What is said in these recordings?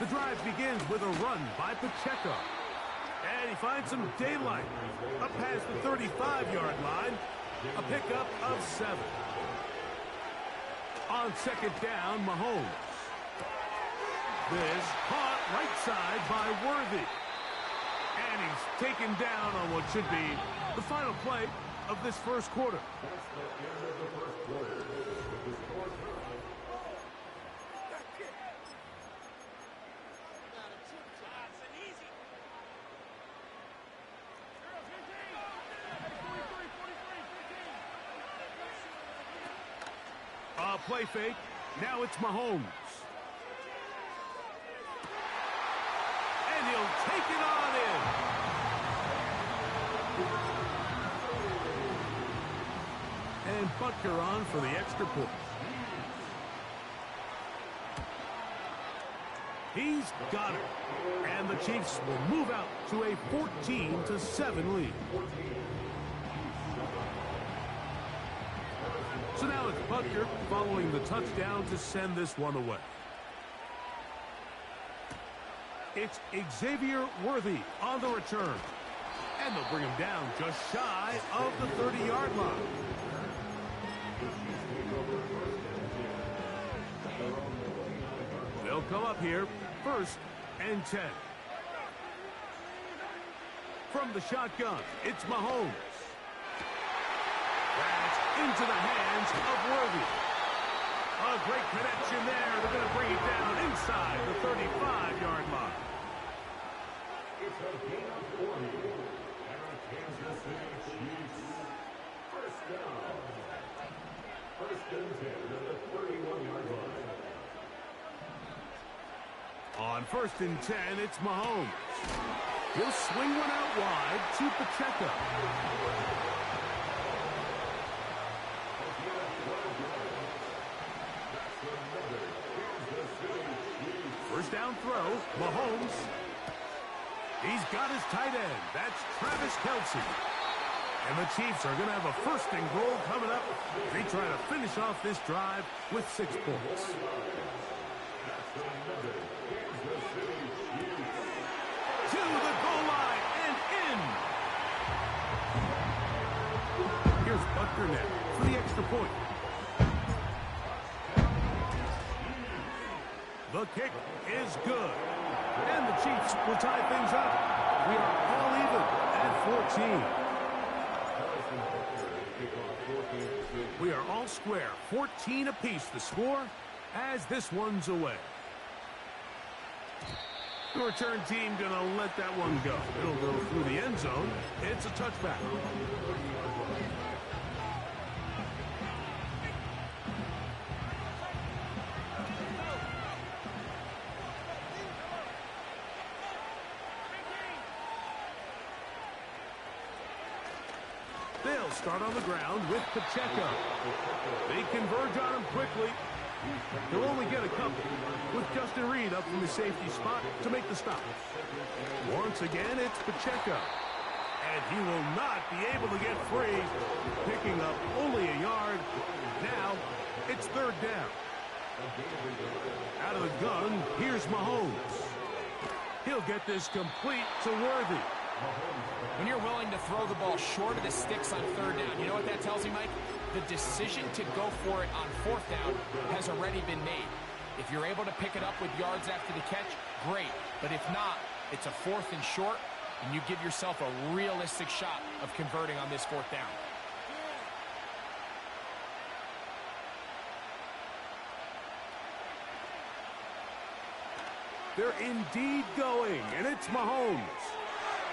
The drive begins with a run by Pacheco. And he finds some daylight. Up past the 35-yard line. A pickup of 7. On second down, Mahomes. This caught right side by Worthy. And he's taken down on what should be the final play of this first quarter. Play fake. Now it's Mahomes. And he'll take it on in. And Butker on for the extra point. He's got it. And the Chiefs will move out to a 14-7 lead. So now it's Butker following the touchdown to send this one away. It's Xavier Worthy on the return. And they'll bring him down just shy of the 30-yard line. They'll come up here, 1st and 10. From the shotgun, it's Mahomes. That's into the hands of Worthy. A great connection there. They're going to bring it down inside the 35-yard line. It's a gain of 40. And Kansas City Chiefs. First down. 1st and 10 at the 31-yard line. On 1st and 10, it's Mahomes. He'll swing one out wide to Pacheco. First down throw, Mahomes. He's got his tight end. That's Travis Kelce. And the Chiefs are going to have a 1st and goal coming up. They try to finish off this drive with 6 points. To the goal line and in. Here's Butker now for the extra point. The kick is good. And the Chiefs will tie things up. We are all even at 14. We are all square. 14 apiece the score as this one's away. The return team going to let that one go. It'll go through the end zone. It's a touchback. They'll start on the ground with Pacheco. They converge on him quickly. He'll only get a couple with Justin Reed up from the safety spot to make the stop. Once again, it's Pacheco. And he will not be able to get free, picking up only a yard. Now, it's 3rd down. Out of the gun, here's Mahomes. He'll get this complete to Worthy. When you're willing to throw the ball short of the sticks on 3rd down, you know what that tells you, Mike? The decision to go for it on 4th down has already been made. If you're able to pick it up with yards after the catch, great. But if not, it's a 4th and short, and you give yourself a realistic shot of converting on this 4th down. They're indeed going, and it's Mahomes.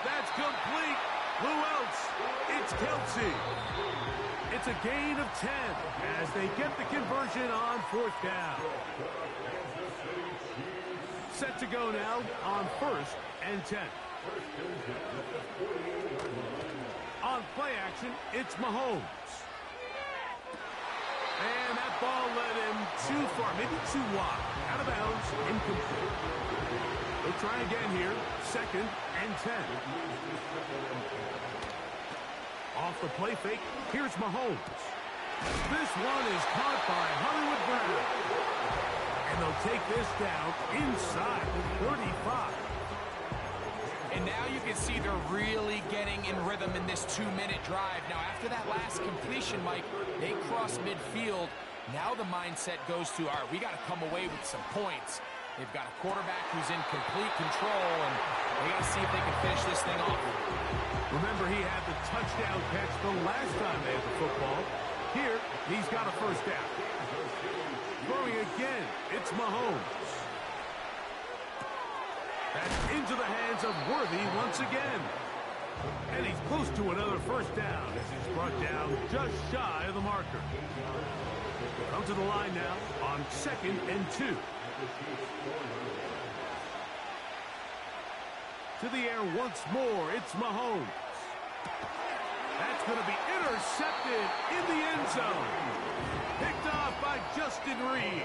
That's complete. Who else? It's Kelce. It's a gain of 10 as they get the conversion on 4th down. Set to go now on 1st and 10. On play action, it's Mahomes. And that ball led him too far, maybe too wide. Out of bounds, incomplete. They'll try again here, 2nd and 10. Off the play fake, here's Mahomes. This one is caught by Hollywood Brown. And they'll take this down inside the 35. And now you can see they're really getting in rhythm in this 2-minute drive. Now, after that last completion, Mike, they cross midfield. Now the mindset goes to, all right, we got to come away with some points. They've got a quarterback who's in complete control, and they got to see if they can finish this thing off. Remember, he had the touchdown catch the last time they had the football. Here, he's got a first down. Throwing again, it's Mahomes. That's into the hands of Worthy once again. And he's close to another first down as he's brought down just shy of the marker. Come to the line now on 2nd and 2. To the air once more, it's Mahomes. That's going to be intercepted in the end zone. Picked off by Justin Reed.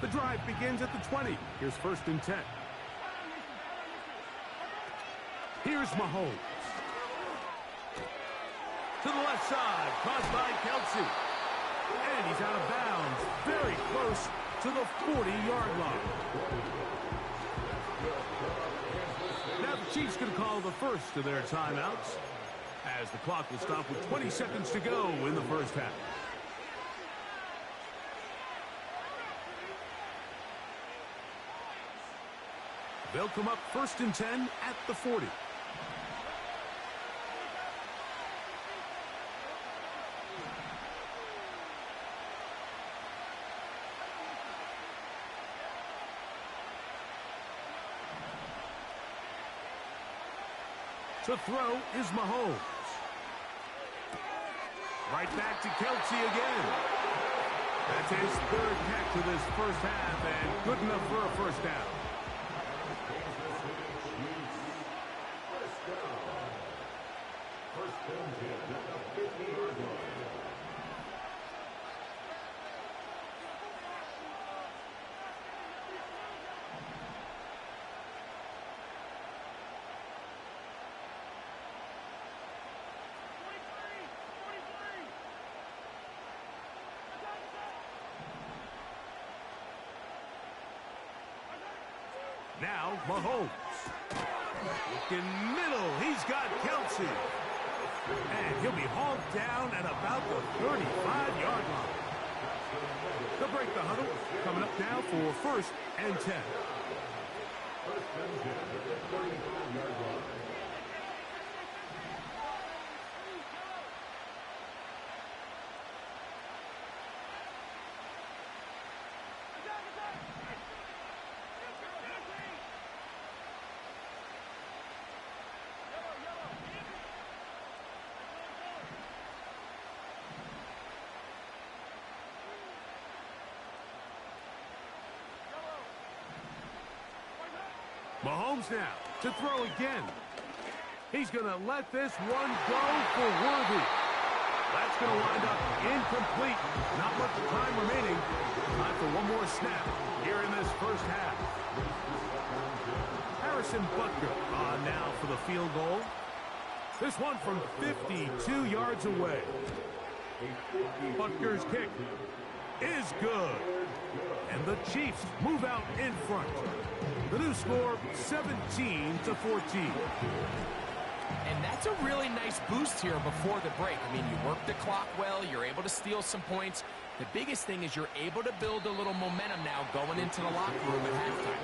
The drive begins at the 20. Here's 1st and 10. Here's Mahomes. To the left side, caught by Kelsey. And he's out of bounds, very close to the 40-yard line. Now the Chiefs going to call the first of their timeouts, as the clock will stop with 20 seconds to go in the first half. They'll come up 1st and 10 at the 40. To throw is Mahomes. Right back to Kelsey again. That's his 3rd catch of this first half, and good enough for a first down. Now, Mahomes. Looking middle. He's got Kelsey. And he'll be hauled down at about the 35-yard line. They'll break the huddle. Coming up now for 1st and 10. Mahomes now to throw again. He's going to let this one go for Worthy. That's going to wind up incomplete. Not much time remaining. Time for one more snap here in this first half. Harrison Butker on now for the field goal. This one from 52 yards away. Butker's kick is good. And the Chiefs move out in front. The new score, 17-14. And that's a really nice boost here before the break. I mean, you work the clock well, you're able to steal some points. The biggest thing is you're able to build a little momentum now going into the locker room at halftime.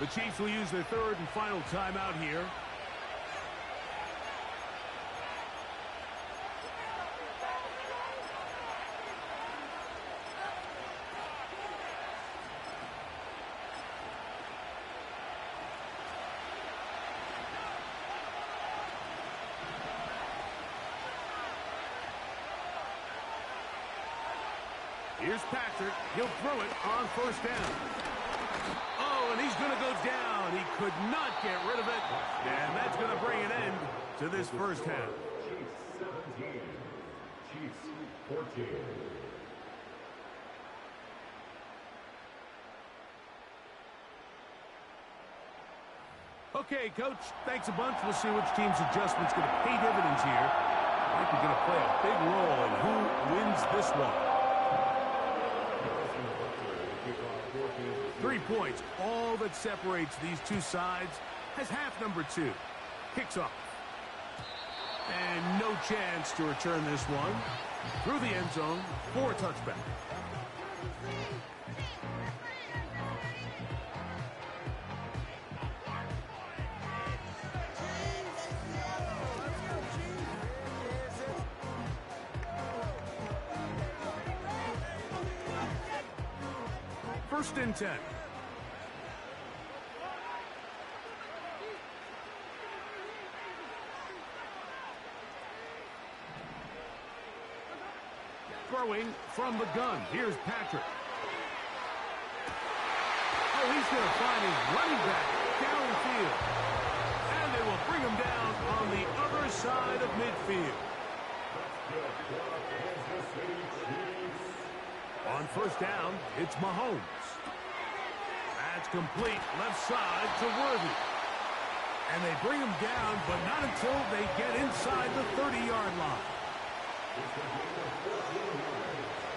The Chiefs will use their 3rd and final timeout here. Here's Patrick. He'll throw it on first down. Oh, and he's going to go down. He could not get rid of it. And that's going to bring an end to this first half. Chiefs 17. Chiefs 14. Okay, Coach, thanks a bunch. We'll see which team's adjustment's going to pay dividends here. I think we're going to play a big role in who wins this one. 3 points, all that separates these two sides, has half number 2. Kicks off. And no chance to return this one. Through the end zone for a touchback. First and 10. Throwing from the gun. Here's Patrick. Oh, he's going to find his running back downfield. And they will bring him down on the other side of midfield. On first down, it's Mahomes. That's complete left side to Worthy. And they bring him down, but not until they get inside the 30-yard line.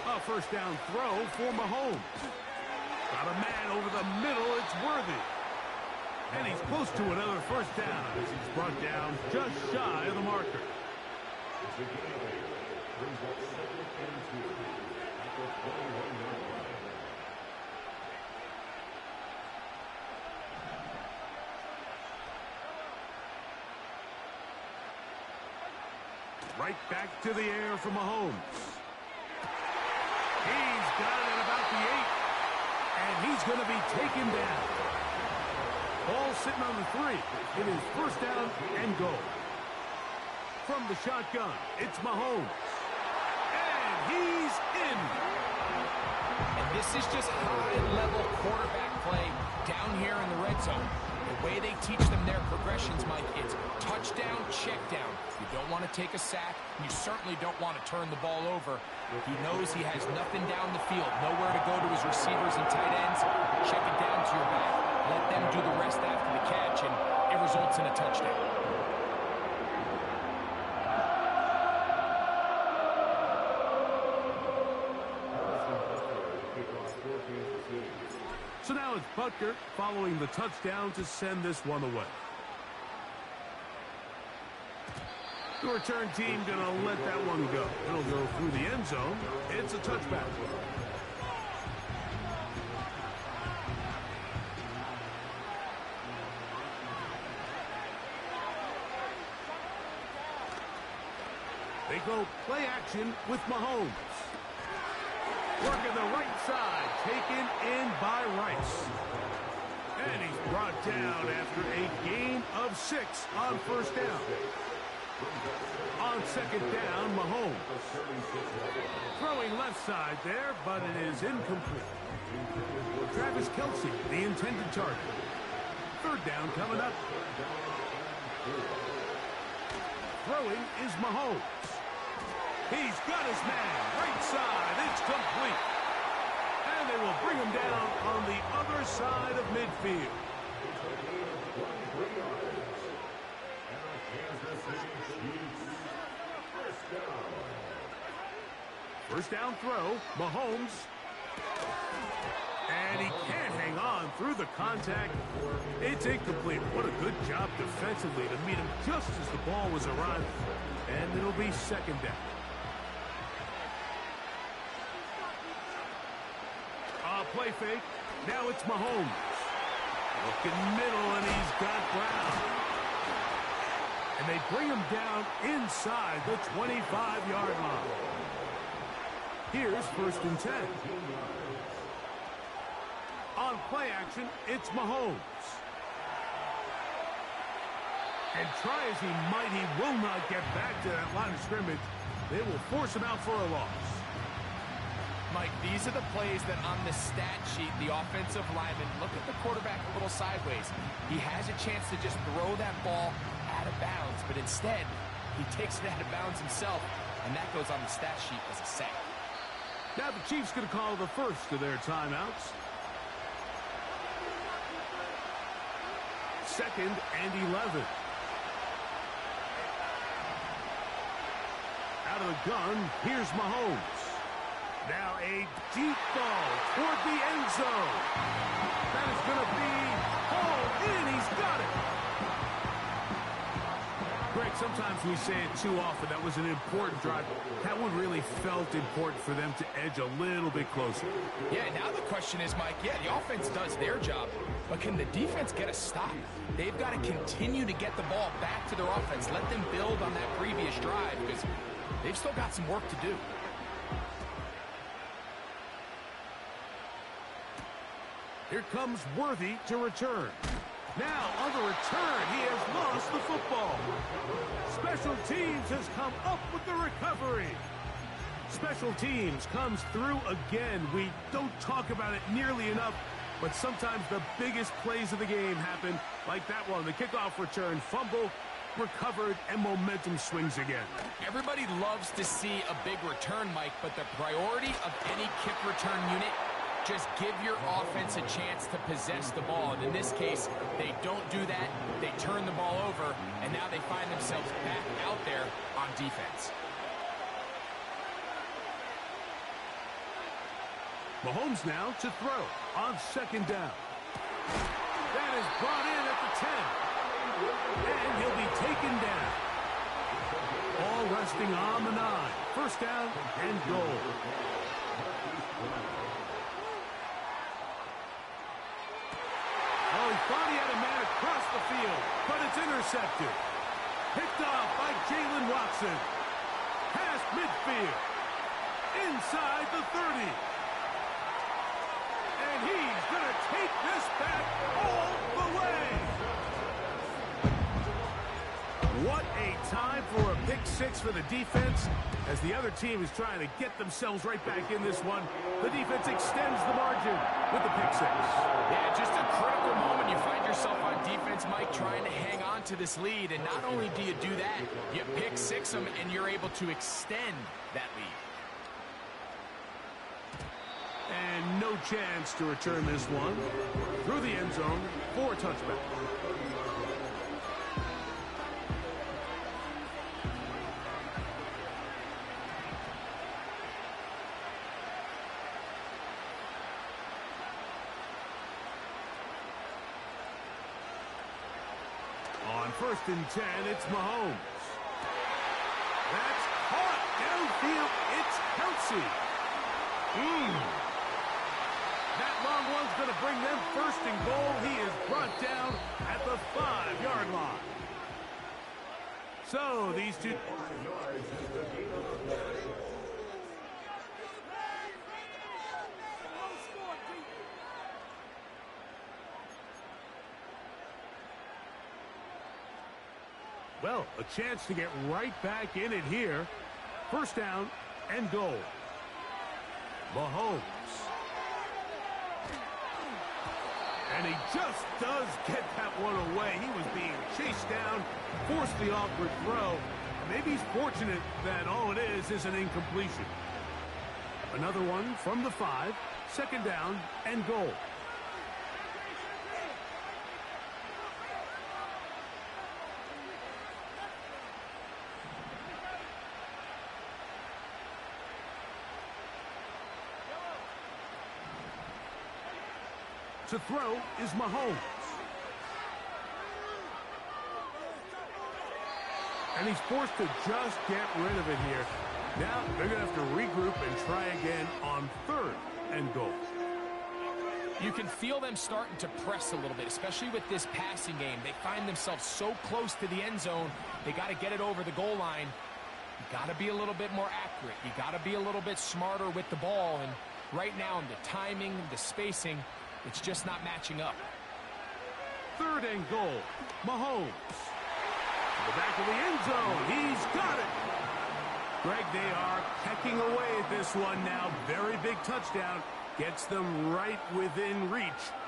A first down throw for Mahomes. Got a man over the middle, it's Worthy. And he's close to another first down as he's brought down just shy of the marker. Right back to the air for Mahomes. He's got it at about the 8. And he's going to be taken down. Ball sitting on the 3. It is first down and goal. From the shotgun, it's Mahomes. And he's in. And this is just high-level quarterback play down here in the red zone. The way they teach them their progressions, Mike, it's touchdown, check down. You don't want to take a sack, and you certainly don't want to turn the ball over. He knows he has nothing down the field, nowhere to go to his receivers and tight ends. Check it down to your back. Let them do the rest after the catch, and it results in a touchdown. So now it's Butker following the touchdown to send this one away. The return team going to let that one go. It'll go through the end zone. It's a touchback. They go play action with Mahomes. Working the right side, taken in by Rice. And he's brought down after a gain of 6 on first down. On second down, Mahomes. Throwing left side there, but it is incomplete. Travis Kelce, the intended target. Third down coming up. Throwing is Mahomes. He's got his man, right side, it's complete. And they will bring him down on the other side of midfield. First down throw, Mahomes. And he can't hang on through the contact. It's incomplete. What a good job defensively to meet him just as the ball was arriving. And it'll be second down. Play fake. Now it's Mahomes. Looking middle, and he's got Brown. And they bring him down inside the 25-yard line. Here's first and 10. On play action, it's Mahomes. And try as he might, he will not get back to that line of scrimmage. They will force him out for a loss. Mike, these are the plays that on the stat sheet, the offensive lineman, look at the quarterback a little sideways. He has a chance to just throw that ball out of bounds, but instead, he takes it out of bounds himself, and that goes on the stat sheet as a sack. Now the Chiefs going to call the first of their timeouts. 2nd and 11. Out of the gun, here's Mahomes. Now a deep ball toward the end zone. That is going to be hauled in. He's got it. Greg, sometimes we say it too often. That was an important drive. That one really felt important for them to edge a little bit closer. Yeah, now the question is, Mike, yeah, the offense does their job, but can the defense get a stop? They've got to continue to get the ball back to their offense. Let them build on that previous drive because they've still got some work to do. Here comes Worthy to return. Now, on the return, he has lost the football. Special teams has come up with the recovery. Special teams comes through again. We don't talk about it nearly enough, but sometimes the biggest plays of the game happen like that one. The kickoff return, fumble, recovered, and momentum swings again. Everybody loves to see a big return, Mike, but the priority of any kick return unit, just give your offense a chance to possess the ball. And in this case, they don't do that. They turn the ball over, and now they find themselves back out there on defense. Mahomes now to throw on 2nd down. That is brought in at the 10. And he'll be taken down. All resting on the 9. 1st down and goal. Oh, he thought he had a man across the field, but it's intercepted. Picked off by Jalen Watson. Past midfield. Inside the 30. And he's going to take this back all the way. What a time for a pick 6 for the defense. As the other team is trying to get themselves right back in this one, the defense extends the margin with the pick 6. Yeah, just a critical moment. You find yourself on defense, Mike, trying to hang on to this lead. And not only do you do that, you pick 6 them, and you're able to extend that lead. And no chance to return this one. Through the end zone for a touchback. On 1st and 10, it's Mahomes. That's caught downfield. It's Kelsey. That long one's going to bring them 1st and goal. He is brought down at the 5-yard line. So these two... Well, a chance to get right back in it here. 1st down and goal. Mahomes. And he just does get that one away. He was being chased down, forced the awkward throw. Maybe he's fortunate that all it is an incompletion. Another one from the 5, 2nd down and goal. To throw is Mahomes. And he's forced to just get rid of it here. Now they're going to have to regroup and try again on 3rd and goal. You can feel them starting to press a little bit, especially with this passing game. They find themselves so close to the end zone. They got to get it over the goal line. You got to be a little bit more accurate. You got to be a little bit smarter with the ball. And right now, the timing, the spacing, it's just not matching up. 3rd and goal. Mahomes. To the back of the end zone. He's got it. Greg, they are pecking away at this one now. Very big touchdown. Gets them right within reach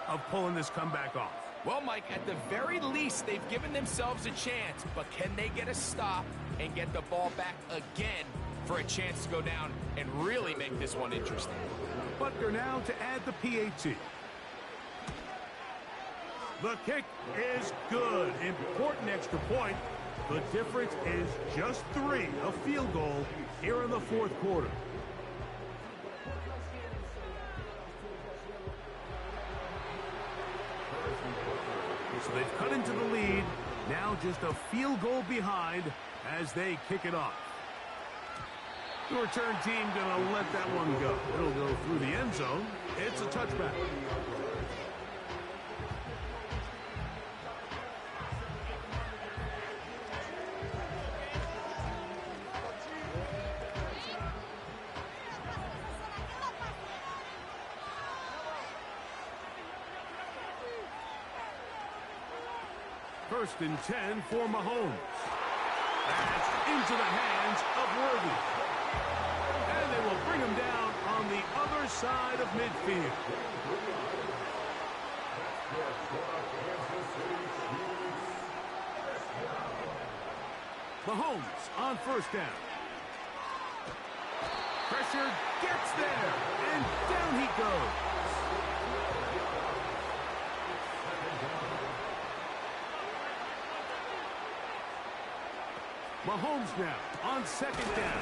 of pulling this comeback off. Well, Mike, at the very least, they've given themselves a chance, but can they get a stop and get the ball back again for a chance to go down and really make this one interesting? Butker now to add the PAT. The kick is good. Important extra point. The difference is just 3, a field goal here in the fourth quarter. So they've cut into the lead. Now just a field goal behind as they kick it off. The return team going to let that one go. It'll go through the end zone. It's a touchback. First and 10 for Mahomes. That's into the hands of Worthy. And they will bring him down on the other side of midfield. Mahomes on first down. Pressure gets there, and down he goes. Mahomes now on second down.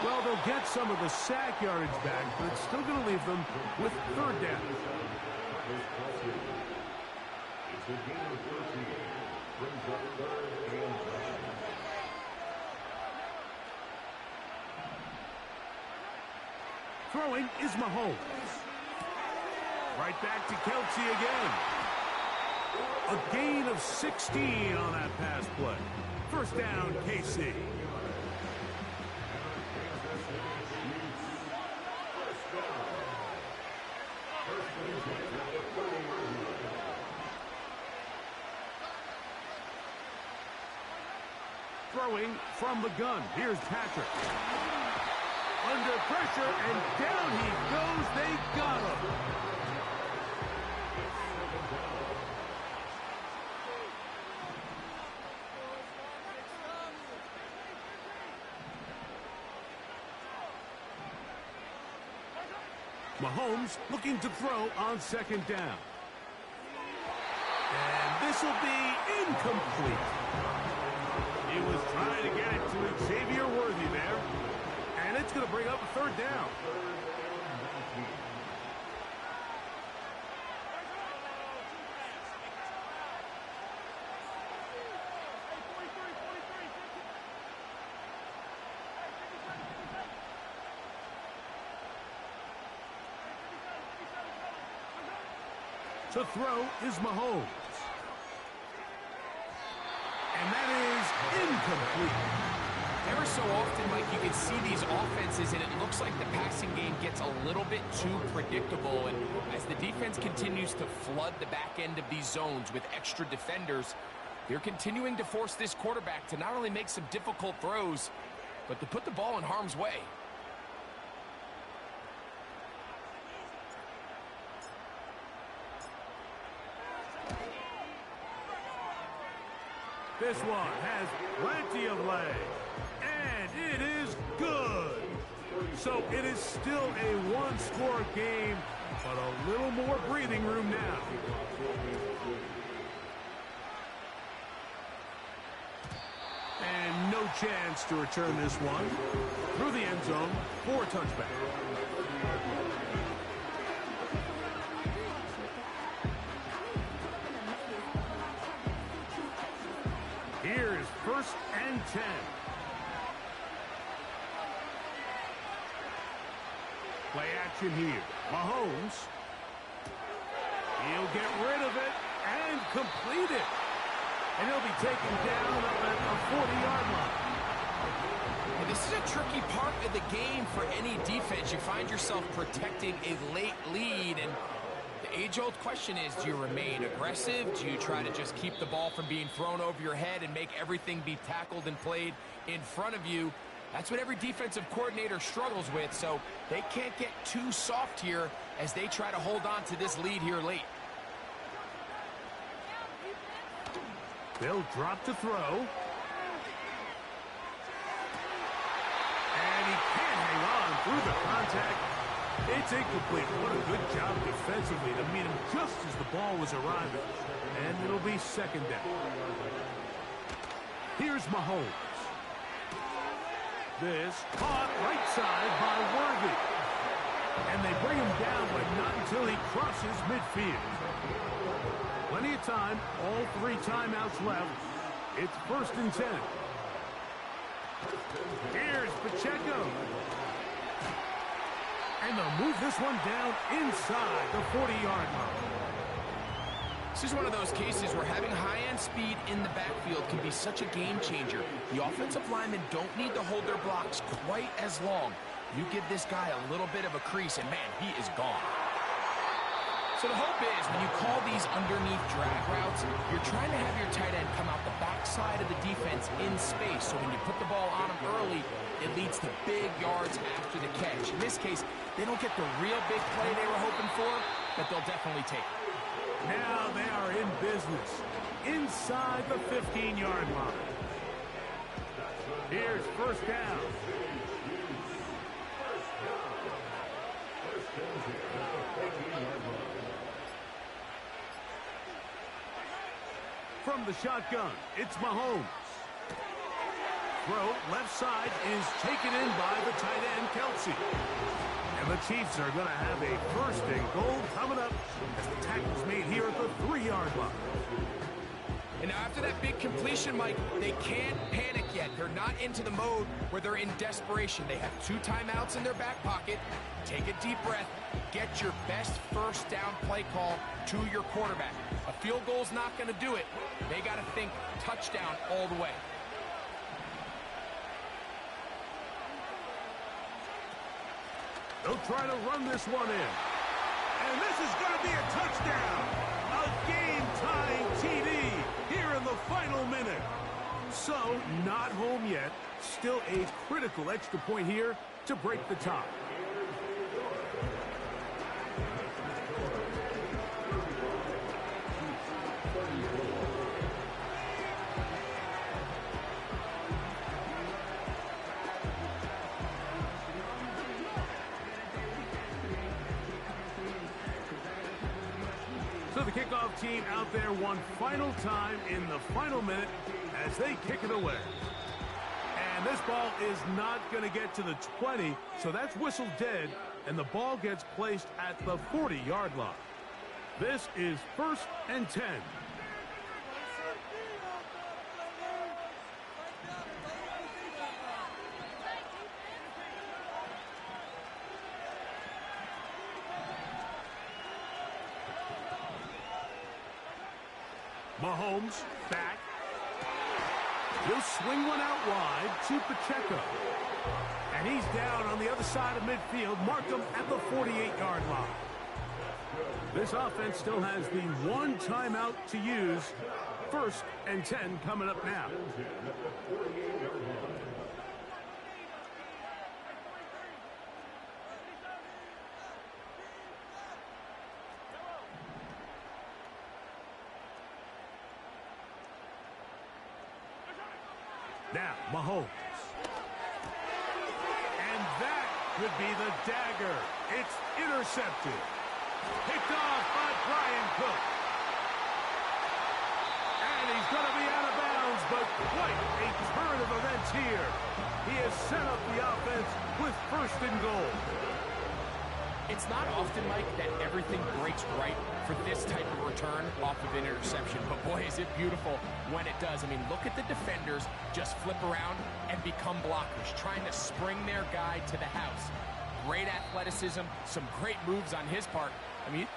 Well, they'll get some of the sack yardage back, but it's still going to leave them with third down. It's a game of 13. Brings up third and 10. Throwing is Mahomes. Right back to Kelce again. A gain of 16 on that pass play. First down, KC. Throwing from the gun. Here's Patrick. Under pressure, and down he goes. They got him. Mahomes looking to throw on second down. And this will be incomplete. He was trying to get it to Xavier Worthy there. And it's going to bring up a third down. To throw is Mahomes. And that is incomplete. Ever so often, Mike, you can see these offenses, and it looks like the passing game gets a little bit too predictable. And as the defense continues to flood the back end of these zones with extra defenders, they're continuing to force this quarterback to not only make some difficult throws, but to put the ball in harm's way. This one has plenty of leg. And it is good. So it is still a one-score game, but a little more breathing room now. And no chance to return this one. Through the end zone for a touchback. Here is first and 10. Play action here. Mahomes. He'll get rid of it and complete it. And he'll be taken down up at the 40-yard line. And this is a tricky part of the game for any defense. You find yourself protecting a late lead, and the age-old question is, do you remain aggressive? Do you try to just keep the ball from being thrown over your head and make everything be tackled and played in front of you? That's what every defensive coordinator struggles with, so they can't get too soft here as they try to hold on to this lead here late. They'll drop to throw. And he can't hang on through the contact. It's incomplete. What a good job defensively to meet him just as the ball was arriving. And it'll be second down. Here's Mahomes. This caught right side by Worthy. And they bring him down, but not until he crosses midfield. Plenty of time, all 3 timeouts left. It's 1st and 10. Here's Pacheco. And they'll move this one down inside the 40-yard line. This is one of those cases where having high-end speed in the backfield can be such a game changer. The offensive linemen don't need to hold their blocks quite as long. You give this guy a little bit of a crease, and man, he is gone. So the hope is when you call these underneath drag routes, you're trying to have your tight end come out the backside of the defense in space. So when you put the ball on him early, it leads to big yards after the catch. In this case, they don't get the real big play they were hoping for, but they'll definitely take it. Now they are in business inside the 15-yard line. Here's 1st down. From the shotgun, it's Mahomes. Throw left side is taken in by the tight end, Kelsey. And the Chiefs are going to have a 1st and goal coming up as the tackle's made here at the 3-yard line. And now after that big completion, Mike, they can't panic yet. They're not into the mode where they're in desperation. They have 2 timeouts in their back pocket. Take a deep breath. Get your best 1st down play call to your quarterback. A field goal's not going to do it. They got to think touchdown all the way. They'll try to run this one in. And this is going to be a touchdown. A game-tying TD here in the final minute. So, not home yet. Still a critical extra point here to break the tie. So the kickoff team out there one final time in the final minute as they kick it away. And this ball is not going to get to the 20, so that's whistled dead, and the ball gets placed at the 40-yard line. This is 1st and 10. Mahomes back. He'll swing one out wide to Pacheco. And he's down on the other side of midfield. Mark him at the 48-yard line. This offense still has the 1 timeout to use. 1st and 10 coming up now. Now, Mahomes. And that could be the dagger. It's intercepted. Picked off by Brian Cook. And he's going to be out of bounds, but quite a turn of events here. He has set up the offense with 1st and goal. It's not often, Mike, that everything breaks right for this type of return off of an interception. But boy, is it beautiful when it does. I mean, look at the defenders just flip around and become blockers, trying to spring their guy to the house. Great athleticism, some great moves on his part. I mean,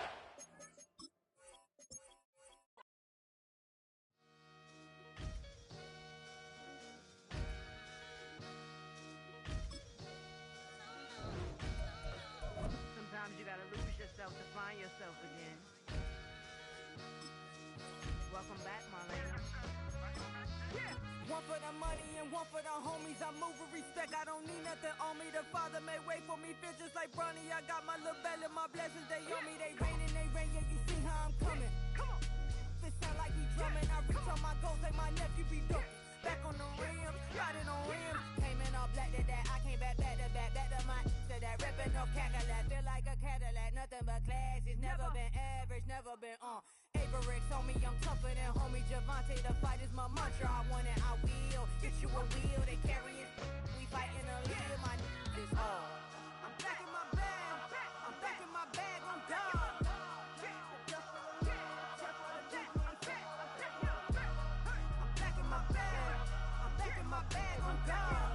sometimes you gotta lose yourself to find yourself again. Welcome back, Marlena. One for the money and one for the homies. I move with respect, I don't need nothing on me. The Father made way for me, feel just like Bronny. I got my little belly, my blessings, they on me. They rain, yeah, you see how I'm coming. Come on. This sound like we drumming. I reach on my goals like my nephew be dope. Back on the rims, riding on rims. Came in all black to that, I came back to back to my to that ripping off Cadillac. Feel like a Cadillac, nothing but class. It's never been average, never been on. Averix on me, I'm tougher than homie Javante. The fight is my mantra. I want it, I will. Get you a wheel, they carry it. We fighting a little, my is all. I'm back in my bag, I'm back in my bag, I'm done. I'm back in my bag, I'm back in my bag, I'm done.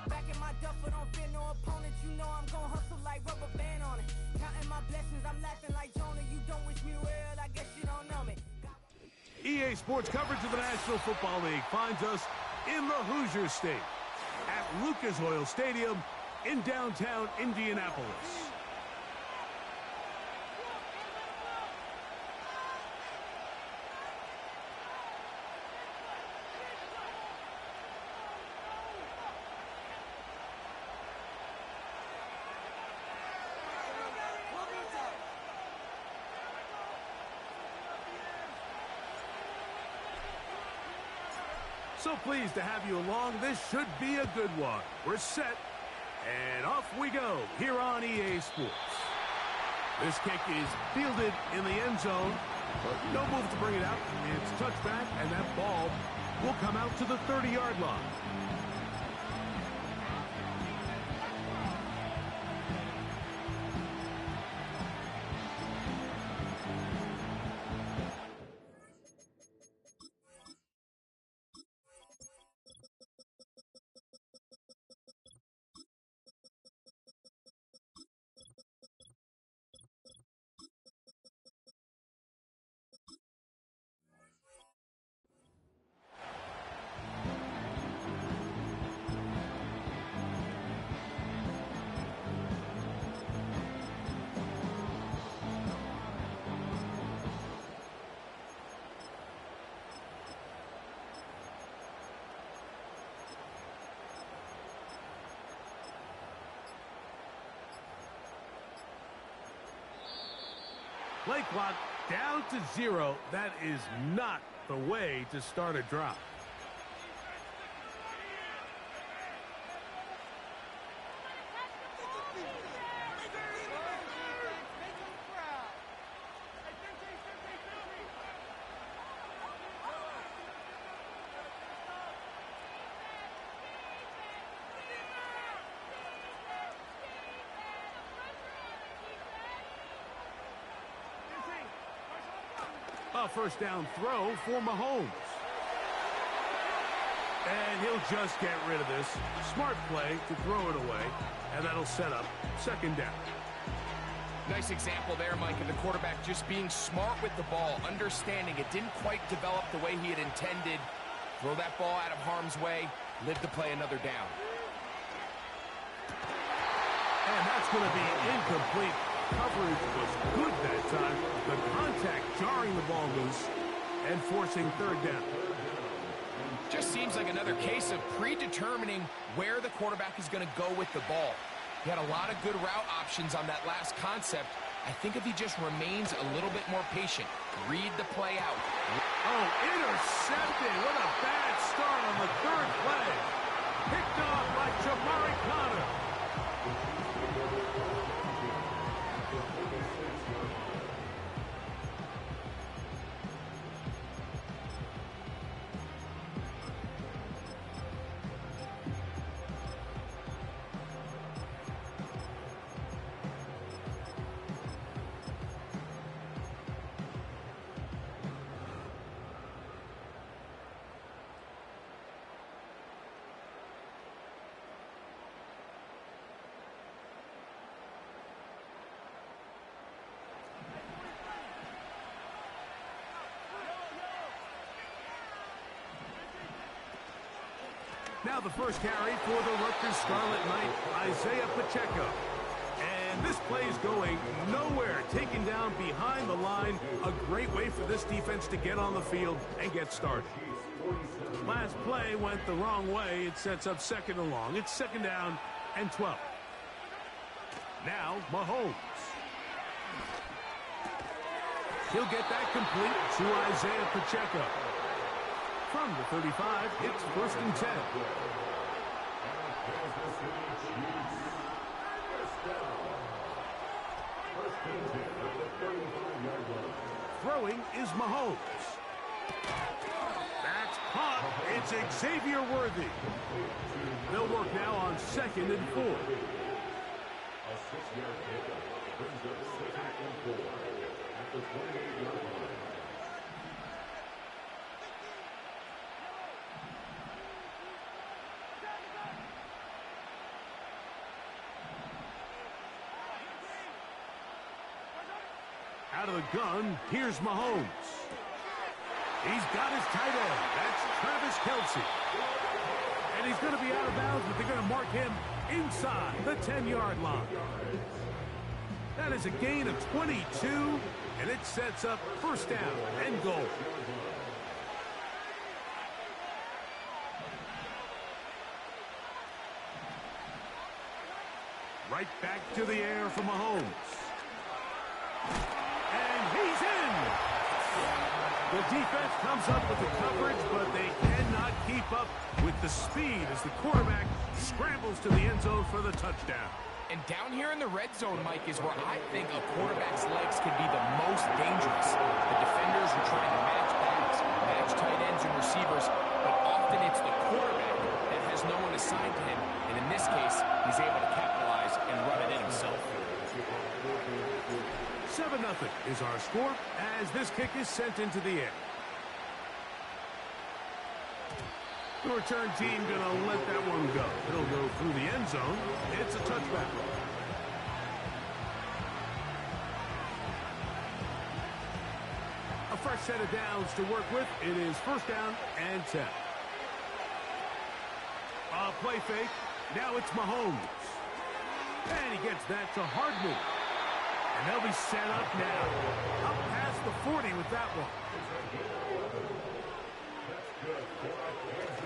Back in my duffel, don't fear no opponent. You know I'm gon' hustle like rubber band on it. Counting my blessings, I'm laughing like Jonah. You don't wish me well, I guess you don't know me. EA Sports coverage of the National Football League finds us in the Hoosier State at Lucas Oil Stadium in downtown Indianapolis. So pleased to have you along. This should be a good one. We're set, and off we go here on EA Sports. This kick is fielded in the end zone, but no move to bring it out. It's touchback, and that ball will come out to the 30-yard line. Play clock down to 0. That is not the way to start a drive. A first down throw for Mahomes. And he'll just get rid of this. Smart play to throw it away, and that'll set up second down. Nice example there, Mike, of the quarterback just being smart with the ball, understanding it didn't quite develop the way he had intended. Throw that ball out of harm's way, live to play another down. And that's going to be incomplete. Coverage was good that time. The contact jarring the ball loose and forcing third down. Just seems like another case of predetermining where the quarterback is going to go with the ball. He had a lot of good route options on that last concept. I think if he just remains a little bit more patient, read the play out. Oh, intercepted. What a bad start on the third play. Picked off by Jamari Connor. Now the first carry for the Rutgers Scarlet Knight, Isaiah Pacheco. And And this play's going nowhere. Taken down behind the line. A great way for this defense to get on the field and get started. Last play went the wrong way. It sets up second and long. It's second down and 12. Now, Mahomes. He'll get that complete to Isaiah Pacheco. From the 35, it's first and 10. Throwing is Mahomes. That's caught. It's Xavier Worthy. They'll work now on second and 4. A 6-yard pickup brings up second and 4 at the 28-yard line. Out of the gun, here's Mahomes. He's got his tight end. That's Travis Kelce. And he's going to be out of bounds, but they're going to mark him inside the 10-yard line. That is a gain of 22, and it sets up first down and goal. Right back to the air for Mahomes. And he's in! The defense comes up with the coverage, but they cannot keep up with the speed as the quarterback scrambles to the end zone for the touchdown. And down here in the red zone, Mike, is where I think a quarterback's legs can be the most dangerous. The defenders are trying to match backs, match tight ends and receivers, but often it's the quarterback that has no one assigned to him. And in this case, he's able to capitalize and run it in himself. 7-0 is our score as this kick is sent into the air. The return team going to let that one go. It'll go through the end zone. It's a touchback. A fresh set of downs to work with. It is first down and 10. A play fake. Now it's Mahomes. And he gets that to Hardman. And they'll be set up now. Up past the 40 with that one.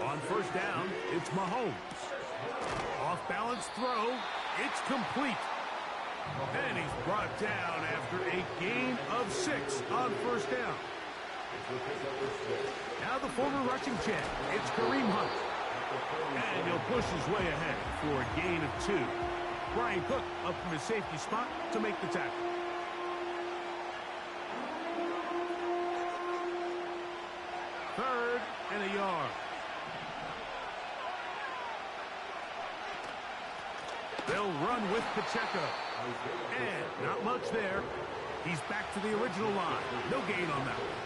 On first down, it's Mahomes. Off-balance throw. It's complete. And he's brought down after a gain of 6 on first down. Now the former rushing champ. It's Kareem Hunt. And he'll push his way ahead for a gain of 2. Brian Cook up from his safety spot to make the tackle. Third and a yard. They'll run with Pacheco. And not much there. He's back to the original line. No gain on that one.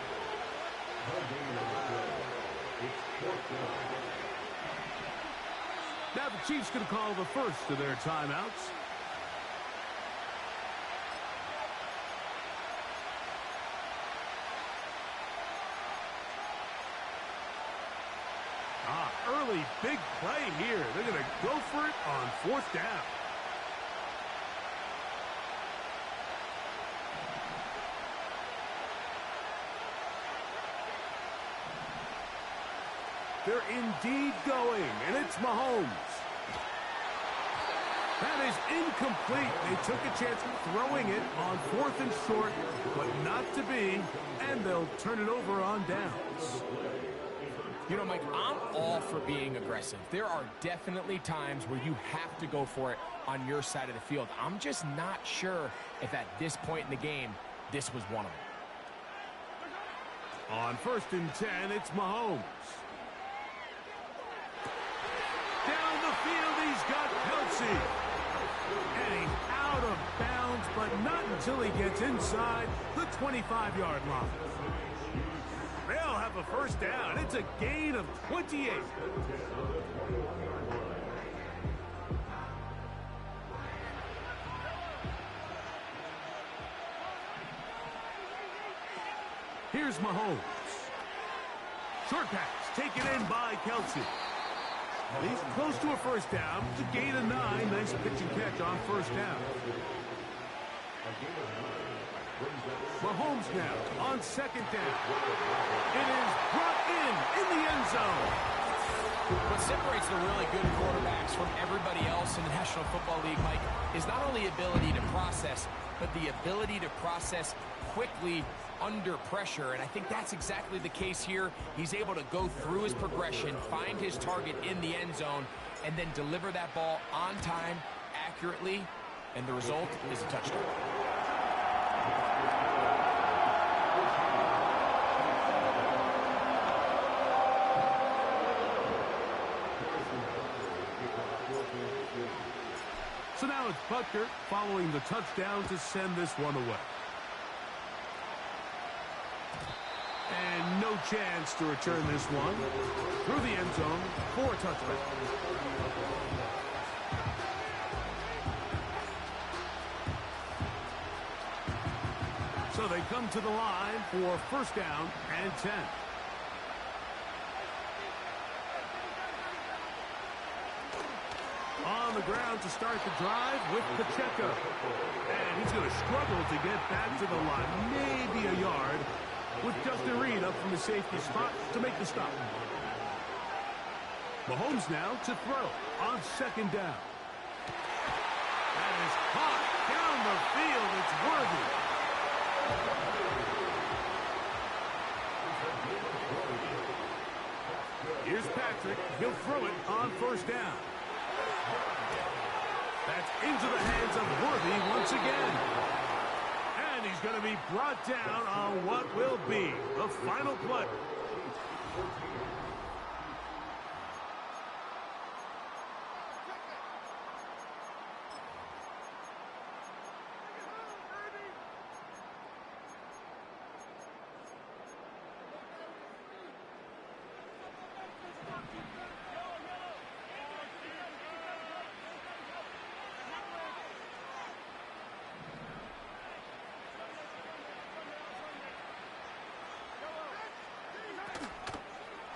Now the Chiefs going to call the first of their timeouts. Early big play here. They're going to go for it on fourth down. They're indeed going, and it's Mahomes. That is incomplete. They took a chance throwing it on fourth and short, but not to be, and they'll turn it over on downs. You know, Mike, I'm all for being aggressive. There are definitely times where you have to go for it on your side of the field. I'm just not sure if at this point in the game, this was one of them. On first and 10, it's Mahomes. Down the field, he's got Kelce. And he's out of bounds, but not until he gets inside the 25-yard line. They'll have a first down. It's a gain of 28. Here's Mahomes. Short pass taken in by Kelce. He's close to a first down. It's a gain of 9. Nice pitch and catch on first down. Mahomes now on second down. It is brought in the end zone. What separates the really good quarterbacks from everybody else in the National Football League, Mike, is not only ability to process, but the ability to process quickly under pressure. And I think that's exactly the case here. He's able to go through his progression, find his target in the end zone, and then deliver that ball on time, accurately, and the result is a touchdown. So now it's Butker following the touchdown to send this one away. And no chance to return this one through the end zone for a touchdown. So they come to the line for first down and 10. On the ground to start the drive with Pacheco. And he's going to struggle to get back to the line. Maybe a yard with Justin Reed up from the safety spot to make the stop. Mahomes now to throw on second down. That is caught down the field. It's Worthy. Here's Patrick. He'll throw it on first down. That's into the hands of Worthy once again. And he's going to be brought down on what will be the final play.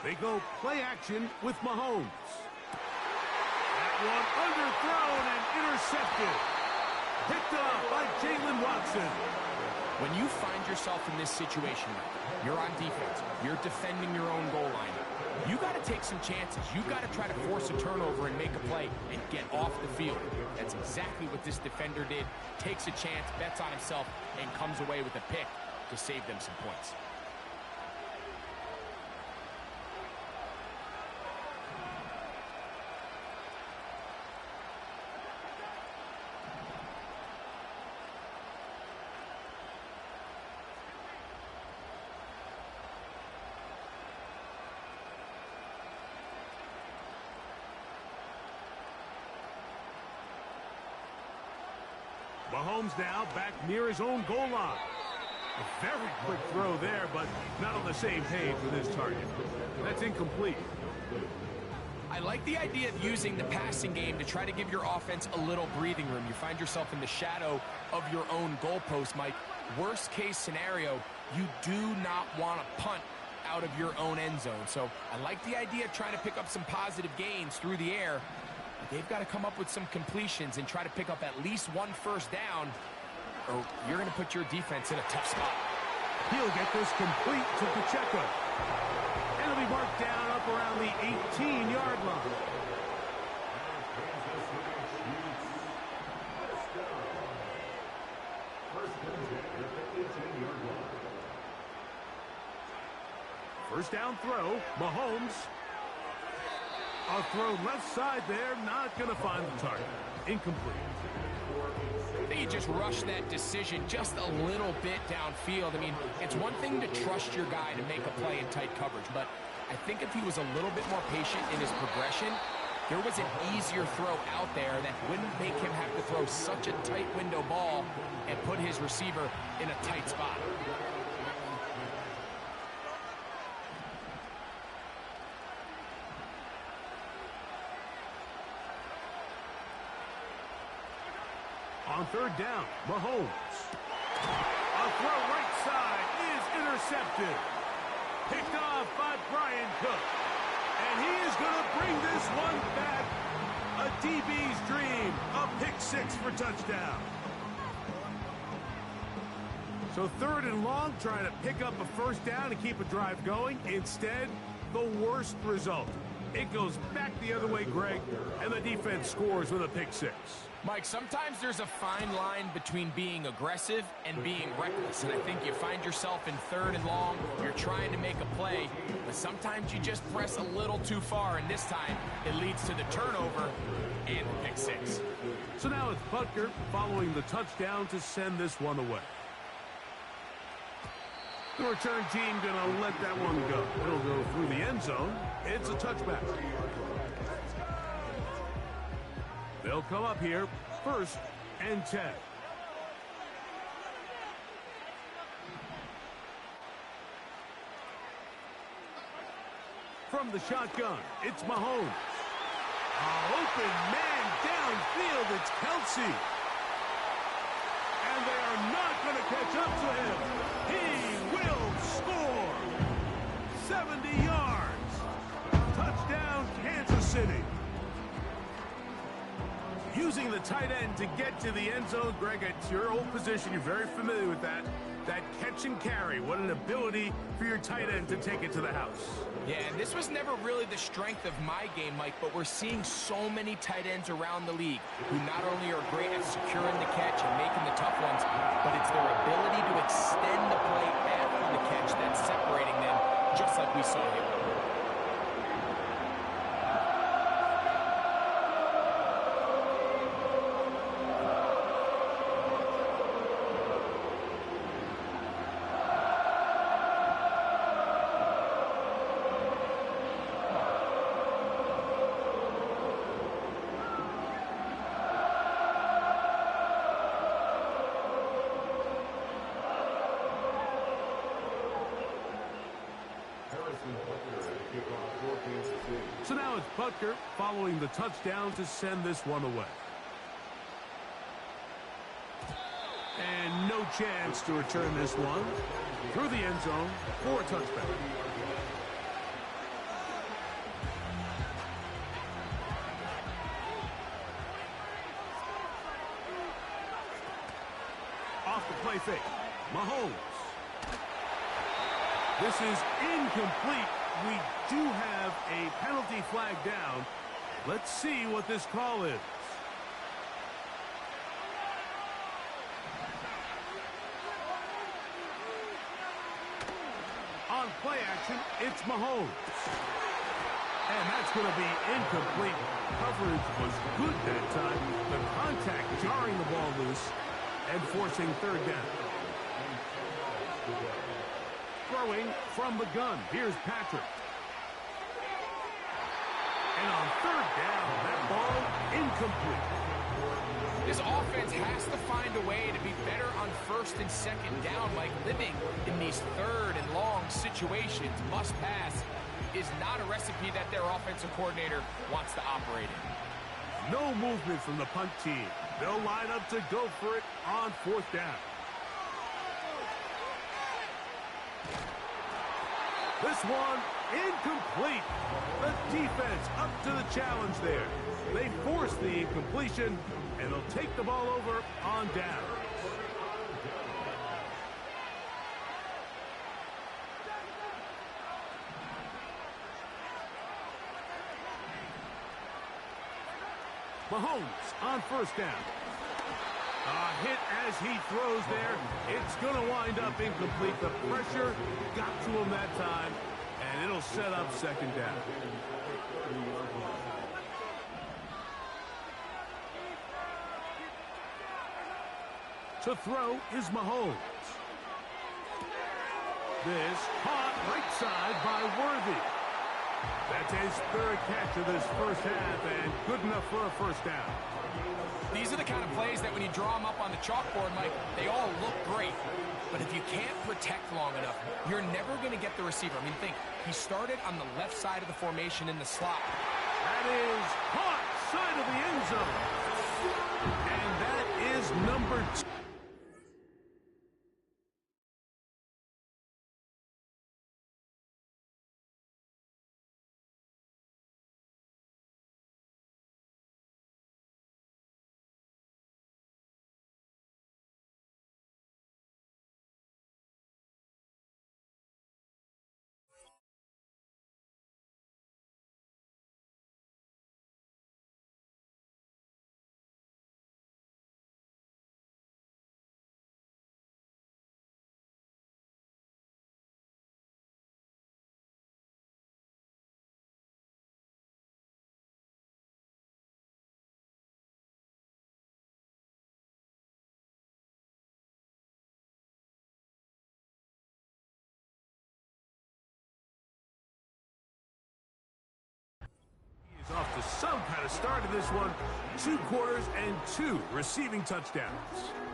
They go play action with Mahomes. That one underthrown and intercepted. Picked off by Jalen Watson. When you find yourself in this situation, you're on defense, you're defending your own goal line, you got to take some chances. You got to try to force a turnover and make a play and get off the field. That's exactly what this defender did. Takes a chance, bets on himself, and comes away with a pick to save them some points. Mahomes now back near his own goal line. A very quick throw there, but not on the same page with his target. That's incomplete. I like the idea of using the passing game to try to give your offense a little breathing room. You find yourself in the shadow of your own goalpost, Mike. Worst case scenario, you do not want to punt out of your own end zone. So I like the idea of trying to pick up some positive gains through the air. They've got to come up with some completions and try to pick up at least one first down, or you're going to put your defense in a tough spot. He'll get this complete to Pacheco. And it'll be marked down up around the 18-yard line. First down throw, Mahomes. A throw left side there, not going to find the target. Incomplete. They just rushed that decision just a little bit downfield. I mean, it's one thing to trust your guy to make a play in tight coverage, but I think if he was a little bit more patient in his progression, there was an easier throw out there that wouldn't make him have to throw such a tight window ball and put his receiver in a tight spot. On third down, Mahomes. A throw right side is intercepted. Picked off by Brian Cook. And he is going to bring this one back. A DB's dream. A pick six for touchdown. So 3rd and long, trying to pick up a first down and keep a drive going. Instead, the worst result. It goes back the other way, Greg, and the defense scores with a pick six. Mike, sometimes there's a fine line between being aggressive and being reckless, and I think you find yourself in 3rd and long, you're trying to make a play, but sometimes you just press a little too far, and this time it leads to the turnover and the pick six. So now it's Butker following the touchdown to send this one away. The return team going to let that one go. It'll go through the end zone. It's a touchback. They'll come up here, 1st and 10. From the shotgun, it's Mahomes. Open man downfield, it's Kelsey. And they are not going to catch up to him. He will score. 70 yards. Touchdown, Kansas City. Using the tight end to get to the end zone, Greg, it's your old position. You're very familiar with that. That catch and carry. What an ability for your tight end to take it to the house. Yeah, and this was never really the strength of my game, Mike, but we're seeing so many tight ends around the league who not only are great at securing the catch and making the tough ones, but it's their ability to extend the play after the catch that's separating them, just like we saw here. So now it's Butker following the touchdown to send this one away. And no chance to return this one through the end zone for a touchback. Off the play fake, Mahomes. This is incomplete. We do have a penalty flag down. Let's see what this call is. On play action, it's Mahomes. And that's going to be incomplete. Coverage was good that time. The contact jarring the ball loose and forcing 3rd down. Throwing from the gun. Here's Patrick. And on 3rd down, that ball incomplete. This offense has to find a way to be better on 1st and 2nd down, like living in these 3rd and long situations. Must pass is not a recipe that their offensive coordinator wants to operate in. No movement from the punt team. They'll line up to go for it on 4th down. This one incomplete. The defense up to the challenge there. They force the incompletion, and they'll take the ball over on down. Mahomes on 1st down. A hit as he throws there. It's going to wind up incomplete. The pressure got to him that time, and it'll set up 2nd down. To throw is Mahomes. This caught right side by Worthy. That's his 3rd catch of this 1st half, and good enough for a 1st down. These are the kind of plays that when you draw them up on the chalkboard, Mike, they all look great. But if you can't protect long enough, you're never going to get the receiver. I mean, think, he started on the left side of the formation in the slot. That is caught side of the end zone. And that is number 2. Off to some kind of start in this one. 2 quarters and 2 receiving touchdowns.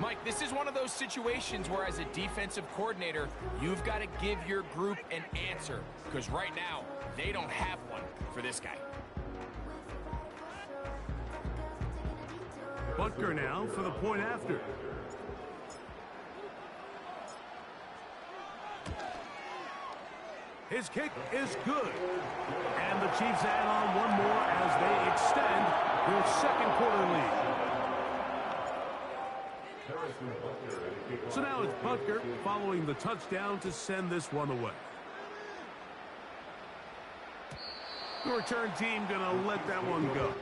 Mike, this is one of those situations where as a defensive coordinator, you've got to give your group an answer. Because right now, they don't have one for this guy. Butker now for the point after. His kick is good. And the Chiefs add on one more as they extend their second quarter lead. So now it's Butker following the touchdown to send this one away. The return team going to let that one go.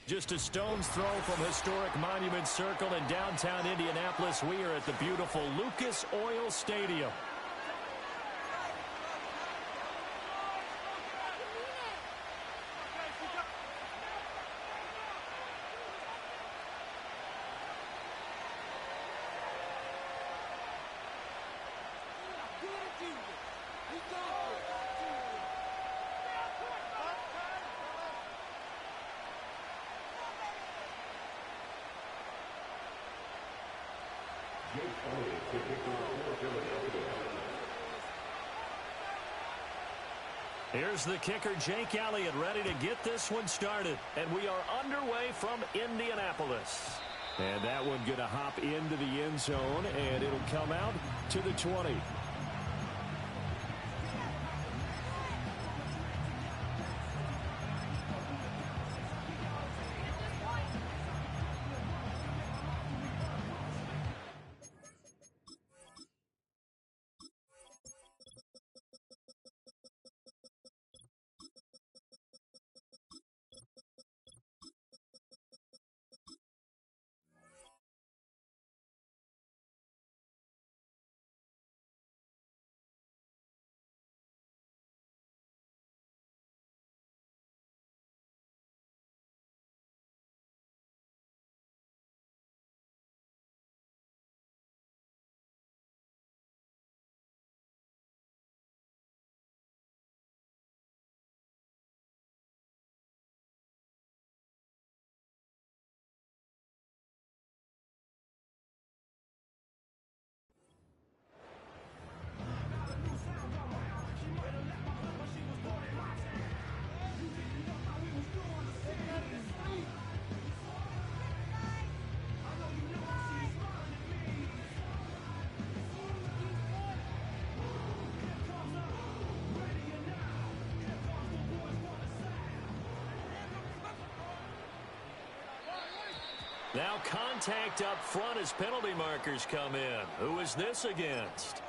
Just a stone's throw from historic Monument Circle in downtown Indianapolis. We are at the beautiful Lucas Oil Stadium. Here's the kicker, Jake Elliott, ready to get this one started. And we are underway from Indianapolis. And that one going to hop into the end zone, and it'll come out to the 20. Now contact up front as penalty markers come in. Who is this against?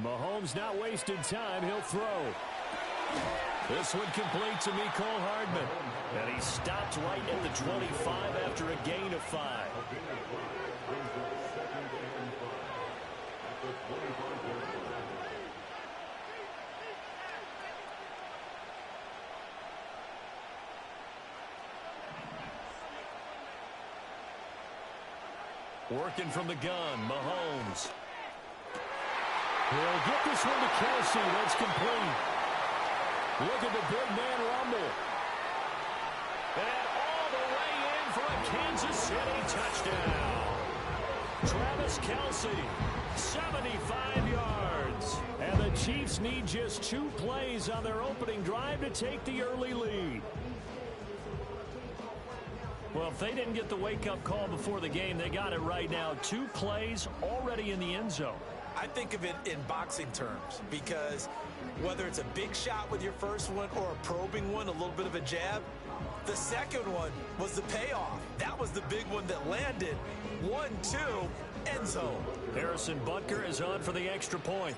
Mahomes not wasting time. He'll throw. This one complete to Mecole Hardman. And he stopped right at the 25 after a gain of 5. Working from the gun, Mahomes. He'll get this one to Kelsey. That's complete. Look at the big man rumble. And all the way in for a Kansas City touchdown. Travis Kelsey, 75 yards. And the Chiefs need just 2 plays on their opening drive to take the early lead. Well, if they didn't get the wake-up call before the game, they got it right now. 2 plays already in the end zone. I think of it in boxing terms because whether it's a big shot with your first one or a probing one, a little bit of a jab, the second one was the payoff. That was the big one that landed. 1-2, end zone. Harrison Butker is on for the extra point.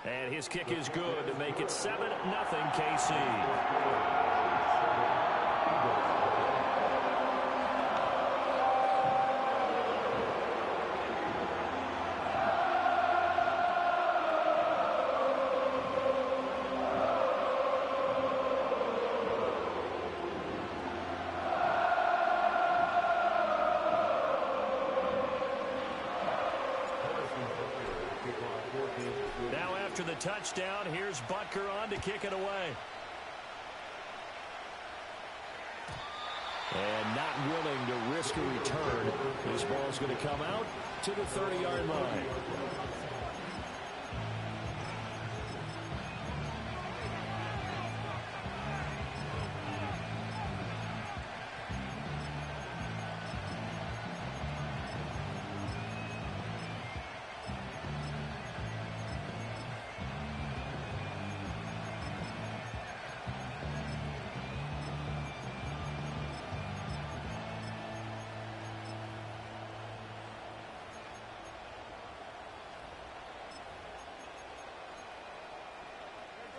And his kick is good to make it 7-0 KC. Now after the touchdown, here's Butker on to kick it away. And not willing to risk a return. This ball's going to come out to the 30-yard line.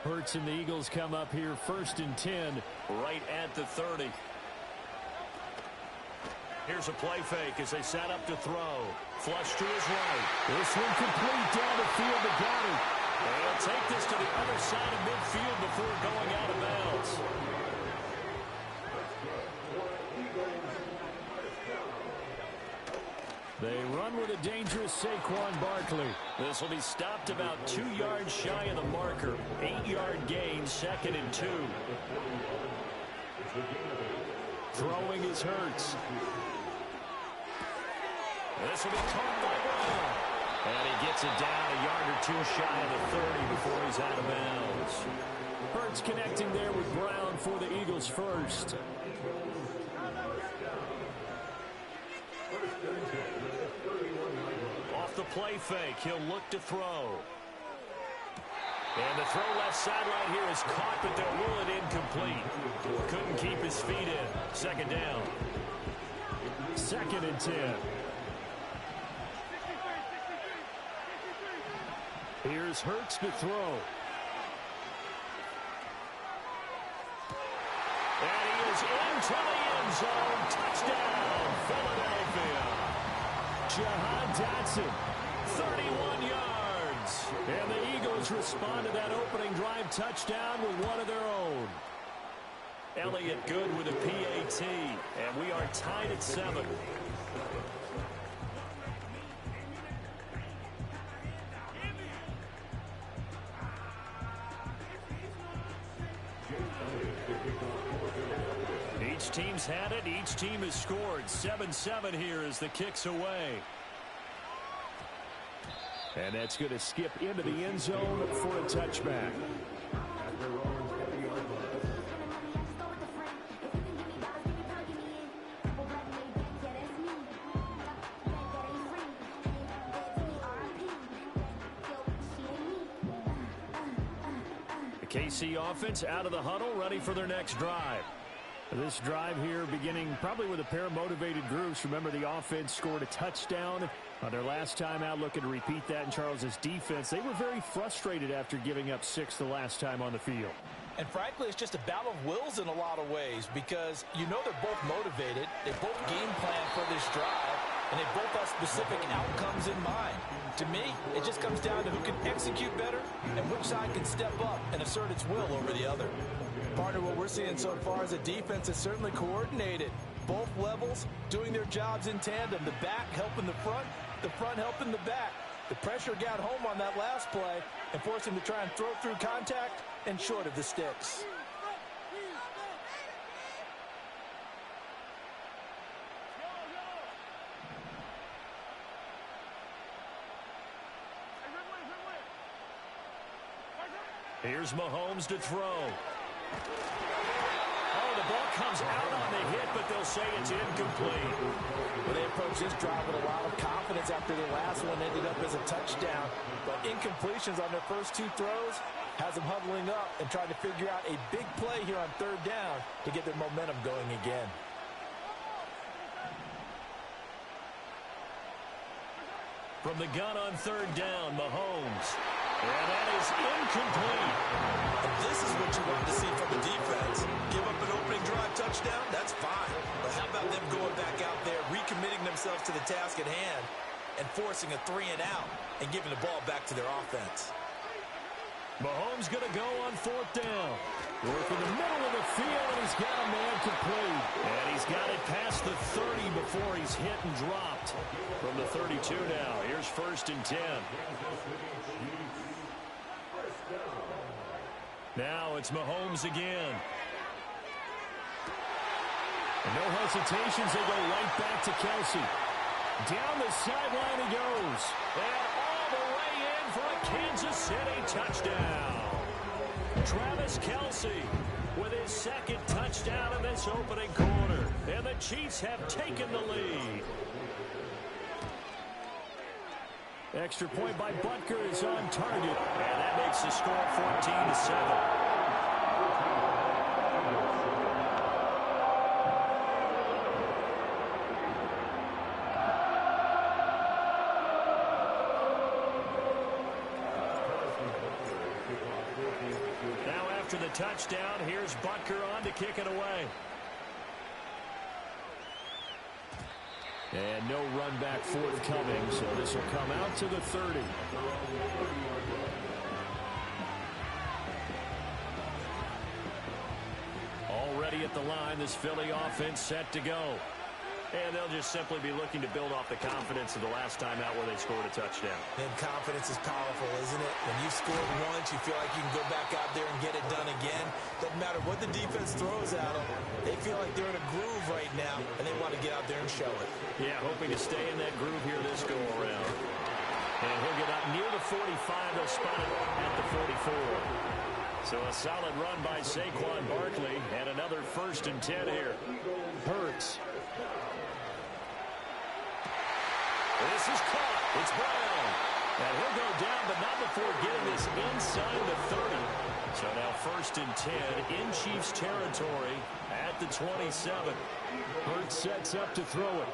Hurts and the Eagles come up here 1st and 10 right at the 30. Here's a play fake as they set up to throw. Flush to his right. This one complete down the field to Goddard. They'll take this to the other side of midfield before going out of bounds. They run with a dangerous Saquon Barkley. This will be stopped about 2 yards shy of the marker. 8-yard gain, 2nd and 2. Throwing is Hurts. This will be caught by Brown. And he gets it down a yard or 2 shy of the 30 before he's out of bounds. Hurts connecting there with Brown for the Eagles first. Off the play fake, he'll look to throw. And the throw left sideline here is caught, but they'll rule it incomplete. Couldn't keep his feet in. 2nd down. 2nd and 10. Here's Hurts to throw. And he is into the end zone. Touchdown, Philadelphia. Jahan Dotson, 31 yards. And the Eagles respond to that opening drive touchdown with one of their own. Elliott good with a PAT. And we are tied at 7. Each team's had it. Each team has scored. 7-7 here as the kick's away. And that's going to skip into the end zone for a touchback. The KC offense out of the huddle, ready for their next drive. This drive here beginning probably with a pair of motivated groups. Remember, the offense scored a touchdown on their last time out, looking to repeat that in Charles's defense. They were very frustrated after giving up 6 the last time on the field. And frankly, it's just a battle of wills in a lot of ways because you know they're both motivated. They both game plan for this drive, and they both have specific outcomes in mind. To me, it just comes down to who can execute better and which side can step up and assert its will over the other. Part of what we're seeing so far is a defense that's certainly coordinated. Both both levels doing their jobs in tandem. The back helping the front helping the back. The pressure got home on that last play and forced him to try and throw through contact and short of the sticks. Here's Mahomes to throw. Oh, the ball comes out on the hit, but they'll say it's incomplete. Well, they approached this drive with a lot of confidence after their last one ended up as a touchdown. But incompletions on their first two throws has them huddling up and trying to figure out a big play here on third down to get their momentum going again. From the gun on third down, Mahomes. And that is incomplete. And this is what you want to see from the defense. Give up an opening drive touchdown, that's fine. But how about them going back out there, recommitting themselves to the task at hand, and forcing a 3-and-out and giving the ball back to their offense? Mahomes going to go on fourth down. Work in the middle of the field, and he's got a man complete. And he's got it past the 30 before he's hit and dropped. From the 32 now, here's 1st and 10. Now it's Mahomes again. And no hesitations, they go right back to Kelsey. Down the sideline he goes. And all the way in for a Kansas City touchdown. Travis Kelsey with his second touchdown in this opening quarter. And the Chiefs have taken the lead. Extra point by Butker is on target. And that makes the score 14-7. Now after the touchdown, here's Butker on to kick it away. And no run back forthcoming, so this will come out to the 30. Already at the line, this Philly offense set to go. And they'll just simply be looking to build off the confidence of the last time out where they scored a touchdown. And confidence is powerful, isn't it? When you've scored once, you feel like you can go back out there and get it done again. Doesn't matter what the defense throws at them. They feel like they're in a groove right now, and they want to get out there and show it. Yeah, hoping to stay in that groove here this go-around. And he'll get up near the 45. They'll spot it at the 44. So a solid run by Saquon Barkley, and another 1st and 10 here. Hurts. This is caught. It's Brown. And he'll go down, but not before getting this inside the 30. So now 1st and 10 in Chiefs territory at the 27. Hurts sets up to throw it.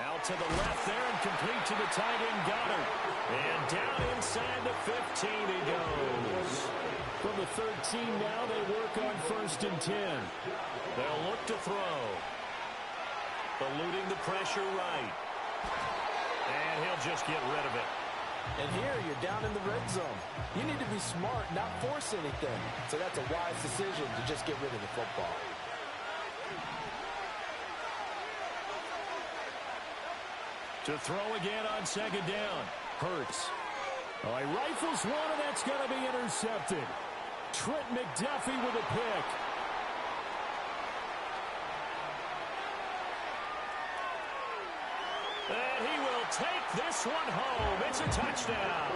Out to the left there and complete to the tight end Goddard. And down inside the 15 he goes. From the 13 now they work on 1st and 10. They'll look to throw. Eluding the pressure right. And he'll just get rid of it. And here you're down in the red zone. You need to be smart, not force anything. So that's a wise decision to just get rid of the football. To throw again on 2nd down. Hurts. Oh, he rifles one, and that's going to be intercepted. Trent McDuffie with a pick. And he will take this one home. It's a touchdown.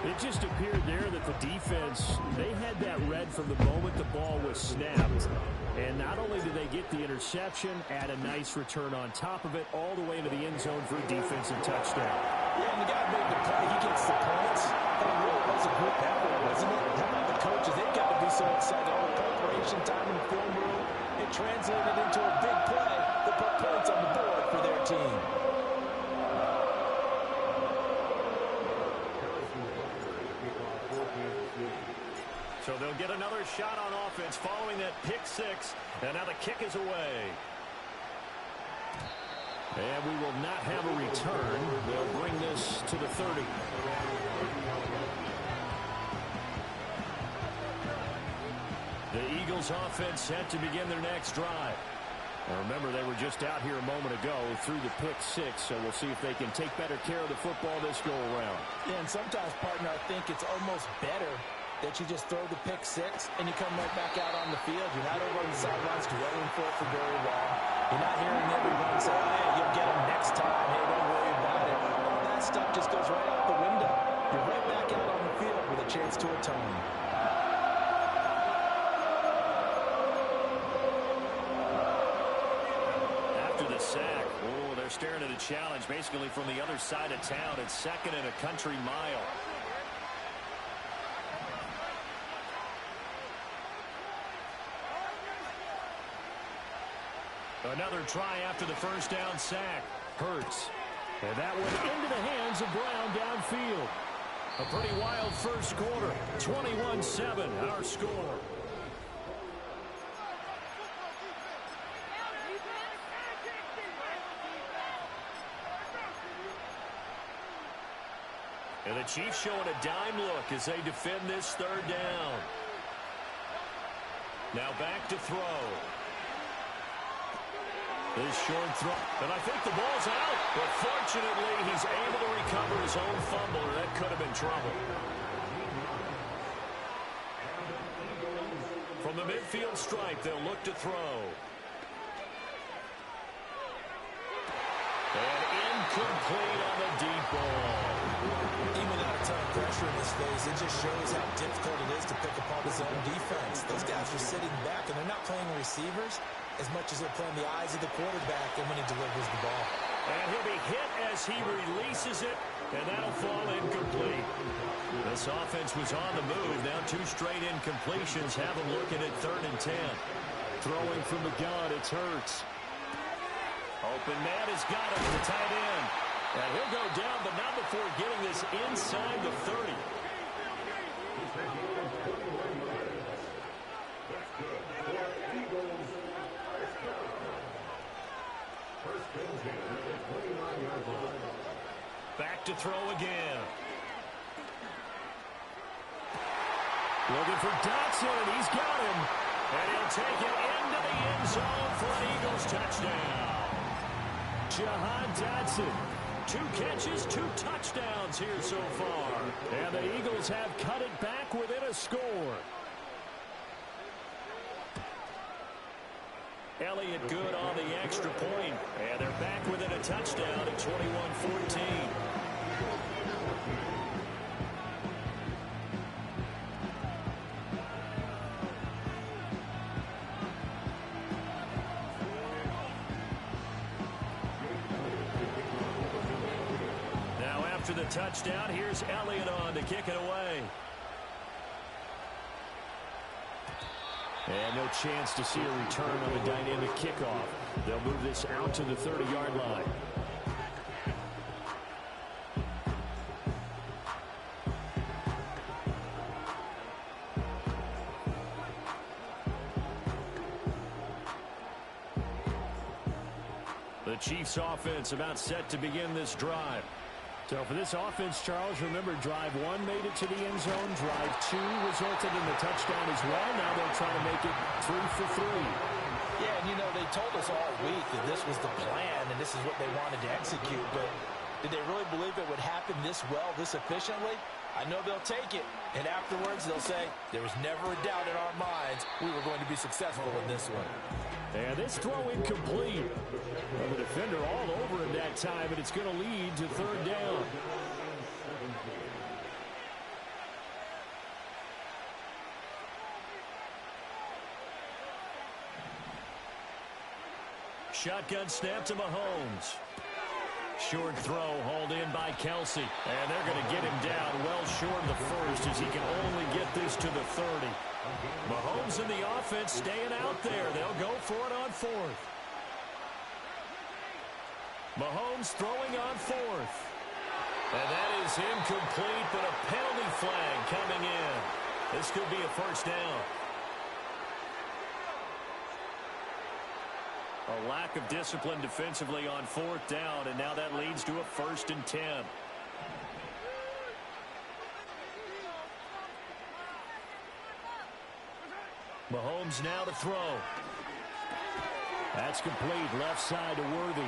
It just appeared there that the defense, they had that red from the moment the ball was snapped. And not only did they get the interception, add a nice return on top of it, all the way into the end zone for a defensive touchdown. Yeah, and the guy made the play. He gets the points. And it really was a group effort, wasn't it? How about the coaches? They've got to be so excited. All the preparation time in the film room, it translated into a big play that put points on the board for their team. So they'll get another shot on offense following that pick six. And now the kick is away. And we will not have a return. They'll bring this to the 30. The Eagles offense set to begin their next drive. Remember, they were just out here a moment ago through the pick six, so we'll see if they can take better care of the football this go-around. Yeah, and sometimes, partner, I think it's almost better that you just throw the pick six and you come right back out on the field. You're not over on the sidelines dwelling for it for very long. You're not hearing everyone say, oh, yeah, you'll get them next time. Hey, don't worry about it. All that stuff just goes right out the window. You're right back out on the field with a chance to atone. Sack. Oh, they're staring at a challenge basically from the other side of town. It's second and a country mile. Another try after the first down sack. Hurts. And that one into the hands of Brown downfield. A pretty wild first quarter. 21-7, our score. And the Chiefs showing a dime look as they defend this third down. Now back to throw. This short throw. And I think the ball's out. But fortunately, he's able to recover his own fumble, or that could have been trouble. From the midfield stripe, they'll look to throw. And incomplete on the deep ball. Even without a ton of pressure in his face, it just shows how difficult it is to pick apart his own defense. Those guys are sitting back, and they're not playing receivers as much as they're playing the eyes of the quarterback and when he delivers the ball. And he'll be hit as he releases it, and that'll fall incomplete. This offense was on the move. Now two straight incompletions have him looking at 3rd and 10. Throwing from the gun, it's Hurts. Open man has got him, the tight end. And he'll go down, but not before getting this inside the 30. Back to throw again. Looking for Dotson, and he's got him. And he'll take it into the end zone for an Eagles touchdown. Jahan Dotson. 2 catches, 2 touchdowns here so far. And the Eagles have cut it back within a score. Elliott good on the extra point. And they're back within a touchdown at 21-14. After the touchdown, here's Elliott on to kick it away. And no chance to see a return on the dynamic kickoff. They'll move this out to the 30-yard line. The Chiefs offense about set to begin this drive. So for this offense, Charles, remember, drive 1 made it to the end zone. Drive 2 resulted in the touchdown as well. Now they'll try to make it 3 for 3. Yeah, and you know, they told us all week that this was the plan and this is what they wanted to execute. But did they really believe it would happen this well, this efficiently? I know they'll take it. And afterwards, they'll say, there was never a doubt in our minds we were going to be successful in this one. And this throw incomplete. Well, the defender all over him that time, and it's going to lead to 3rd down. Shotgun snap to Mahomes. Short throw hauled in by Kelsey. And they're going to get him down well short of the first as he can only get this to the 30. Mahomes and the offense staying out there. They'll go for it on 4th. Mahomes throwing on 4th. And that is incomplete, but a penalty flag coming in. This could be a first down. A lack of discipline defensively on 4th down, and now that leads to a 1st and 10. Mahomes now to throw. That's complete, left side to Worthy.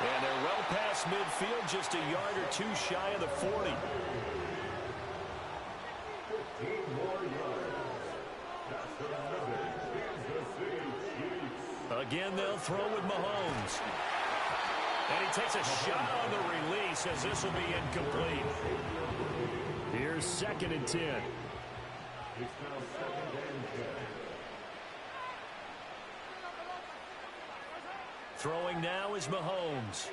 And they're well past midfield, just a yard or two shy of the 40. 15 more yards. That's another Kansas City Chiefs. Again, they'll throw with Mahomes. And he takes a shot on the release as this will be incomplete. Here's 2nd and 10. It's now 2nd and 10. Throwing now is Mahomes.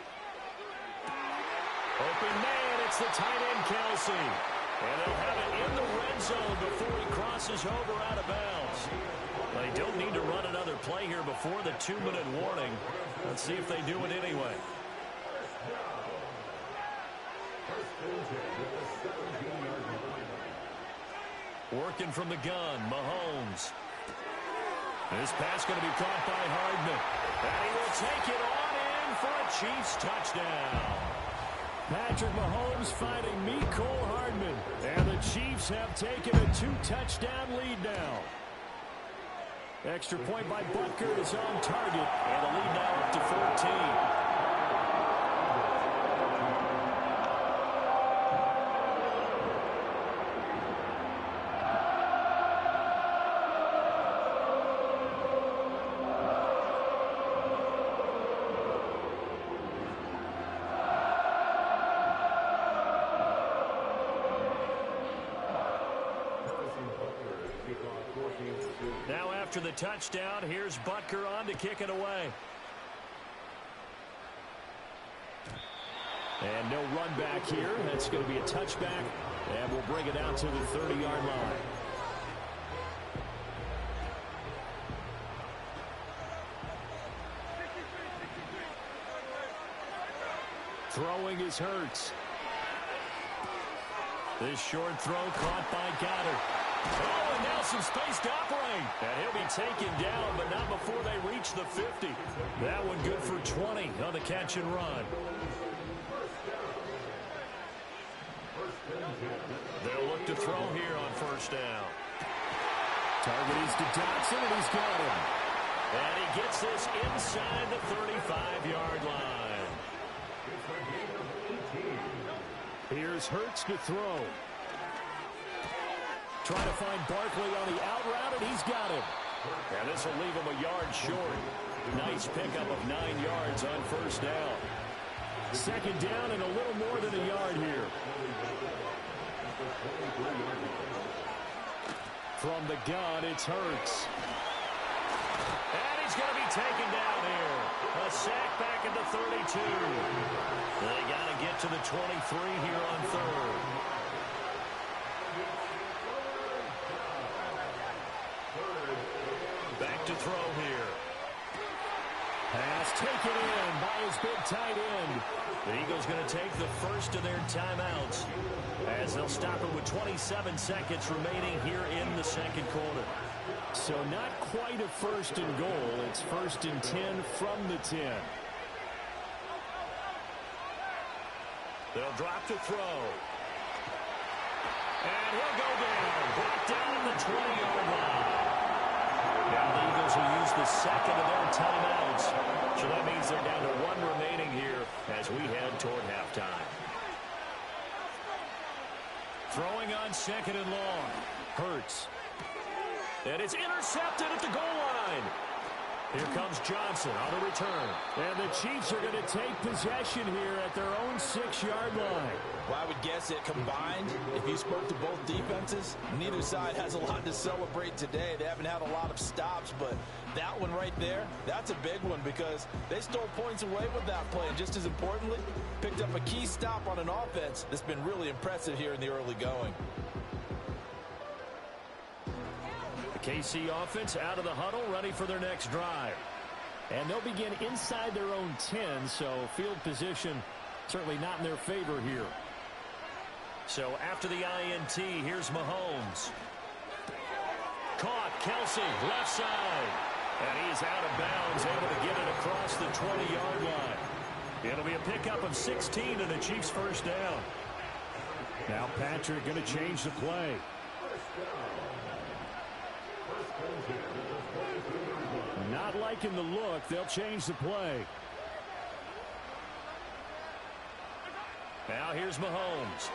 Open man, it's the tight end, Kelsey. And they'll have it in the red zone before he crosses over out of bounds. They don't need to run another play here before the 2-minute warning. Let's see if they do it anyway. Working from the gun, Mahomes. This pass going to be caught by Hardman. And he will take it on in for a Chiefs touchdown. Patrick Mahomes finding Mecole Hardman. And the Chiefs have taken a 2-touchdown lead now. Extra point by Butker is on target. And the lead now up to 14. Now after the touchdown, here's Butker on to kick it away. And no run back here. That's going to be a touchback. And we'll bring it out to the 30-yard line. Throwing is Hurts. This short throw caught by Goddard. Oh, and now some space to operate. And he'll be taken down, but not before they reach the 50. That one good for 20 on the catch and run. They'll look to throw here on first down. Target is to Dotson, and he's got him. And he gets this inside the 35-yard line. Here's Hurts to throw. Trying to find Barkley on the out route, and he's got him. And this will leave him a yard short. Nice pickup of 9 yards on first down. Second down and a little more than a yard here. From the gun, it's Hurts. And he's going to be taken down here. A sack back at the 32. They got to get to the 23 here on third. Back to throw here. Pass taken in by his big tight end. The Eagles going to take the first of their timeouts as they'll stop it with 27 seconds remaining here in the second quarter. So not quite a first and goal. It's first and 10 from the 10. They'll drop to throw. And he'll go down. Brought down at the 20-yard line. Now the Eagles will use the second of their timeouts. So that means they're down to 1 remaining here as we head toward halftime. Throwing on second and long. Hurts. And it's intercepted at the goal line. Here comes Johnson on the return. And the Chiefs are going to take possession here at their own 6-yard line. Well, I would guess it combined, if you spoke to both defenses, neither side has a lot to celebrate today. They haven't had a lot of stops, but that one right there, that's a big one because they stole points away with that play. And just as importantly, picked up a key stop on an offense that's been really impressive here in the early going. KC offense out of the huddle, ready for their next drive. And they'll begin inside their own 10, so field position certainly not in their favor here. So after the INT, here's Mahomes. Caught, Kelsey, left side. And he's out of bounds, able to get it across the 20-yard line. It'll be a pickup of 16 and the Chiefs' first down. Now Patrick going to change the play. Not liking the look. They'll change the play. Now here's Mahomes.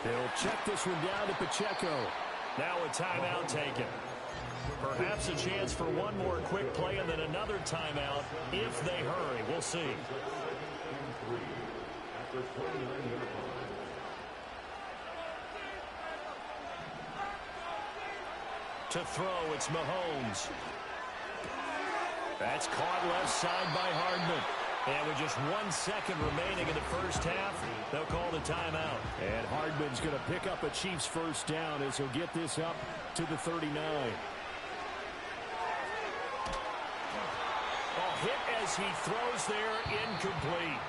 They'll check this one down to Pacheco. Now a timeout taken. Perhaps a chance for one more quick play and then another timeout if they hurry. We'll see. To throw, it's Mahomes. That's caught left side by Hardman. And with just 1 second remaining in the first half, they'll call the timeout. And Hardman's going to pick up a Chiefs first down as he'll get this up to the 39. Hit as he throws there, incomplete.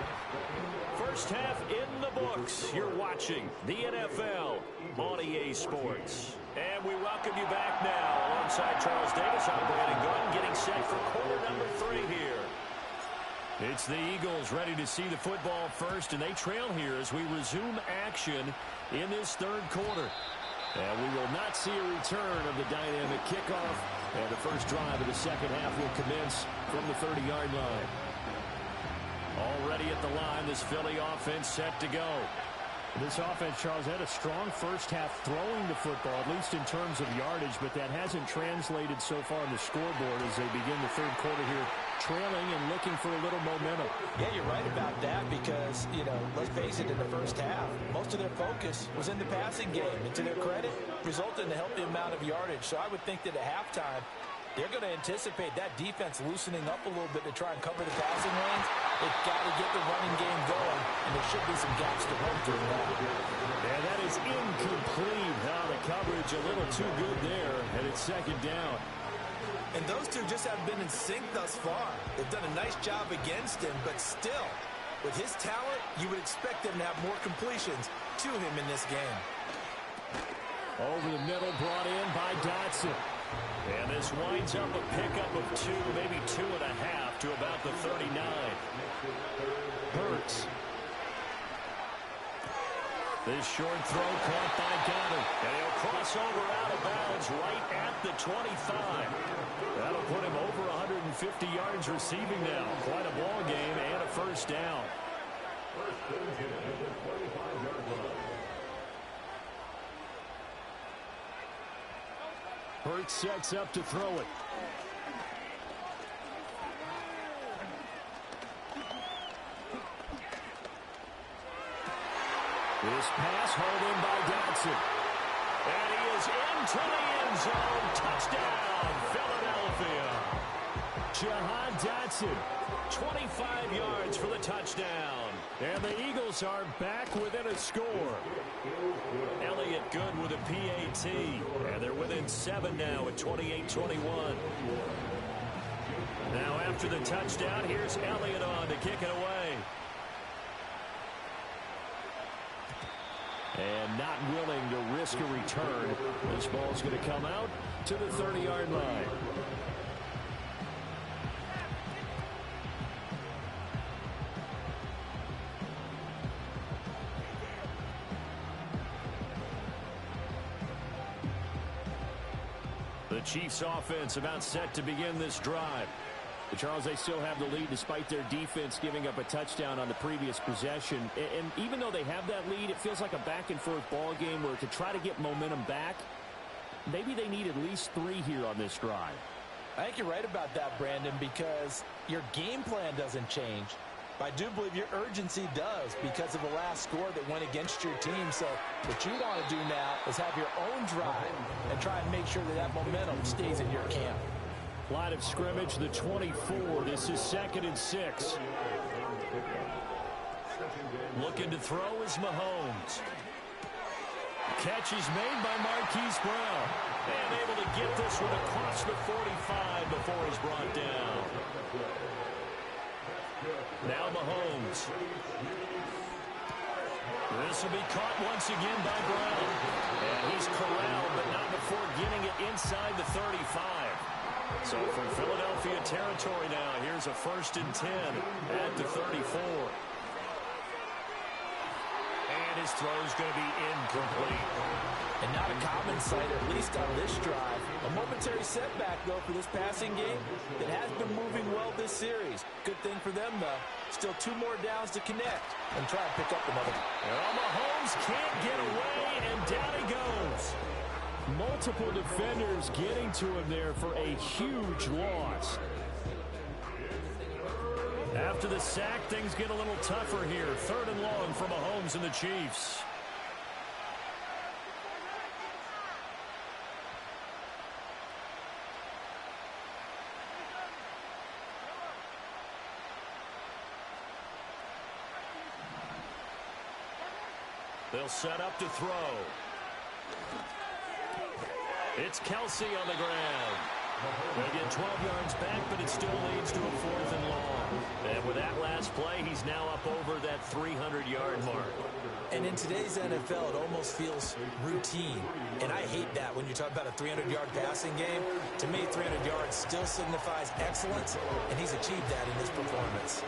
First half in the books. You're watching the NFL on EA Sports. And we welcome you back now alongside Charles Davis. I'm Brandon Gunn getting set for quarter number 3 here. It's the Eagles ready to see the football first, and they trail here as we resume action in this third quarter. And we will not see a return of the dynamic kickoff. And the first drive of the second half will commence from the 30-yard line. Already at the line, this Philly offense set to go. This offense, Charles, had a strong first half throwing the football, at least in terms of yardage, but that hasn't translated so far on the scoreboard as they begin the third quarter here, trailing and looking for a little momentum. Yeah, you're right about that because, let's face it, in the first half, most of their focus was in the passing game. And to their credit, resulted in a healthy amount of yardage. So I would think that at halftime, they're going to anticipate that defense loosening up a little bit to try and cover the passing lanes. They've got to get the running game going, and there should be some gaps to run through that. And that is incomplete. Now the coverage a little too good there, and it's second down. And those two just haven't been in sync thus far. They've done a nice job against him, but still, with his talent, you would expect them to have more completions to him in this game. Over the middle, brought in by Dotson. And this winds up a pickup of 2, maybe 2.5 to about the 39. Hurts. This short throw caught by Goddard. And he'll cross over out of bounds right at the 25. That'll put him over 150 yards receiving now. Quite a ball game and a first down. Hurts sets up to throw it. This pass hauled in by Dotson. And he is into the end zone. Touchdown, Philadelphia. Jahan Dotson, 25 yards for the touchdown. And the Eagles are back within a score. Elliott good with a PAT. And they're within 7 now at 28-21. Now after the touchdown, here's Elliott on to kick it away. And not willing to risk a return. This ball's going to come out to the 30-yard line. The Chiefs offense about set to begin this drive. But Charles, they still have the lead despite their defense giving up a touchdown on the previous possession. And even though they have that lead, it feels like a back-and-forth ball game where to try to get momentum back, maybe they need at least 3 here on this drive. I think you're right about that, Brandon, because your game plan doesn't change. But I do believe your urgency does because of the last score that went against your team. So what you want to do now is have your own drive and try and make sure that that momentum stays in your camp. Line of scrimmage, the 24. This is 2nd and 6. Looking to throw is Mahomes. Catch is made by Marquise Brown. And able to get this one across the 45 before he's brought down. Now Mahomes. This will be caught once again by Brown. And he's corralled, but not before getting it inside the 35. So from Philadelphia territory now, here's a 1st and 10 at the 34. And his throw's going to be incomplete. And not a common sight, at least on this drive. A momentary setback, though, for this passing game. It has been moving well this series. Good thing for them, though. Still 2 more downs to connect and try and pick up another. Well, Mahomes can't get away, and down he goes. Multiple defenders getting to him there for a huge loss. After the sack, things get a little tougher here. 3rd and long for Mahomes and the Chiefs. They'll set up to throw. It's Kelsey on the ground. They get 12 yards back, but it still leads to a 4th and long. And with that last play, he's now up over that 300-yard mark. And in today's NFL, it almost feels routine. And I hate that when you talk about a 300-yard passing game. To me, 300 yards still signifies excellence, and he's achieved that in this performance.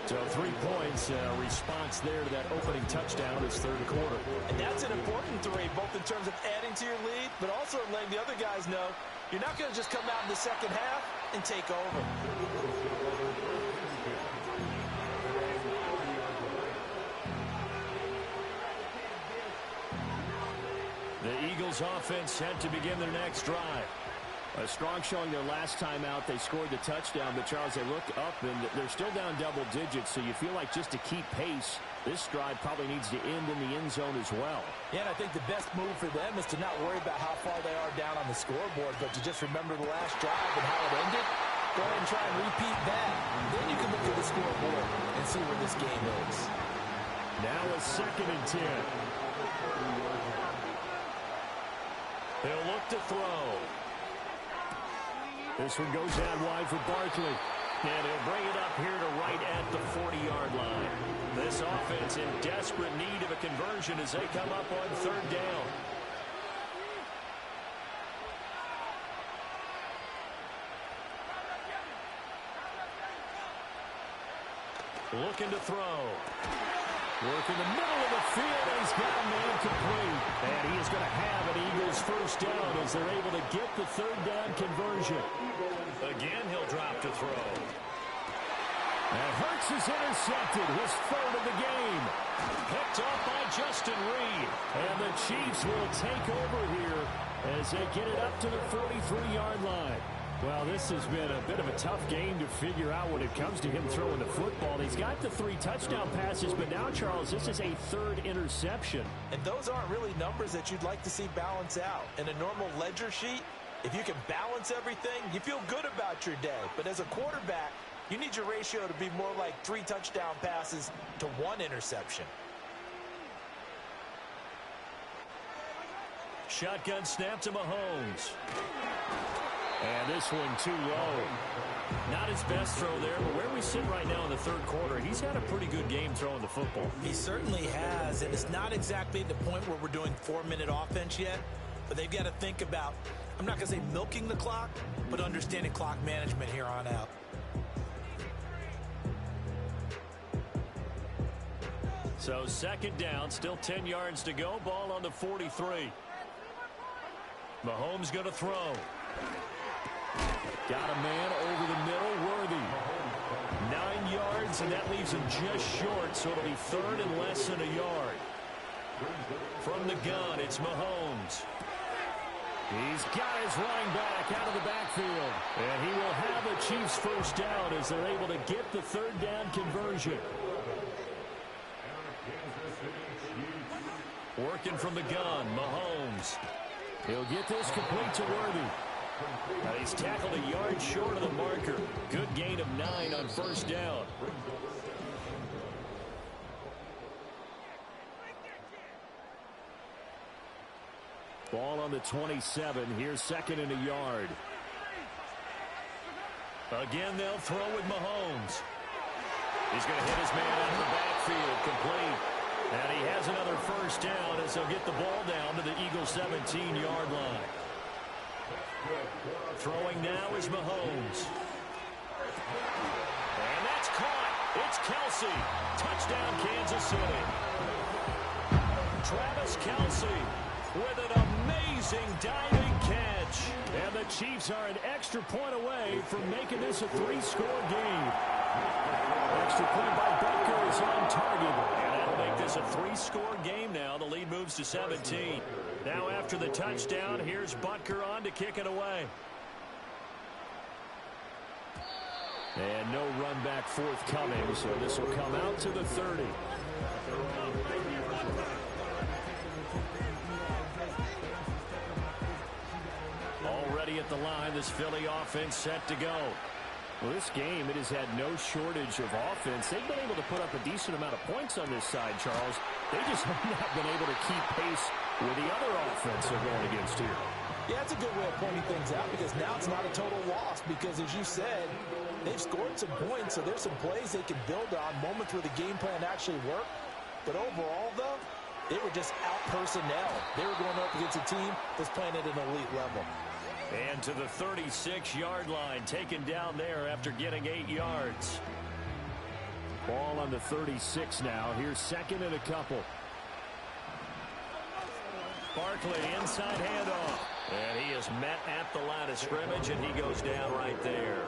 So 3 points, response there to that opening touchdown is 3rd quarter. And that's an important 3, both in terms of adding to your lead, but also letting the other guys know you're not going to just come out in the second half and take over. The Eagles offense set to begin their next drive. A strong showing their last time out. They scored the touchdown, but Charles, they look up and they're still down double digits, so you feel like just to keep pace, this drive probably needs to end in the end zone as well. Yeah, and I think the best move for them is to not worry about how far they are down on the scoreboard, but to just remember the last drive and how it ended. Go ahead and try and repeat that. Then you can look at the scoreboard and see where this game is. Now a 2nd and 10. They'll look to throw. This one goes out wide for Barkley. And he'll bring it up here to right at the 40-yard line. This offense in desperate need of a conversion as they come up on 3rd down. Looking to throw. Work in the middle of the field, and he's got a man complete. And he is going to have an Eagles first down as they're able to get the 3rd down conversion. Again, he'll drop to throw. And Hurts is intercepted, his 3rd of the game. Picked off by Justin Reed. And the Chiefs will take over here as they get it up to the 43-yard line. Well, this has been a bit of a tough game to figure out when it comes to him throwing the football. He's got the 3 touchdown passes, but now, Charles, this is a 3rd interception. And those aren't really numbers that you'd like to see balance out. In a normal ledger sheet, if you can balance everything, you feel good about your day. But as a quarterback, you need your ratio to be more like 3 touchdown passes to 1 interception. Shotgun snap to Mahomes. And this one too low. Not his best throw there, but where we sit right now in the 3rd quarter, he's had a pretty good game throwing the football. He certainly has, and it's not exactly the point where we're doing 4-minute offense yet, but they've got to think about, I'm not going to say milking the clock, but understanding clock management here on out. So 2nd down, still 10 yards to go, ball on the 43. Mahomes going to throw. Got a man over the middle, Worthy. 9 yards, and that leaves him just short, so it'll be 3rd and less than a yard. From the gun, it's Mahomes. He's got his running back out of the backfield. And he will have the Chiefs first down as they're able to get the 3rd down conversion. Working from the gun, Mahomes. He'll get this complete to Worthy. He's tackled a yard short of the marker. Good gain of 9 on 1st down. Ball on the 27. Here's 2nd and a yard. Again, they'll throw with Mahomes. He's going to hit his man out of the backfield, complete. And he has another first down as they'll get the ball down to the Eagles' 17-yard line. Throwing now is Mahomes. And that's caught. It's Kelsey. Touchdown, Kansas City. Travis Kelsey with an amazing diving catch. And the Chiefs are an extra point away from making this a 3-score game. Extra point by Butker is on target. And that'll make this a 3-score game now. The lead moves to 17. Now after the touchdown, here's Butker on to kick it away. And no run back forthcoming, so this will come out to the 30. Already at the line, this Philly offense set to go. Well, this game, it has had no shortage of offense. They've been able to put up a decent amount of points on this side, Charles. They just have not been able to keep pace with the other offense they're going against here. Yeah, it's a good way of pointing things out because now it's not a total loss because, as you said, they've scored some points, so there's some plays they can build on, moments where the game plan actually worked. But overall, though, they were just out personnel. They were going up against a team that's playing at an elite level. And to the 36-yard line, taken down there after getting 8 yards. Ball on the 36 now. Here's second and a couple. Barkley, inside handoff. And he is met at the line of scrimmage, and he goes down right there.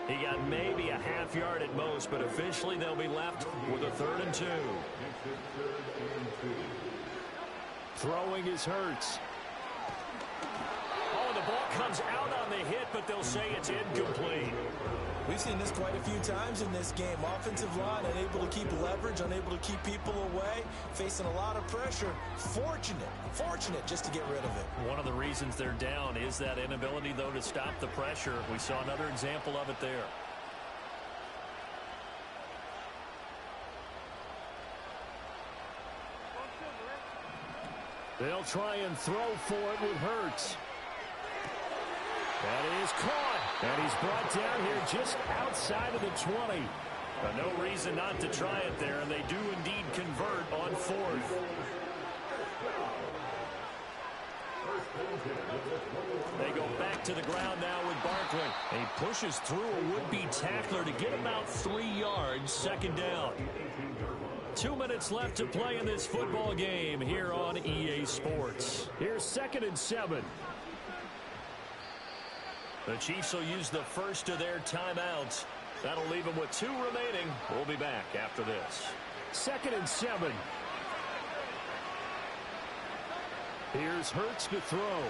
He got maybe a half yard at most, but officially they'll be left with a 3rd and 2. Throwing is Hurts. Oh, the ball comes out on the hit, but they'll say it's incomplete. We've seen this quite a few times in this game. Offensive line unable to keep leverage, unable to keep people away, facing a lot of pressure. Fortunate just to get rid of it. One of the reasons they're down is that inability, though, to stop the pressure. We saw another example of it there. They'll try and throw for it with Hurts. That is caught. And he's brought down here just outside of the 20. But no reason not to try it there, and they do indeed convert on 4th. They go back to the ground now with Barkley. He pushes through a would-be tackler to get about 3 yards, 2nd down. 2 minutes left to play in this football game here on EA Sports. Here's 2nd and 7. The Chiefs will use the first of their timeouts. That'll leave them with 2 remaining. We'll be back after this. 2nd and 7. Here's Hurts to throw.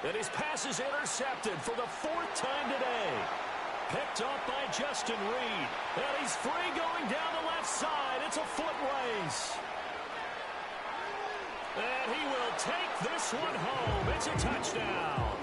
And his pass is intercepted for the 4th time today. Picked off by Justin Reed. And he's free going down the left side. It's a foot race. And he will take this one home. It's a touchdown.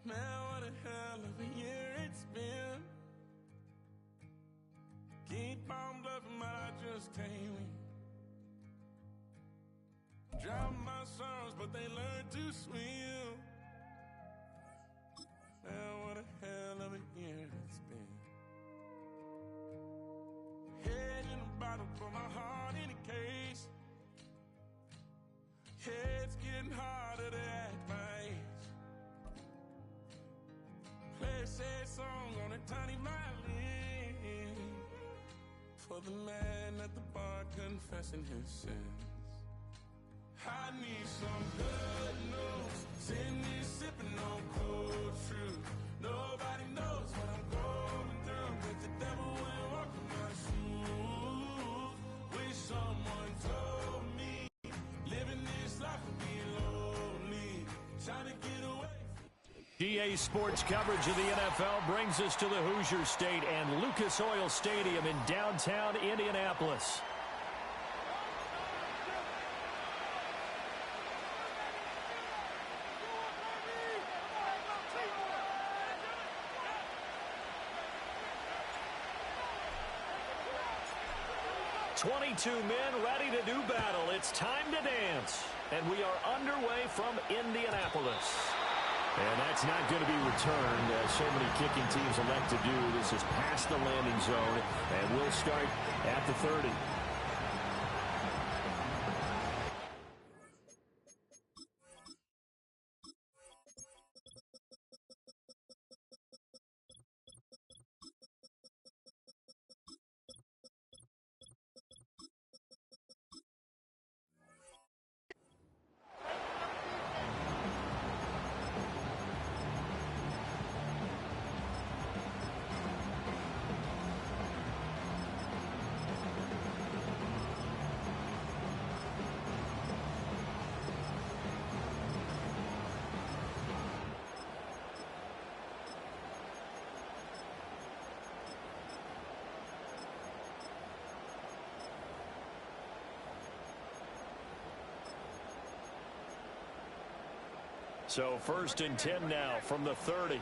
Man, what a hell of a year it's been. Keep on bluffing, but I just can't win. Drown my songs, but they learn to swim. Man, what a hell of a year it's been. Head in a bottle, put my heart in a case. It's getting harder to act my age. Play a sad song on a tiny violin for the man at the bar confessing his sins. I need some good news. Send me sipping on cold truth. Nobody knows what I'm going through, but the devil will walk in my shoes. Wish someone told me living this life would be lonely. Trying to get away. EA Sports coverage of the NFL brings us to the Hoosier State and Lucas Oil Stadium in downtown Indianapolis. "22 men ready to do battle. It's time to dance." And we are underway from Indianapolis. And that's not going to be returned, as so many kicking teams elect to do. This is past the landing zone, and we'll start at the 30. So 1st and 10 now from the 30.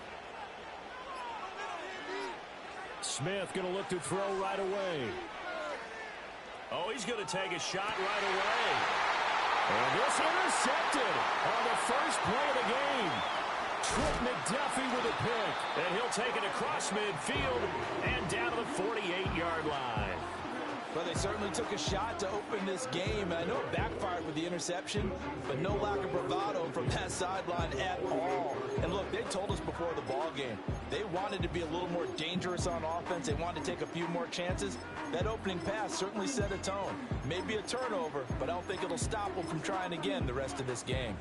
Smith going to look to throw right away. Oh, he's going to take a shot right away. And this intercepted on the first play of the game. Trent McDuffie with a pick. And he'll take it across midfield and down to the 48-yard line. Well, they certainly took a shot to open this game. I know it backfired with the interception, but no lack of bravado from that sideline at all. And look, they told us before the ball game, they wanted to be a little more dangerous on offense. They wanted to take a few more chances. That opening pass certainly set a tone. Maybe a turnover, but I don't think it'll stop them from trying again the rest of this game.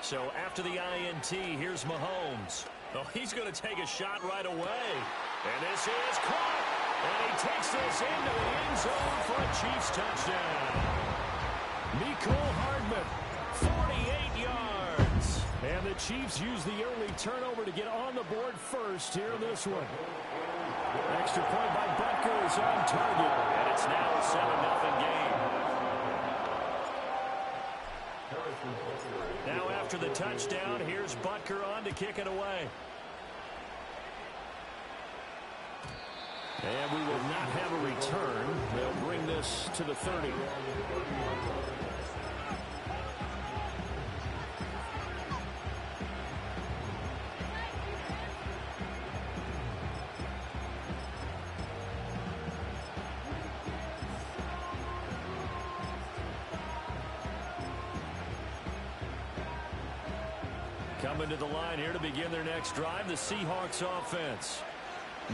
So after the INT, here's Mahomes. Oh, he's going to take a shot right away. And this is caught. And he takes this into the end zone for a Chiefs touchdown. Mecole Hardman, 48 yards. And the Chiefs use the early turnover to get on the board first here in this one. Extra point by Butker is on target. And it's now a 7-0 game. Now after the touchdown, here's Butker on to kick it away. And we will not have a return. They'll bring this to the 30. Coming to the line here to begin their next drive, the Seahawks offense.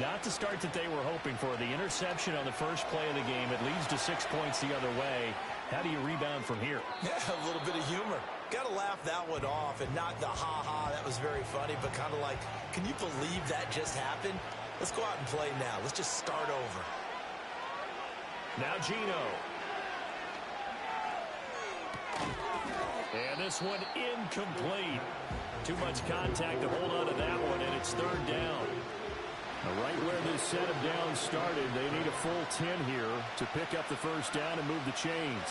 Not the start that they were hoping for. The interception on the first play of the game. It leads to 6 points the other way. How do you rebound from here? Yeah, a little bit of humor. Got to laugh that one off and not the ha-ha. That was very funny, but kind of like, can you believe that just happened? Let's go out and play now. Let's just start over. Now Geno. And this one incomplete. Too much contact to hold on to that one, and it's 3rd down. Right where this set of downs started, they need a full 10 here to pick up the first down and move the chains.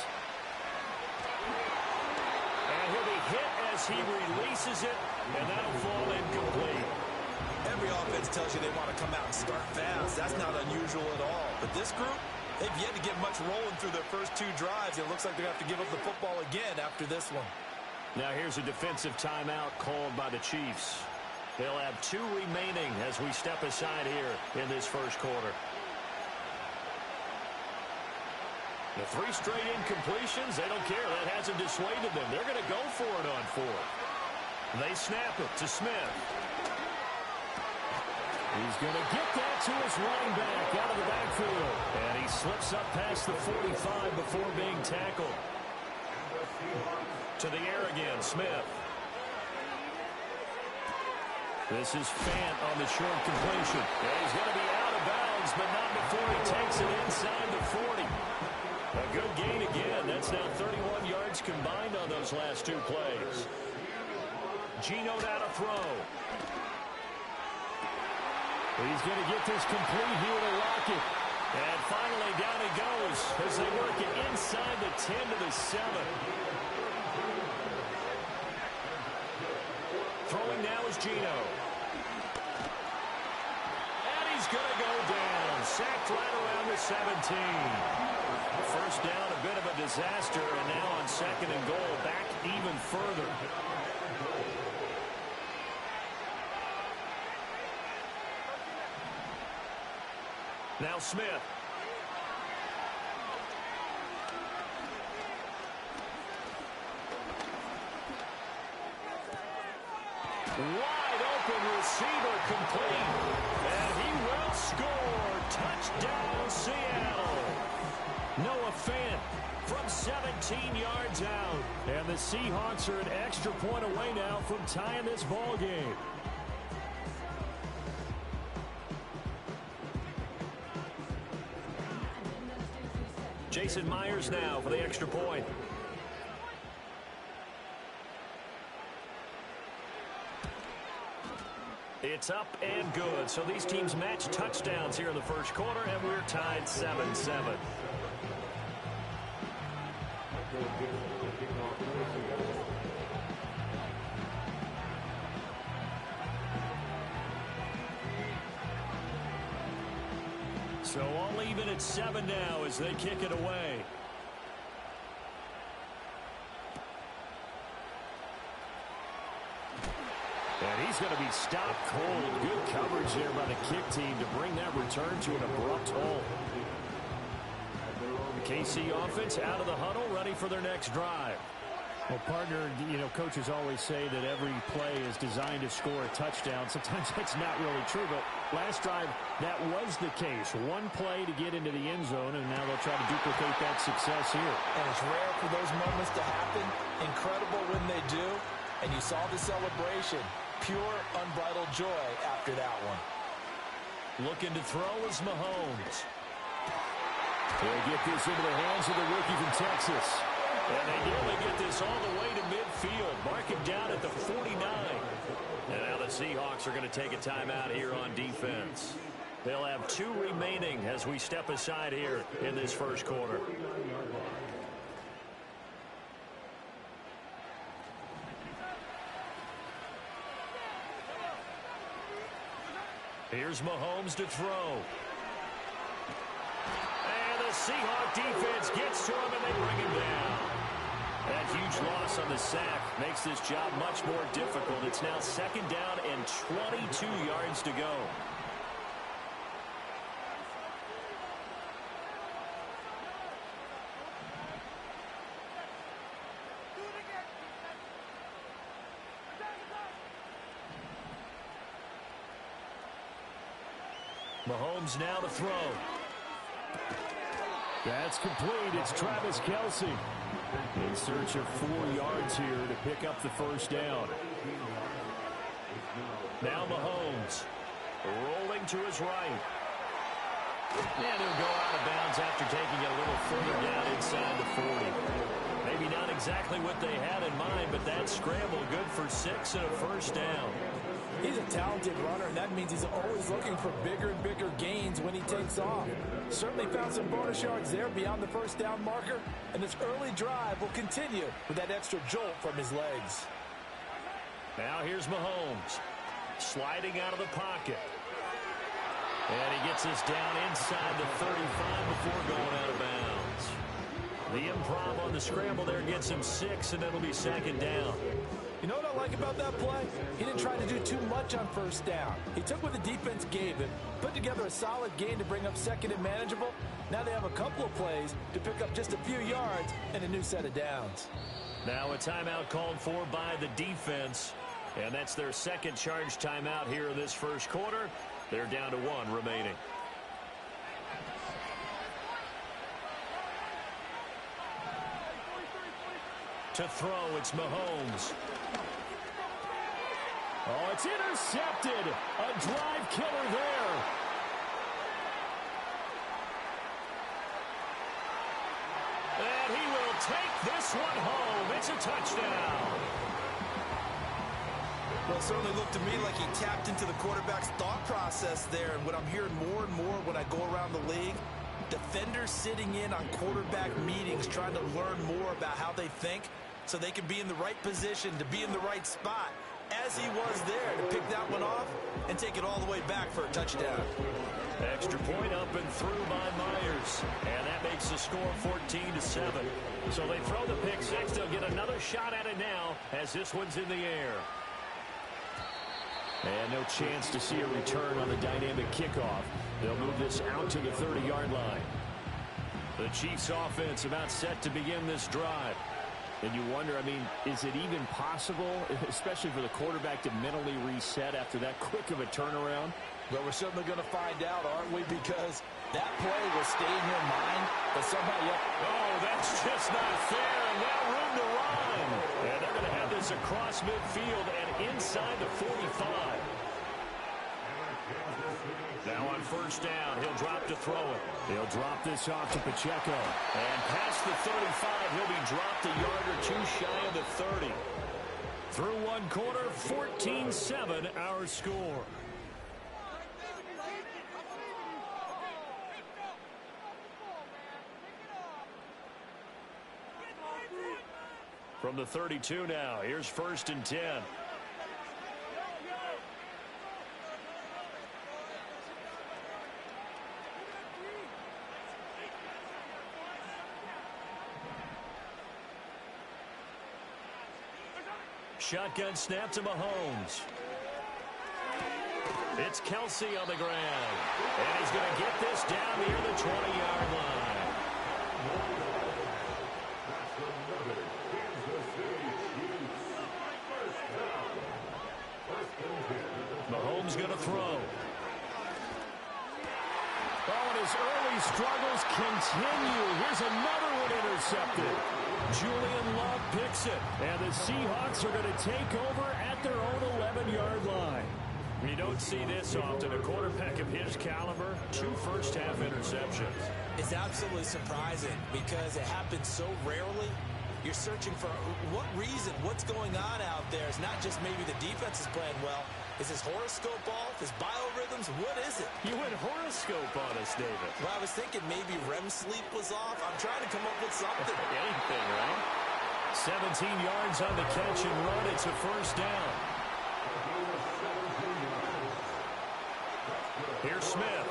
And he'll be hit as he releases it, and that'll fall incomplete. Every offense tells you they want to come out and start fast. That's not unusual at all. But this group, they've yet to get much rolling through their first 2 drives. It looks like they're going to have to give up the football again after this one. Now here's a defensive timeout called by the Chiefs. They'll have 2 remaining as we step aside here in this first quarter. The 3 straight incompletions, they don't care. That hasn't dissuaded them. They're going to go for it on 4th. They snap it to Smith. He's going to get that to his running back out of the backfield. And he slips up past the 45 before being tackled. To the air again, Smith. This is Fant on the short completion. And he's going to be out of bounds, but not before he takes it inside the 40. A good gain again. That's now 31 yards combined on those last 2 plays. Geno now to throw. He's going to get this complete here to Lockett. And finally down he goes as they work it inside the 10 to the 7. Throwing now is Geno. And he's going to go down. Sacked right around the 17. First down, a bit of a disaster, and now on 2nd and goal, back even further. Now Smith. Wide open receiver complete. And he will score. Touchdown, Seattle. Noah Fant from 17 yards out. And the Seahawks are an extra point away now from tying this ball game. Jason Myers now for the extra point. It's up and good. So these teams match touchdowns here in the first quarter, and we're tied 7-7. So all even at 7 now as they kick it away. And he's going to be stopped cold. Good coverage there by the kick team to bring that return to an abrupt halt. The KC offense out of the huddle, ready for their next drive. Well, partner, you know, coaches always say that every play is designed to score a touchdown. Sometimes that's not really true, but last drive, that was the case. One play to get into the end zone, and now they'll try to duplicate that success here. And it's rare for those moments to happen. Incredible when they do. And you saw the celebration. Pure, unbridled joy after that one. Looking to throw is Mahomes. They'll get this into the hands of the rookie from Texas. And they nearly get this all the way to midfield. Mark him down at the 49. And now the Seahawks are going to take a timeout here on defense. They'll have 2 remaining as we step aside here in this first quarter. Here's Mahomes to throw. And the Seahawk defense gets to him, and they bring him down. That huge loss on the sack makes this job much more difficult. It's now 2nd down and 22 yards to go. Mahomes now to throw. That's complete. It's Travis Kelce in search of 4 yards here to pick up the first down. Now Mahomes rolling to his right. And he'll go out of bounds after taking it a little further down inside the 40. Maybe not exactly what they had in mind, but that scramble good for 6 and a first down. He's a talented runner, and that means he's always looking for bigger and bigger gains when he takes off. Certainly found some bonus yards there beyond the first down marker, and this early drive will continue with that extra jolt from his legs. Now here's Mahomes sliding out of the pocket. And he gets this down inside the 35 before going out of bounds. The improv on the scramble there gets him 6, and it'll be 2nd down. You know what I like about that play? He didn't try to do too much on first down. He took what the defense gave him, put together a solid gain to bring up 2nd and manageable. Now they have a couple of plays to pick up just a few yards and a new set of downs. Now a timeout called for by the defense, and that's their 2nd charge timeout here in this first quarter. They're down to 1 remaining. To throw, it's Mahomes. Oh, it's intercepted. A drive killer there. And he will take this one home. It's a touchdown. Well, it certainly looked to me like he tapped into the quarterback's thought process there. And what I'm hearing more and more when I go around the league, defenders sitting in on quarterback meetings trying to learn more about how they think so they can be in the right position to be in the right spot, as he was there to pick that one off and take it all the way back for a touchdown. Extra point up and through by Myers. And that makes the score 14-7. So they throw the pick 6. They'll get another shot at it now as this one's in the air. And no chance to see a return on the dynamic kickoff. They'll move this out to the 30-yard line. The Chiefs offense about set to begin this drive. And you wonder, I mean, is it even possible, especially for the quarterback, to mentally reset after that quick of a turnaround? Well, we're certainly going to find out, aren't we? Because that play will stay in your mind, but somehow you... Oh, that's just not fair, and now room to run. And they're going to have this across midfield and inside the 45. Now on first down. He'll drop to throw it. He'll drop this off to Pacheco. And past the 35, he'll be dropped a yard or two shy of the 30. Through one quarter, 14-7 our score. From the 32 now, here's 1st and 10. Shotgun snap to Mahomes. It's Kelsey on the ground. And he's going to get this down near the 20-yard line. Mahomes going to throw. Oh, and his early struggles continue. Here's another one intercepted. Julian Love picks it. And the Seahawks are going to take over at their own 11-yard line. You don't see this often. A quarterback of his caliber, 2 first-half interceptions. It's absolutely surprising because it happens so rarely. You're searching for what reason, what's going on out there. It's not just maybe the defense is playing well. Is his horoscope off? His biorhythms? What is it? You went horoscope on us, David. Well, I was thinking maybe REM sleep was off. I'm trying to come up with something. Anything, right? 17 yards on the catch and run. It's a first down. Here's Smith.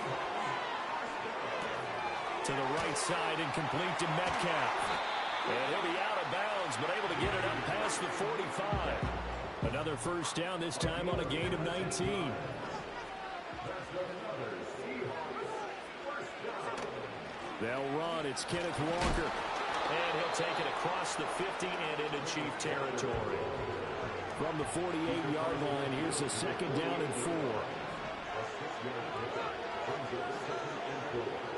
To the right side and complete to Metcalf. And he'll be out of bounds, but able to get it up past the 45. Another first down, this time on a gain of 19. They'll run. It's Kenneth Walker. And he'll take it across the 50 and into Chief territory. From the 48-yard line, here's a 2nd down and 4.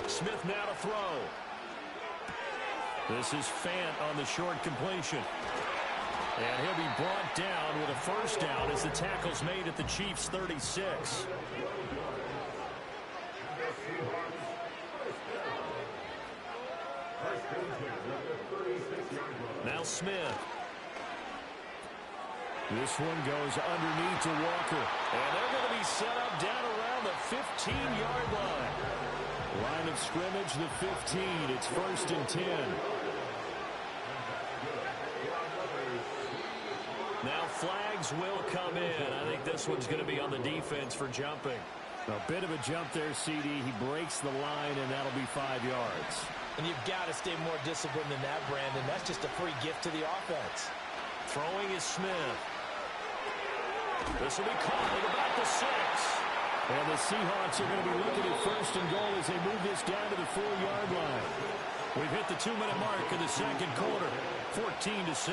Smith now to throw. This is Fant on the short completion. And he'll be brought down with a first down as the tackle's made at the Chiefs' 36. Now Smith. This one goes underneath to Walker. And they're going to be set up down around the 15-yard line. Line of scrimmage, the 15. It's 1st and 10. Now flags will come in. I think this one's going to be on the defense for jumping. A bit of a jump there, CD. He breaks the line, and that'll be 5 yards. And you've got to stay more disciplined than that, Brandon. That's just a free gift to the offense. Throwing is Smith. This will be caught at about the 6. And the Seahawks are going to be looking at 1st and goal as they move this down to the 4-yard line. We've hit the 2-minute mark in the 2nd quarter. 14-7.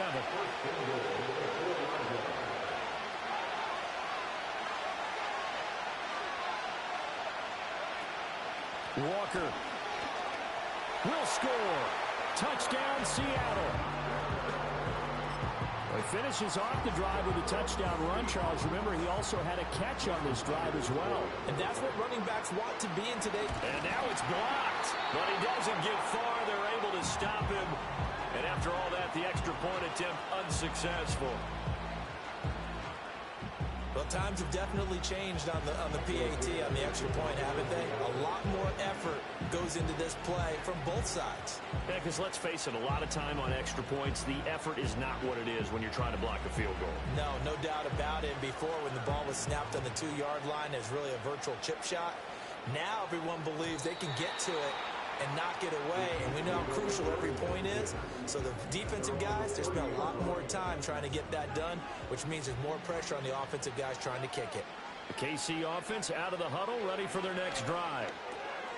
Walker will score. Touchdown, Seattle. He finishes off the drive with a touchdown run, Charles. Remember, he also had a catch on this drive as well. And that's what running backs want to be in today. And now it's blocked. But he doesn't get far. They're able to stop him. And after all that, the extra point attempt unsuccessful. Well, times have definitely changed on the PAT, on the extra point, haven't they? A lot more effort goes into this play from both sides. Yeah, because let's face it, a lot of time on extra points, the effort is not what it is when you're trying to block a field goal. No doubt about it. Before, when the ball was snapped on the 2-yard line, there's really a virtual chip shot. Now everyone believes they can get to it and knock it away, and we know how crucial every point is. So the defensive guys, they spend a lot more time trying to get that done, which means there's more pressure on the offensive guys trying to kick it. The KC offense out of the huddle, ready for their next drive.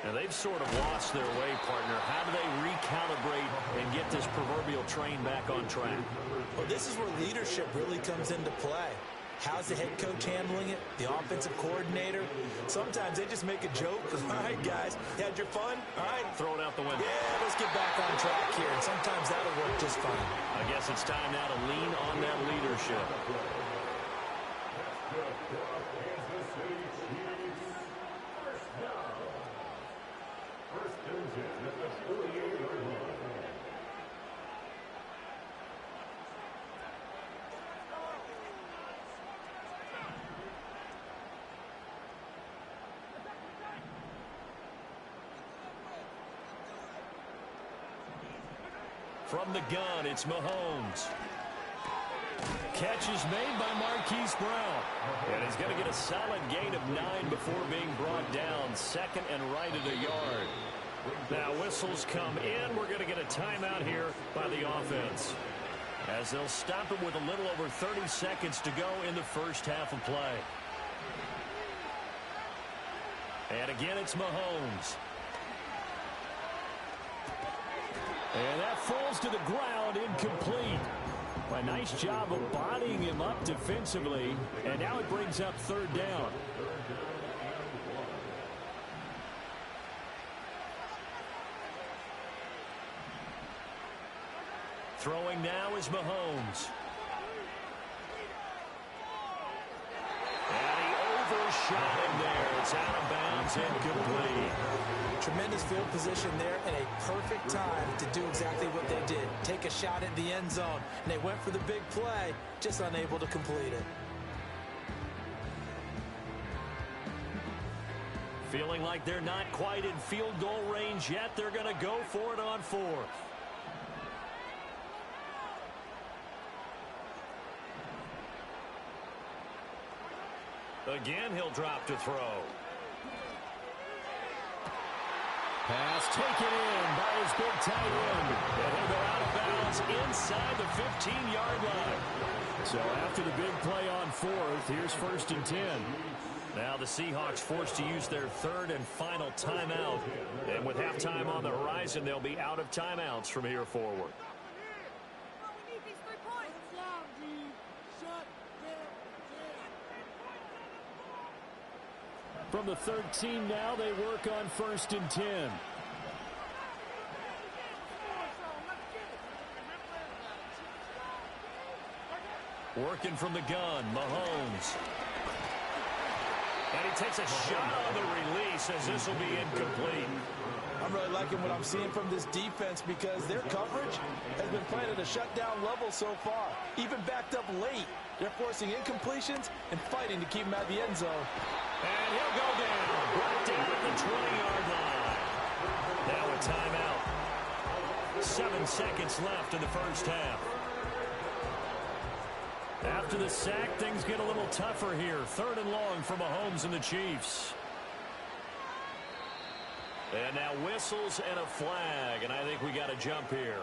And they've sort of lost their way, partner. How do they recalibrate and get this proverbial train back on track? Well, this is where leadership really comes into play. How's the head coach handling it? The offensive coordinator? Sometimes they just make a joke. All right, guys, you had your fun? All right. Throw it out the window. Yeah, let's get back on track here. And sometimes that'll work just fine. I guess it's time now to lean on that leadership. First and 10 at the 48-yard line. From the gun, it's Mahomes. Catch is made by Marquise Brown. And he's going to get a solid gain of 9 before being brought down. Second and right at a yard. Now whistles come in. We're going to get a timeout here by the offense, as they'll stop it with a little over 30 seconds to go in the first half of play. And again, it's Mahomes. And that falls to the ground, incomplete. A nice job of bodying him up defensively. And now it brings up third down. Throwing now is Mahomes. And he overshot him there. It's out of bounds, incomplete. Tremendous field position there and a perfect time to do exactly what they did. Take a shot at the end zone. And they went for the big play, just unable to complete it. Feeling like they're not quite in field goal range yet. They're going to go for it on fourth. Again, he'll drop to throw. Pass taken in by his big tight end. And he'll go out of bounds inside the 15-yard line. So after the big play on fourth, here's first and 10. Now the Seahawks forced to use their third and final timeout. And with halftime on the horizon, they'll be out of timeouts from here forward. From the 13 now, they work on first and 10. Working from the gun, Mahomes. And he takes a shot on the release, as this will be incomplete. I'm really liking what I'm seeing from this defense because their coverage has been playing at a shutdown level so far. Even backed up late, they're forcing incompletions and fighting to keep him at the end zone. And he'll go down, right down at the 20-yard line. Now a timeout. 7 seconds left in the first half. After the sack, things get a little tougher here. Third and long for Mahomes and the Chiefs. And now whistles and a flag, and I think we got to jump here.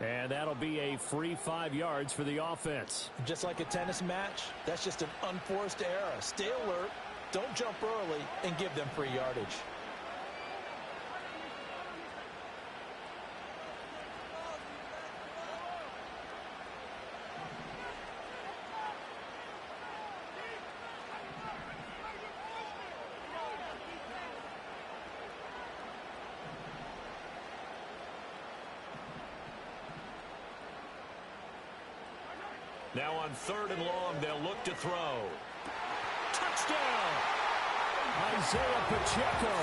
And that'll be a free 5 yards for the offense. Just like a tennis match, that's just an unforced error. Stay alert, don't jump early, and give them free yardage. Now on third and long, they'll look to throw. Touchdown! Isaiah Pacheco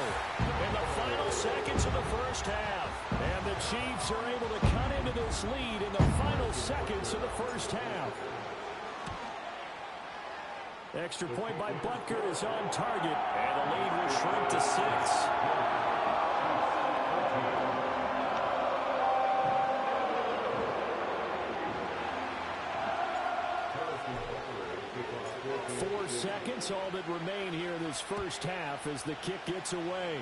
In the final seconds of the first half. and the Chiefs are able to cut into this lead in the final seconds of the first half. Extra point by Butker is on target. And the lead will shrink to 6. 4 seconds, all that remain here in this first half as the kick gets away.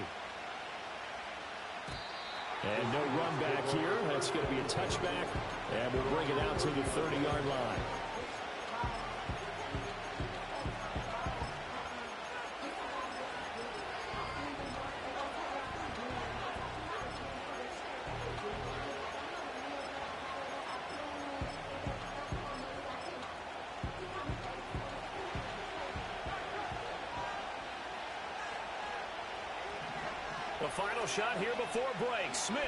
And no run back here. That's going to be a touchback, and we'll bring it out to the 30-yard line. The final shot here before break. Smith.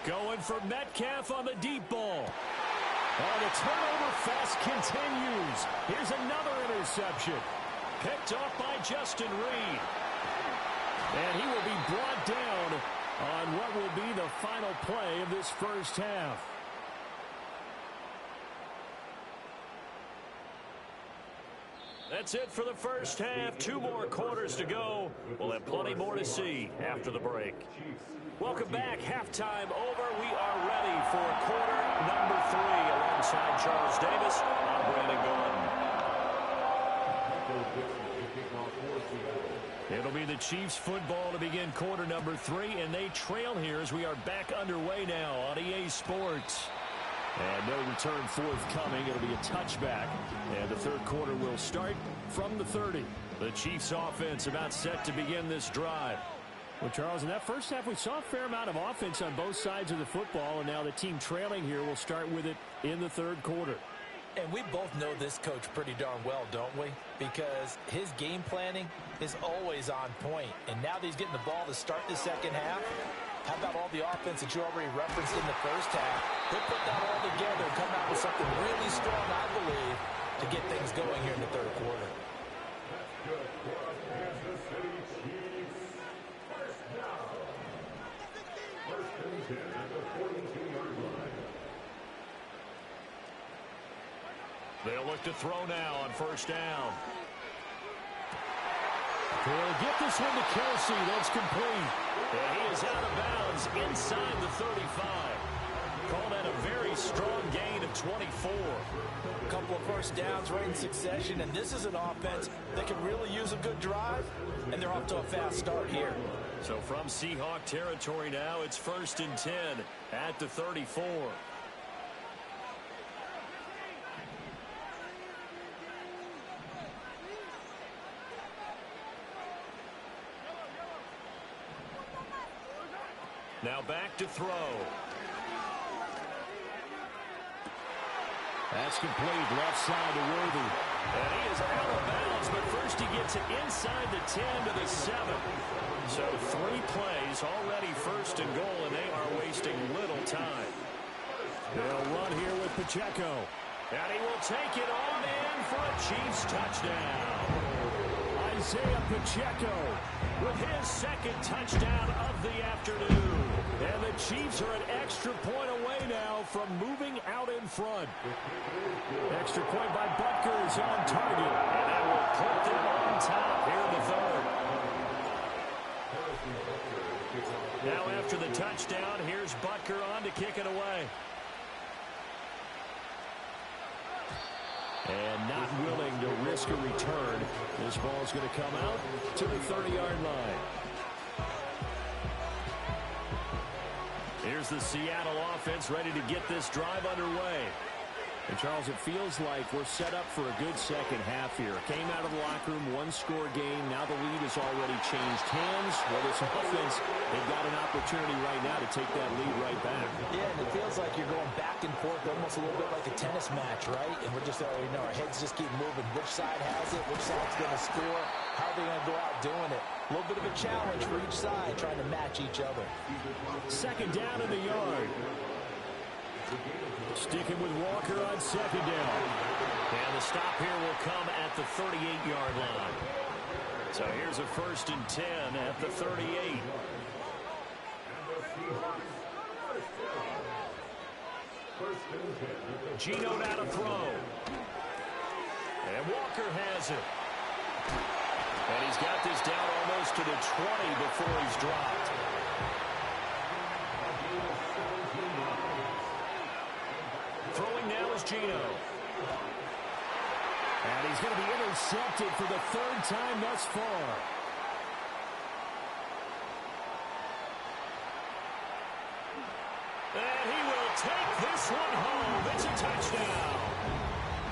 Going for Metcalf on the deep ball. Oh, the turnover fest continues. Here's another interception. Picked off by Justin Reed. And he will be brought down on what will be the final play of this first half. That's it for the first half. 2 more quarters to go. We'll have plenty more to see after the break. Welcome back. Halftime over. We are ready for quarter number 3. Alongside Charles Davis, I'm Brandon Gaudin. It'll be the Chiefs football to begin quarter number 3, and they trail here as we are back underway now on EA Sports. And no return forthcoming. It'll be a touchback. And the third quarter will start from the 30. The Chiefs offense about set to begin this drive. Well, Charles, in that first half, we saw a fair amount of offense on both sides of the football. And now the team trailing here will start with it in the third quarter. And we both know this coach pretty darn well, don't we? Because his game planning is always on point. And now that he's getting the ball to start the second half, how about all the offense that you already referenced in the first half? He'll put that all together and come out with something really strong, I believe, to get things going here in the third quarter. They'll look to throw now on first down. They'll get this one to Kelsey. That's complete. And he is out of bounds inside the 35. Call that a very strong gain of 24. A couple of first downs right in succession, and this is an offense that can really use a good drive, and they're off to a fast start here. So from Seahawk territory now, it's 1st and 10 at the 34. Now back to throw. That's complete. Left side to Worthy. And he is out of bounds, but first he gets it inside the 10 to the 7. So 3 plays already 1st and goal, and they are wasting little time. They'll run here with Pacheco. And he will take it on in for a Chiefs touchdown. Isaiah Pacheco with his 2nd touchdown of the afternoon. And the Chiefs are an extra point away now from moving out in front. Extra point by Butker is on target. And that will put them on top here in the 3rd. Now after the touchdown, here's Butker on to kick it away. And not willing to risk a return. This ball is going to come out to the 30-yard line. Here's the Seattle offense ready to get this drive underway. And, Charles, it feels like we're set up for a good second half here. Came out of the locker room, 1-score game. Now the lead has already changed hands. Well, this offense, they've got an opportunity right now to take that lead right back. Yeah, and it feels like you're going back and forth almost a little bit like a tennis match, right? And we're just already know our heads just keep moving. Which side has it? Which side's going to score? How are they going to go out doing it? A little bit of a challenge for each side, trying to match each other. 2nd down in the yard. Sticking with Walker on 2nd down. And the stop here will come at the 38-yard line. So here's a 1st and 10 at the 38. Geno now to throw. And Walker has it. And he's got this down almost to the 20 before he's dropped. Throwing now is Geno. And he's going to be intercepted for the 3rd time thus far. And he will take this one home. It's a touchdown.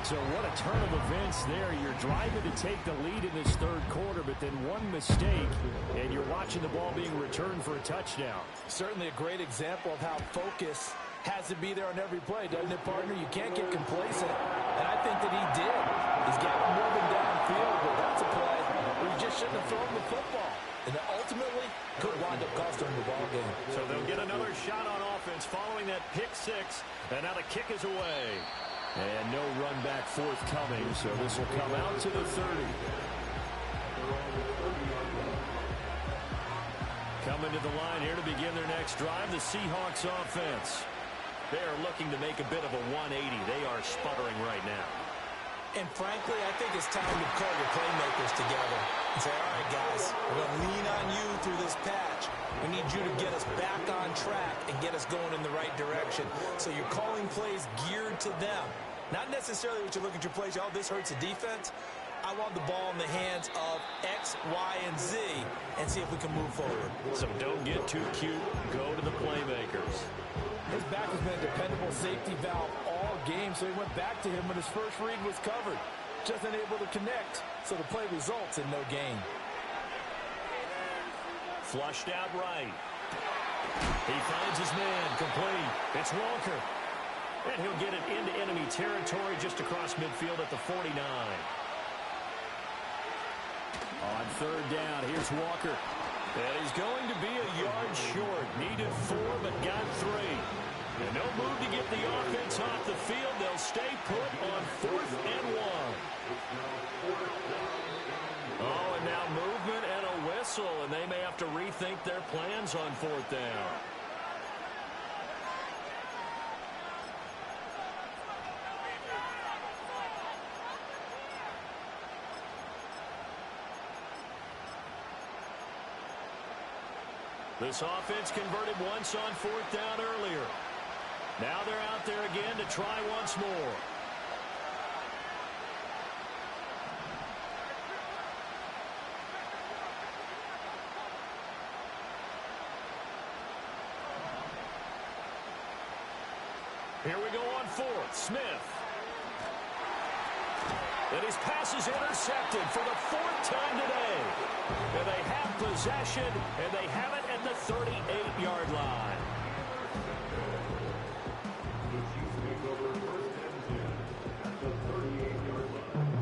So what a turn of events there. You're driving to take the lead in this 3rd quarter, but then one mistake, and you're watching the ball being returned for a touchdown. Certainly a great example of how focus has to be there on every play, doesn't it, partner? You can't get complacent, and I think that he did. He's got him moving downfield, but that's a play where you just shouldn't have thrown the football. And ultimately, could wind up costing him the ball game. So they'll get another shot on offense following that pick 6, and now the kick is away. And no run back forthcoming, so this will come out to the 30. Coming to the line here to begin their next drive, the Seahawks offense. They are looking to make a bit of a 180. They are sputtering right now. And frankly, I think it's time to call your playmakers together and say, all right, guys, we're going to lean on you through this patch. We need you to get us back on track and get us going in the right direction. So you're calling plays geared to them. Not necessarily what you look at your plays, oh, this hurts the defense. I want the ball in the hands of X, Y, and Z and see if we can move forward. So don't get too cute. Go to the playmakers. His back has been a dependable safety valve all game, so he went back to him when his first read was covered. Just unable to connect, so the play results in no gain. Flushed out right. He finds his man, complete. It's Walker. And he'll get it into enemy territory just across midfield at the 49. On third down, here's Walker. And he's going to be a yard short. Needed 4, but got 3. And no move to get the offense off the field. They'll stay put on 4th and 1. Oh, and now movement and a whistle, and they may have to rethink their plans on 4th down. This offense converted once on 4th down earlier. Now they're out there again to try once more. Here we go on 4th. Smith. And his pass is intercepted for the 4th time today. And they have possession, and they have it at the 38-yard line. The Chiefs take over 1st and 10 at the 38-yard line.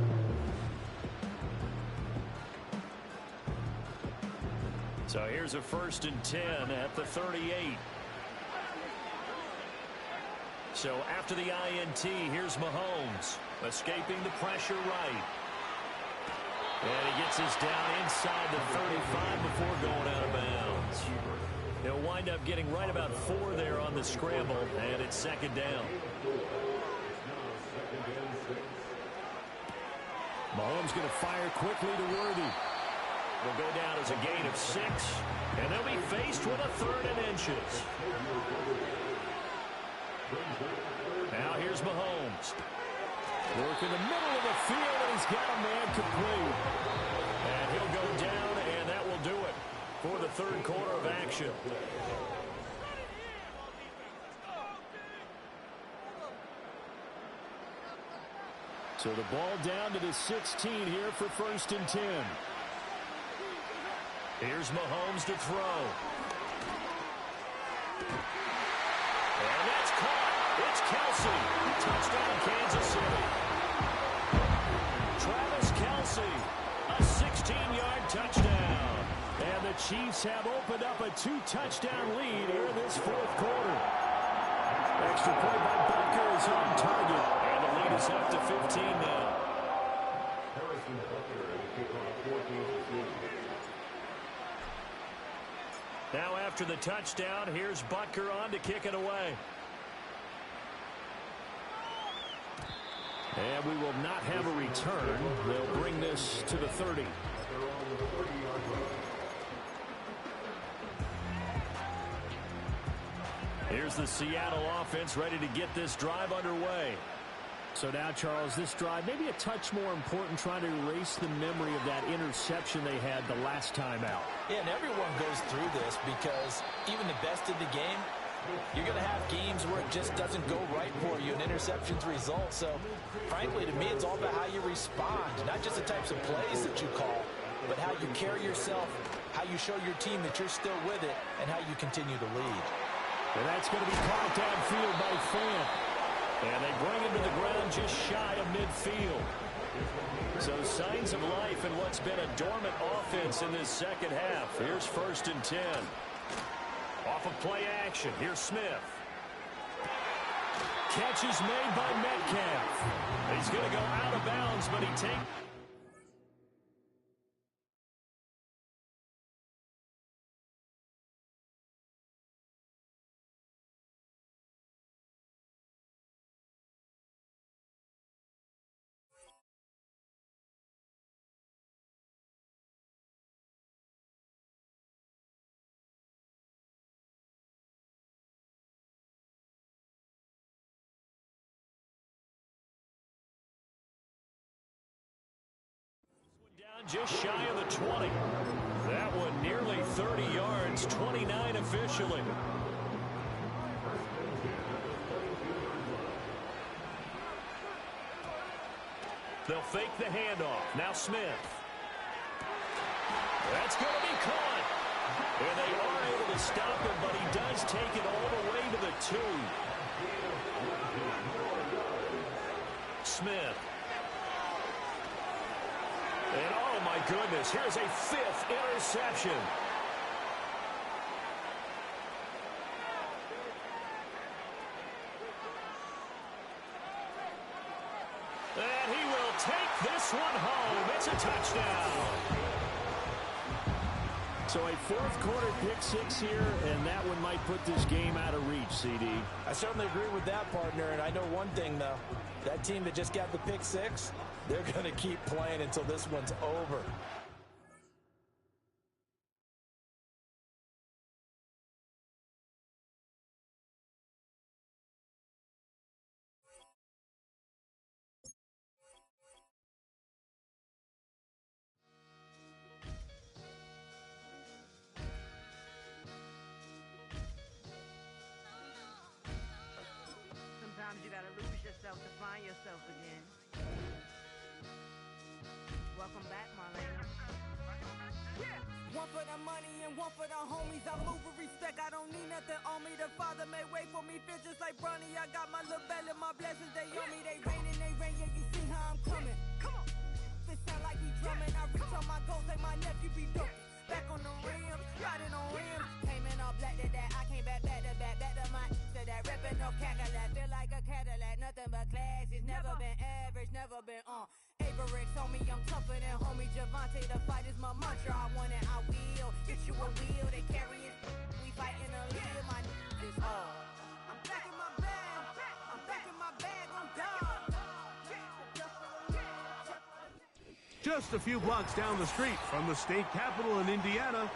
So here's a 1st and 10 at the 38. So after the INT, here's Mahomes, escaping the pressure right. And he gets us down inside the 35 before going out of bounds. He'll wind up getting right about 4 there on the scramble, and it's 2nd down. Mahomes going to fire quickly to Worthy. Will go down as a gain of 6, and they'll be faced with a 3rd and inches. Now here's Mahomes. Work in the middle of the field, and he's got a man complete. And he'll go down, and that will do it for the 3rd quarter of action. So the ball down to the 16 here for 1st and 10. Here's Mahomes to throw. And that's caught. It's Kelsey. Touchdown, Kansas City. Travis Kelsey, a 16-yard touchdown. And the Chiefs have opened up a 2-touchdown lead here in this 4th quarter. Extra point by Butker is on target. And the lead is up to 15 now. Harrison Butker at the kickoff 14-15. Now after the touchdown, here's Butker on to kick it away. And we will not have a return. They'll bring this to the 30. Here's the Seattle offense ready to get this drive underway. So now, Charles, this drive maybe a touch more important, trying to erase the memory of that interception they had the last time out. Yeah, and everyone goes through this because even the best in the game, you're going to have games where it just doesn't go right for you and interceptions result. So, frankly, to me, it's all about how you respond, not just the types of plays that you call, but how you carry yourself, how you show your team that you're still with it, and how you continue to lead. And that's going to be caught downfield by Fan. And they bring him to the ground just shy of midfield. So signs of life in what's been a dormant offense in this 2nd half. Here's 1st and 10. Off of play action. Here's Smith. Catch is made by Metcalf. He's going to go out of bounds, but he takes... just shy of the 20. That one nearly 30 yards, 29 officially. They'll fake the handoff. Now Smith. That's going to be caught. And they are able to stop him, but he does take it all the way to the 2. Smith. And oh my goodness, here's a 5th interception. And he will take this one home. It's a touchdown. So a 4th quarter pick 6 here, and that one might put this game out of reach, CD. I certainly agree with that, partner, and I know one thing, though. That team that just got the pick 6, they're going to keep playing until this one's over. Sometimes you gotta lose yourself to find yourself again. Welcome back, Marlena. One for the money and one for the homies. I move with respect, I don't need nothing on me. The Father may wait for me, feel just like Bronny. I got my little belly, my blessings, they on me. They rain, yeah, you see how I'm coming. Come on. This sound like we drumming. I reach on my goals like my nephew be dope. Back on the rims, riding on rims. Came in all black to that, I came back to my to that ripping off Cadillac. Feel like a Cadillac, nothing but class. It's never been average, never been Averix on me, I'm tougher than homie Javante. The fight is my mantra, I want it, I will. Get you a wheel, they carry it. We fighting a little, my is all. I'm back in my bag, I'm done. Just a few blocks down the street from the state capitol in Indiana,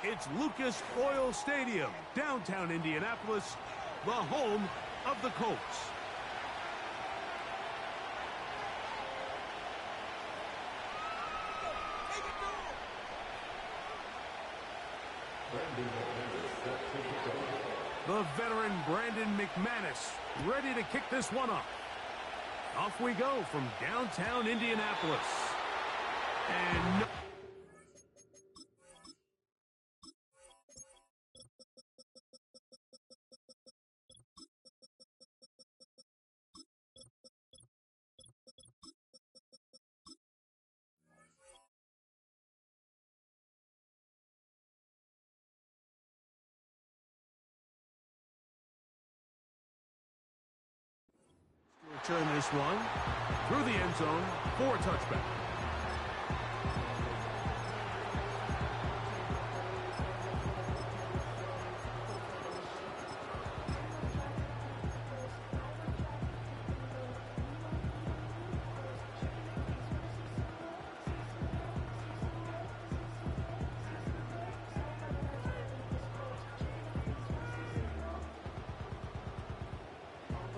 it's Lucas Oil Stadium, downtown Indianapolis, the home of the Colts. The veteran Brandon McManus ready to kick this one off. Off we go from downtown Indianapolis. And return this one through the end zone for a touchback.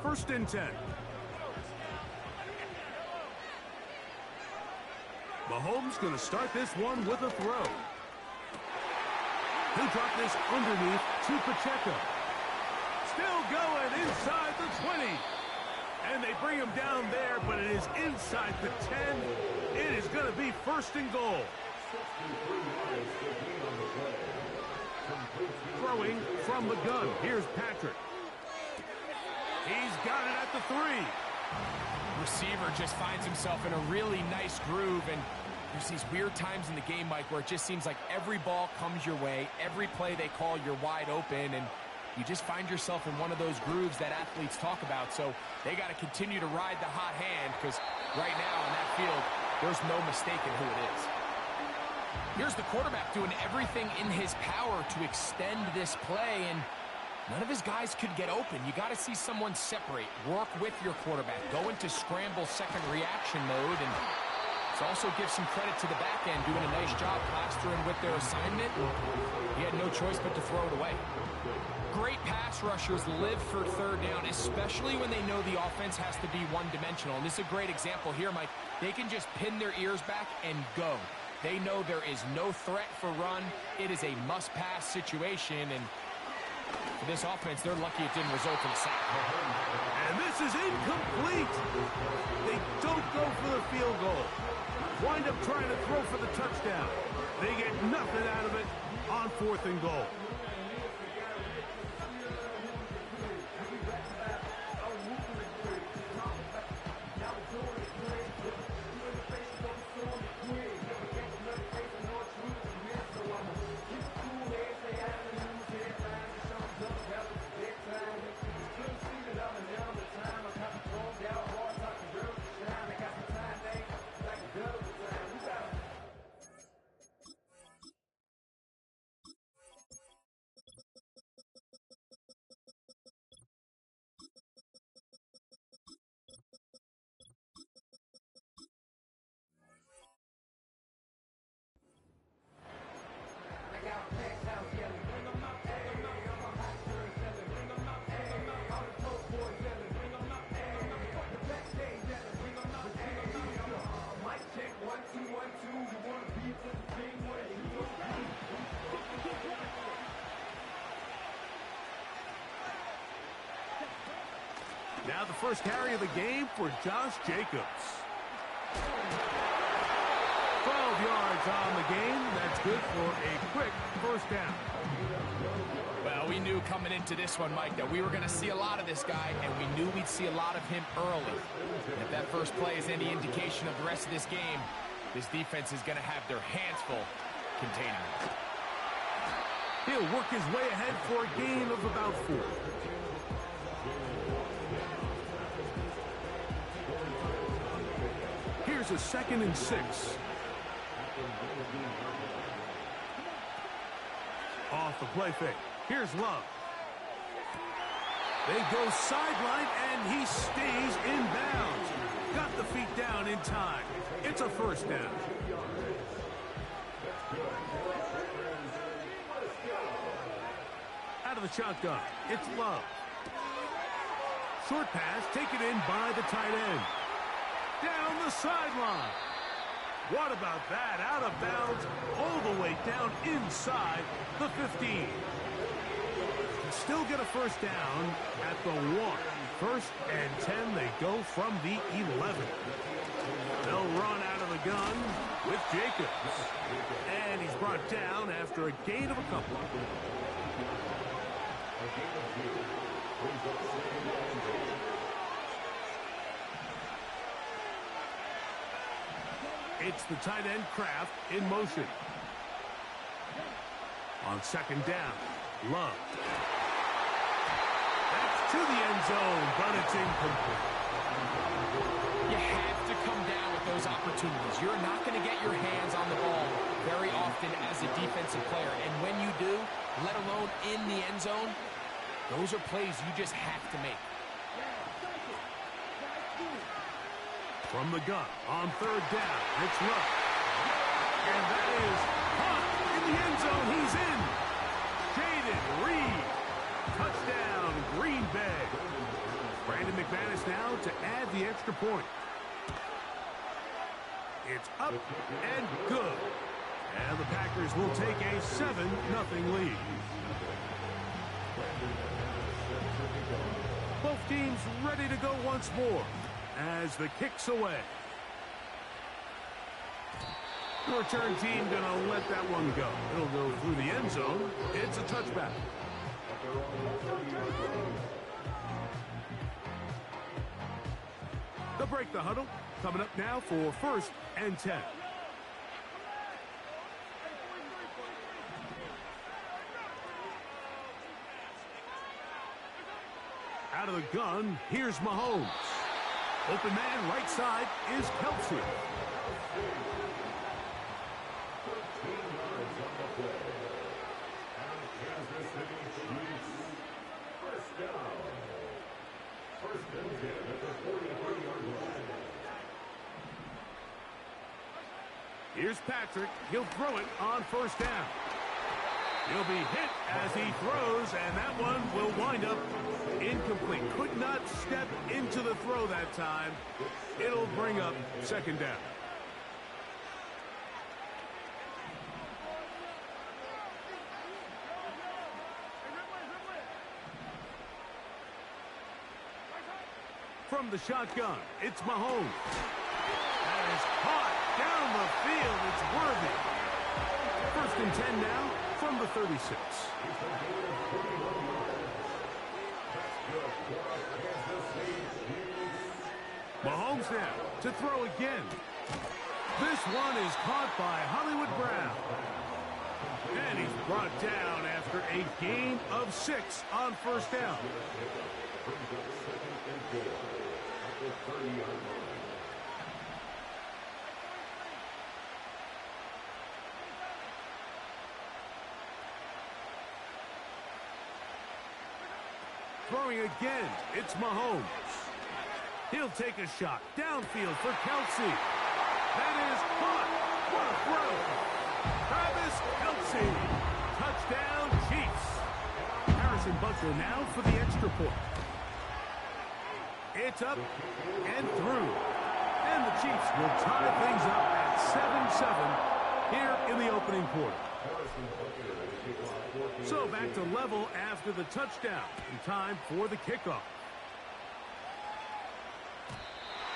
First and 10. Mahomes going to start this one with a throw. He'll drop this underneath to Pacheco. Still going inside the 20. And they bring him down there, but it is inside the 10. It is going to be first and goal. Throwing from the gun. Here's Patrick. He's got it at the 3. Receiver just finds himself in a really nice groove, and there's these weird times in the game, Mike, where it just seems like every ball comes your way, every play they call, you're wide open, and you just find yourself in one of those grooves that athletes talk about. So they got to continue to ride the hot hand, because right now in that field, there's no mistaking who it is. Here's the quarterback doing everything in his power to extend this play, and none of his guys could get open. You got to see someone separate, work with your quarterback, go into scramble second reaction mode, and let's also give some credit to the back end doing a nice job plastering with their assignment. He had no choice but to throw it away. Great pass rushers live for third down, especially when they know the offense has to be one-dimensional. And this is a great example here, Mike. They can just pin their ears back and go. They know there is no threat for run. It is a must-pass situation, and for this offense, they're lucky it didn't result in a sack. And this is incomplete. They don't go for the field goal. Wind up trying to throw for the touchdown. They get nothing out of it on 4th and goal. Now the first carry of the game for Josh Jacobs. 12 yards on the game. That's good for a quick first down. Well, we knew coming into this one, Mike, that we were going to see a lot of this guy, and we knew we'd see a lot of him early. And if that first play is any indication of the rest of this game, this defense is going to have their hands full containing him. He'll work his way ahead for a gain of about 4. Here's a 2nd and 6. Off the play fake. Here's Love. They go sideline, and he stays in bounds. Got the feet down in time. It's a first down. Out of the shotgun, it's Love. Short pass taken in by the tight end. Down the sideline. What about that? Out of bounds, all the way down inside the 15. Still get a first down at the 1. 1st and 10, they go from the 11. They'll run out of the gun with Jacobs. And he's brought down after a gain of a couple. It's the tight end Kraft in motion. On 2nd down, Love. That's to the end zone, but it's incomplete. You have to come down with those opportunities. You're not going to get your hands on the ball very often as a defensive player. And when you do, let alone in the end zone, those are plays you just have to make. From the gun, on 3rd down, it's Love. And that is caught in the end zone. He's in. Jaden Reed. Touchdown, Green Bay. Brandon McManus now to add the extra point. It's up and good. And the Packers will take a 7-0 lead. Both teams ready to go once more as the kick's away. The return team gonna let that one go. It'll go through the end zone. It's a touchback. They'll break the huddle. Coming up now for 1st and 10. Out of the gun, here's Mahomes. Open man right side is Kelsey. Here's Patrick. He'll throw it on 1st down. He'll be hit as he throws, and that one will wind up incomplete. Could not step into the throw that time. It'll bring up 2nd down. From the shotgun, it's Mahomes. That is caught down the field. It's worthy. First and 10 now from the 36. Mahomes now to throw again. This one is caught by Hollywood Brown. And he's brought down after a gain of 6 on first down. Throwing again, it's Mahomes. He'll take a shot downfield for Kelsey. That is caught. What a throw. Travis Kelsey. Touchdown, Chiefs. Harrison Butker now for the extra point. It's up and through. And the Chiefs will tie things up at 7-7 here in the opening quarter. So back to level after the touchdown. In time for the kickoff.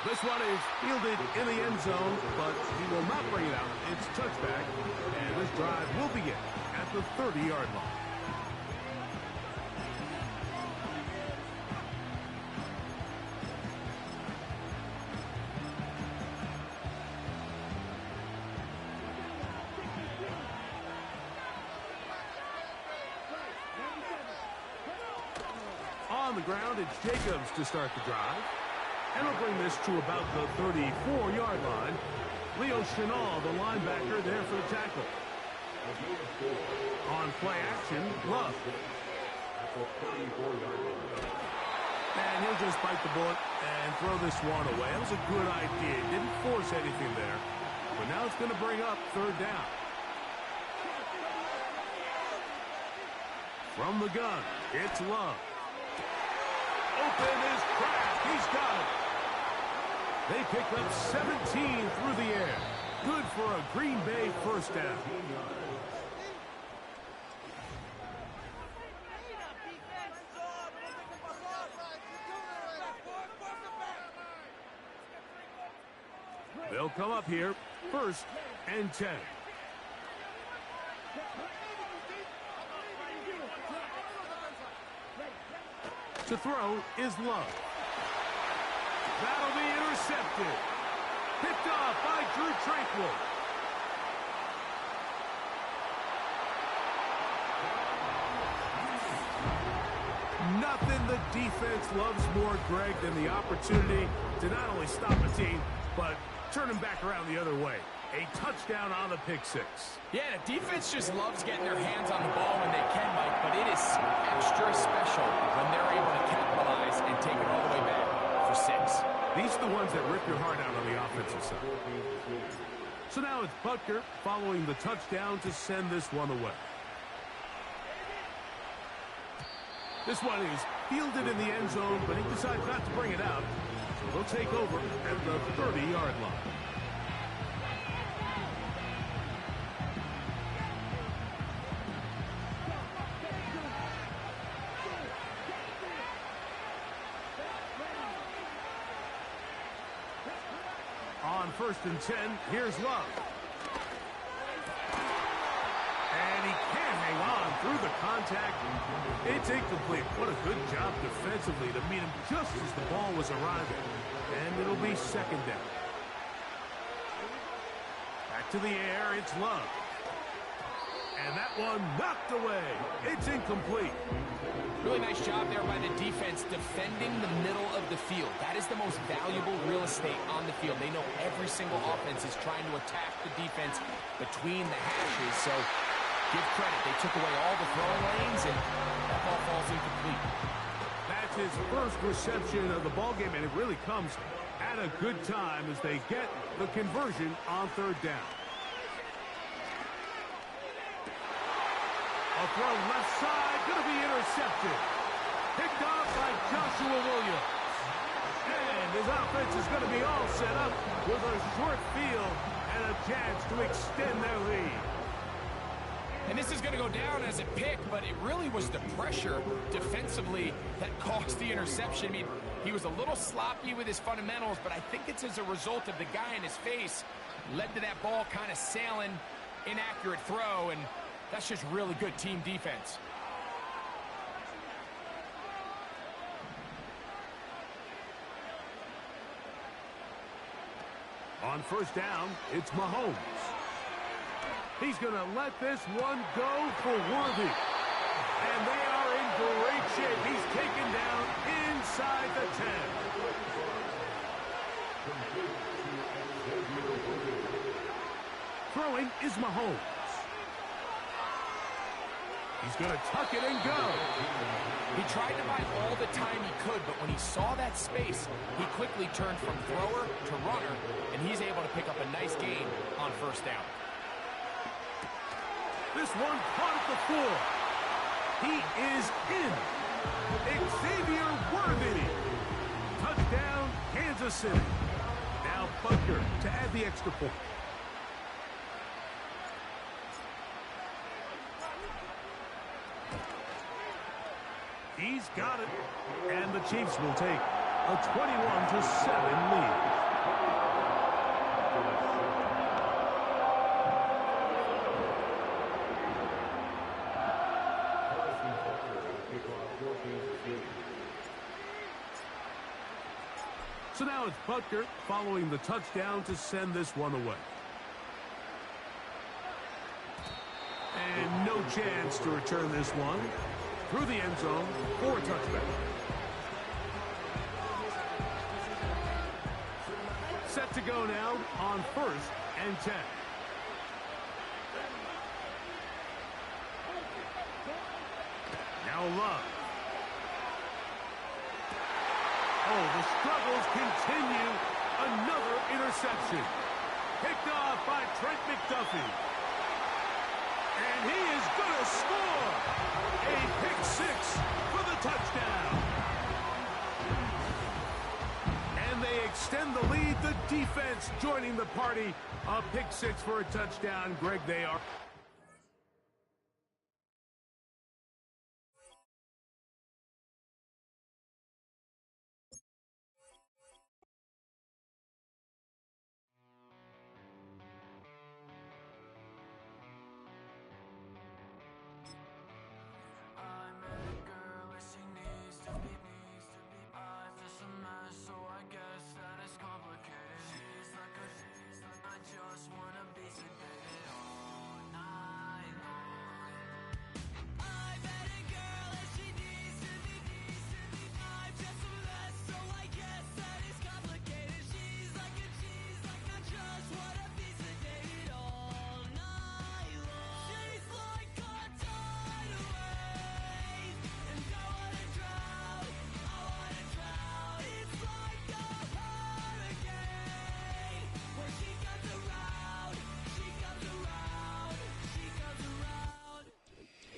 This one is fielded in the end zone, but he will not bring it out. It's touchback, and this drive will begin at the 30-yard line. On the ground, it's Jacobs to start the drive. And he'll bring this to about the 34-yard line. Leo Chenal, the linebacker, there for the tackle. On play action, Love. And he'll just bite the bullet and throw this one away. That was a good idea. Didn't force anything there. But now it's going to bring up third down. From the gun, it's Love. Open is cracked. He's got it. They pick up 17 through the air. Good for a Green Bay first down. They'll come up here, first and 10. To throw is Love. That'll be intercepted. Picked off by Drew Tranquill. Nothing the defense loves more, Greg, than the opportunity to not only stop a team, but turn them back around the other way. A touchdown on the pick six. Yeah, the defense just loves getting their hands on the ball when they can, Mike, but it is extra special when they're able to capitalize and take it all the way back for 6. These are the ones that rip your heart out on the offensive side. So now it's Butker following the touchdown to send this one away. This one is fielded in the end zone, but he decides not to bring it out. So they'll take over at the 30-yard line. On first and 10, here's Love. And he can't hang on through the contact. It's incomplete. What a good job defensively to meet him just as the ball was arriving. And it'll be second down. Back to the air, it's Love. And that one knocked away. It's incomplete. Really nice job there by the defense defending the middle of the field. That is the most valuable real estate on the field. They know every single offense is trying to attack the defense between the hashes. So give credit. They took away all the throwing lanes, and that ball falls incomplete. That's his first reception of the ballgame, and it really comes at a good time as they get the conversion on third down. A throw left side, going to be intercepted. Picked off by Joshua Williams. And his offense is going to be all set up with a short field and a chance to extend their lead. And this is going to go down as a pick, but it really was the pressure defensively that caused the interception. I mean, He was a little sloppy with his fundamentals, but I think it's as a result of the guy in his face led to that ball kind of sailing, inaccurate throw, and that's just really good team defense. On first down, it's Mahomes. He's going to let this one go for Worthy. And they are in great shape. He's taken down inside the 10. Throwing is Mahomes. He's going to tuck it and go. He tried to buy all the time he could, but when he saw that space, he quickly turned from thrower to runner, and he's able to pick up a nice gain on first down. This one caught at the 4. He is in. Xavier Worthy. Touchdown, Kansas City. Now Butker to add the extra point. He's got it. And the Chiefs will take a 21-7 lead. So now it's Butker following the touchdown to send this one away. And no chance to return this one. Through the end zone for a touchback. Set to go now on first and 10. Now Love. Oh, the struggles continue. Another interception. Picked off by Trent McDuffie. And he is going to score. A pick 6 for the touchdown. And they extend the lead. The defense joining the party. A pick 6 for a touchdown. Greg, they are.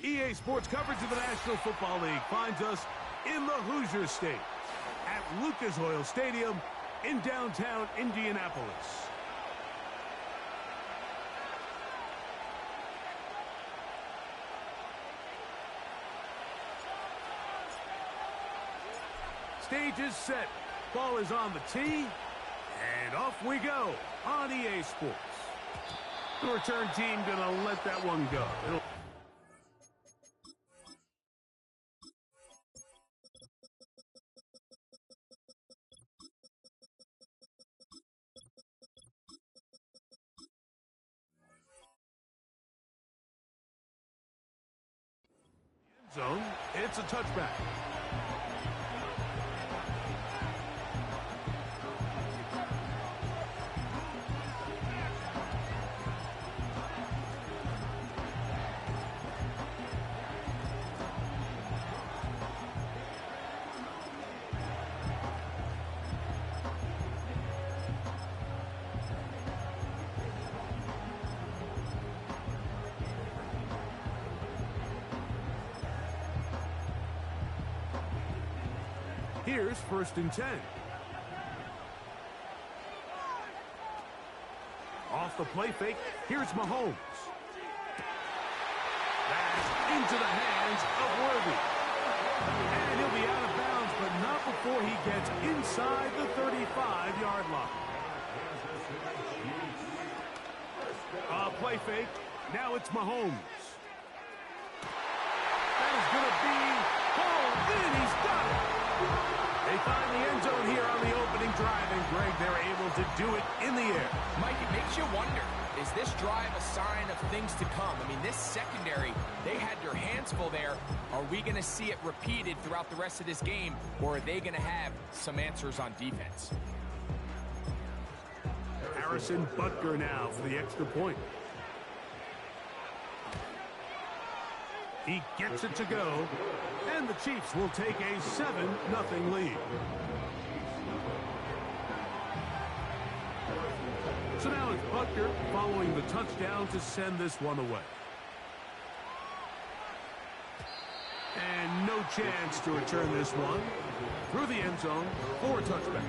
EA Sports coverage of the National Football League finds us in the Hoosier State at Lucas Oil Stadium in downtown Indianapolis. Stage is set. Ball is on the tee. And off we go on EA Sports. The return team going to let that one go. Zone. It's a touchback. Here's first and 10. Off the play fake, here's Mahomes. That's into the hands of Worthy. And he'll be out of bounds but not before he gets inside the 35-yard line. Play fake. Now it's Mahomes. That is going to be hauled in. He's got it. They find the end zone here on the opening drive, and Greg, they're able to do it in the air. Mike, it makes you wonder, is this drive a sign of things to come? I mean, this secondary, they had their hands full there. Are we going to see it repeated throughout the rest of this game, or are they going to have some answers on defense? Harrison Butker now for the extra point. He gets it to go, and the Chiefs will take a 7-0 lead. So now it's Butker following the touchdown to send this one away. And no chance to return this one through the end zone for a touchback.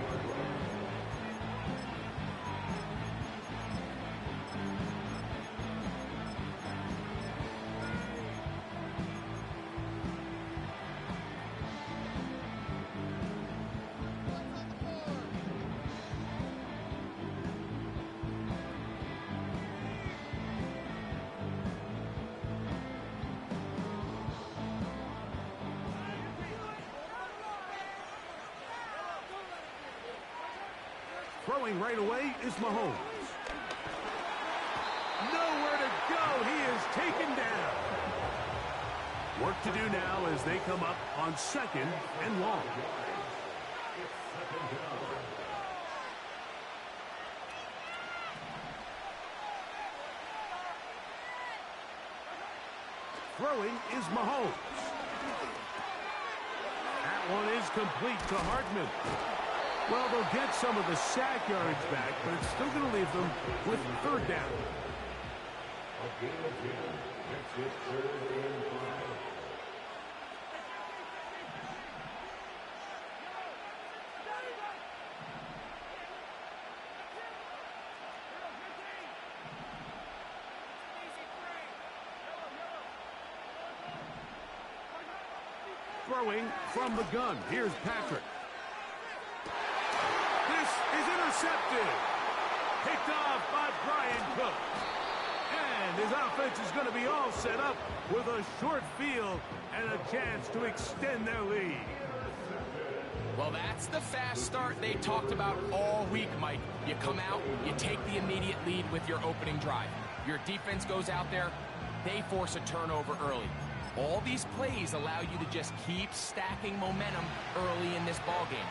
Throwing right away is Mahomes. Nowhere to go. He is taken down. Work to do now as they come up on 2nd and long. Throwing is Mahomes. That one is complete to Hartman. Well, they'll get some of the sack yardage back, but it's still going to leave them with 3rd down. Throwing from the gun. Here's Patrick. Is intercepted. Picked off by Brian Cook. And his offense is going to be all set up with a short field and a chance to extend their lead. Well, that's the fast start they talked about all week, Mike. You come out, you take the immediate lead with your opening drive. Your defense goes out there, they force a turnover early. All these plays allow you to just keep stacking momentum early in this ball game.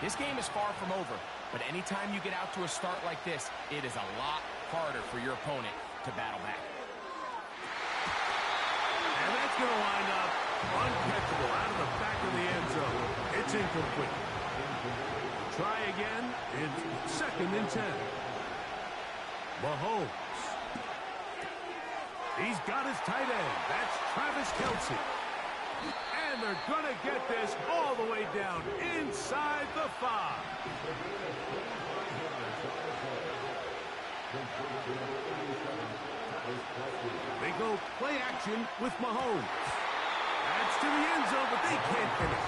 This game is far from over, but anytime you get out to a start like this, it is a lot harder for your opponent to battle back. And that's going to wind up uncatchable out of the back of the end zone. It's incomplete. Try again. It's 2nd and 10. Mahomes. He's got his tight end. That's Travis Kelce. And they're going to get this all the way down inside the 5. They go play action with Mahomes. That's to the end zone, but they can't finish.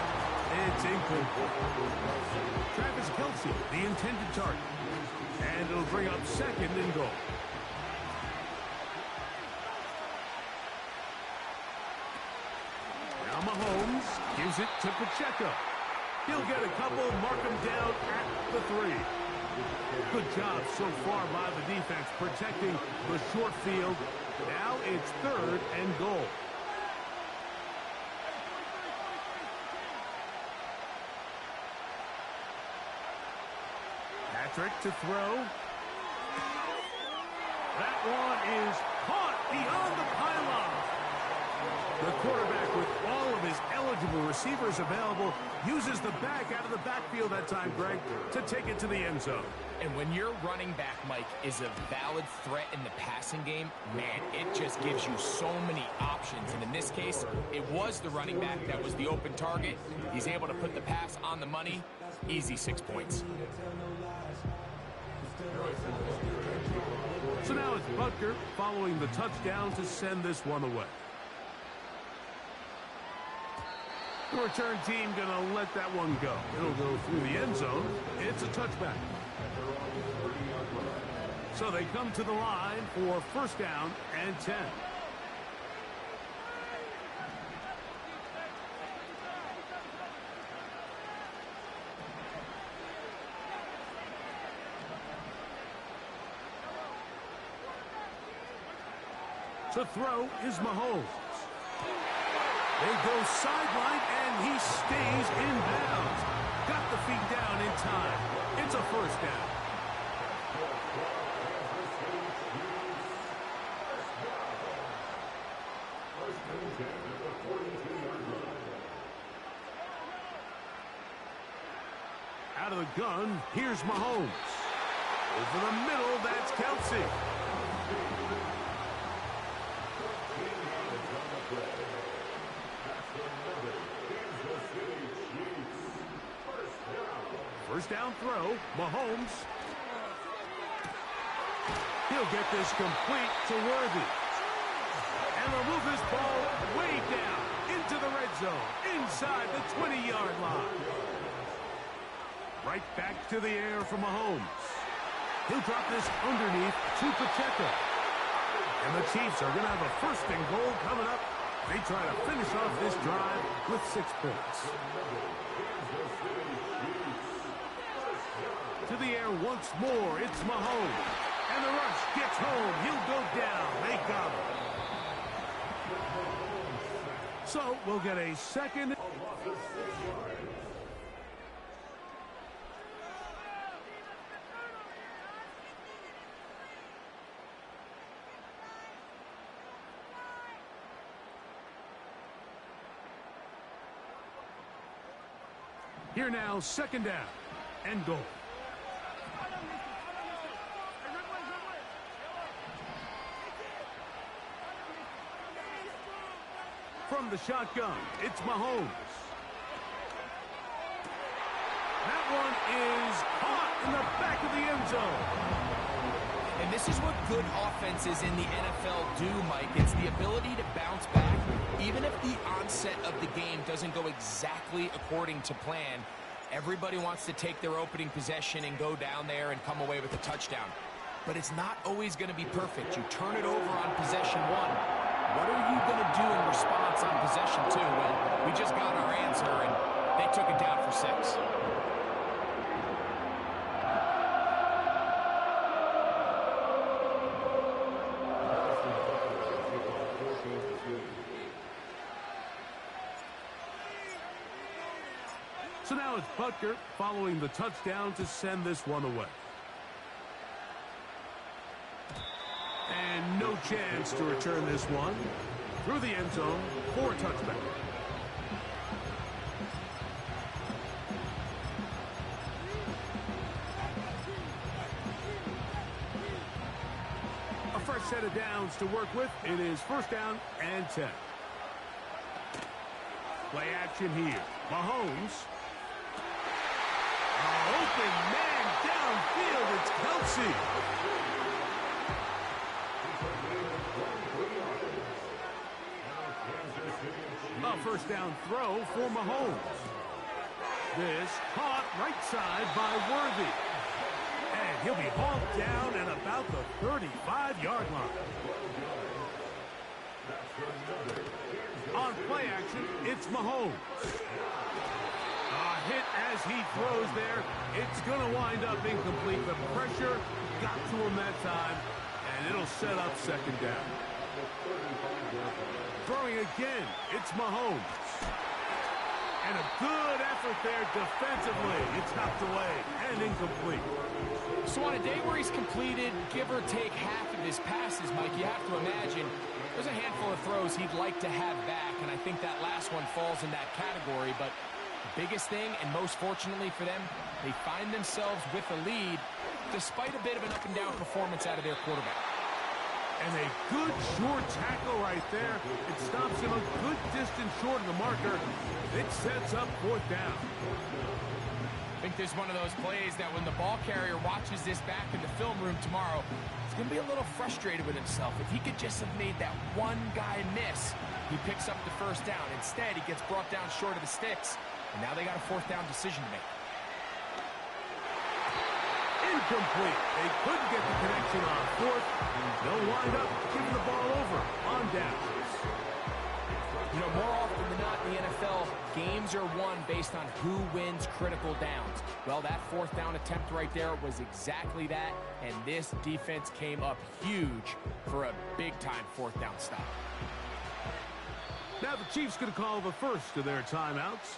It's incomplete. Travis Kelce, the intended target. And it'll bring up 2nd and goal. Mahomes gives it to Pacheco. He'll get a couple, mark him down at the 3. Good job so far by the defense protecting the short field. Now it's 3rd and goal. Patrick to throw. That one is caught beyond the pylon. The quarterback, with all of his eligible receivers available, uses the back out of the backfield that time, Greg, to take it to the end zone. And when your running back, Mike, is a valid threat in the passing game, man, it just gives you so many options. And in this case, it was the running back that was the open target. He's able to put the pass on the money. Easy 6 points. So now it's Butker following the touchdown to send this one away. The return team going to let that one go. It'll go through the end zone. It's a touchback. So they come to the line for first down and 10. To throw is Mahomes. They go sideline, and he stays in bounds. Got the feet down in time. It's a first down. Out of the gun, here's Mahomes. Over the middle, that's Kelsey. First down throw, Mahomes. He'll get this complete to Worthy. And they'll move this ball way down into the red zone, inside the 20-yard line. Right back to the air for Mahomes. He'll drop this underneath to Pacheco. And the Chiefs are going to have a first and goal coming up. They try to finish off this drive with 6 points. To the air once more, it's Mahomes. And the rush gets home. He'll go down. They got him. So we'll get a second. Here now, second down and goal. From the shotgun, it's Mahomes. That one is caught in the back of the end zone. And this is what good offenses in the NFL do, Mike. It's the ability to bounce back. Even if the onset of the game doesn't go exactly according to plan, everybody wants to take their opening possession and go down there and come away with a touchdown. But it's not always going to be perfect. You turn it over on possession 1. What are you going to do in response on possession 2? Well, we just got our answer, and they took it down for 6. So now it's Butker following the touchdown to send this one away. And no chance to return this one through the end zone for a touchback. A fresh set of downs to work with. It is first down and 10. Play action here. Mahomes. Open man downfield. It's Kelsey. A first down throw for Mahomes. This caught right side by Worthy. And he'll be hauled down at about the 35-yard line. On play action, it's Mahomes. A hit as he throws there. It's going to wind up incomplete. The pressure got to him that time, and it'll set up second down. Throwing again, it's Mahomes. And a good effort there defensively. It's knocked away and incomplete. So on a day where he's completed, give or take half of his passes, Mike, you have to imagine there's a handful of throws he'd like to have back, and I think that last one falls in that category. But the biggest thing, and most fortunately for them, they find themselves with a lead despite a bit of an up-and-down performance out of their quarterback. And a good short tackle right there. It stops him a good distance short of the marker. It sets up fourth down. I think this is one of those plays that when the ball carrier watches this back in the film room tomorrow, he's going to be a little frustrated with himself. If he could just have made that one guy miss, he picks up the first down. Instead, he gets brought down short of the sticks, and now they got a fourth down decision to make. Incomplete. They couldn't get the connection on fourth. They'll wind up giving the ball over on downs. You know, more often than not in the NFL, games are won based on who wins critical downs. Well, that fourth down attempt right there was exactly that, and this defense came up huge for a big-time fourth down stop. Now the Chiefs going to call the first of their timeouts.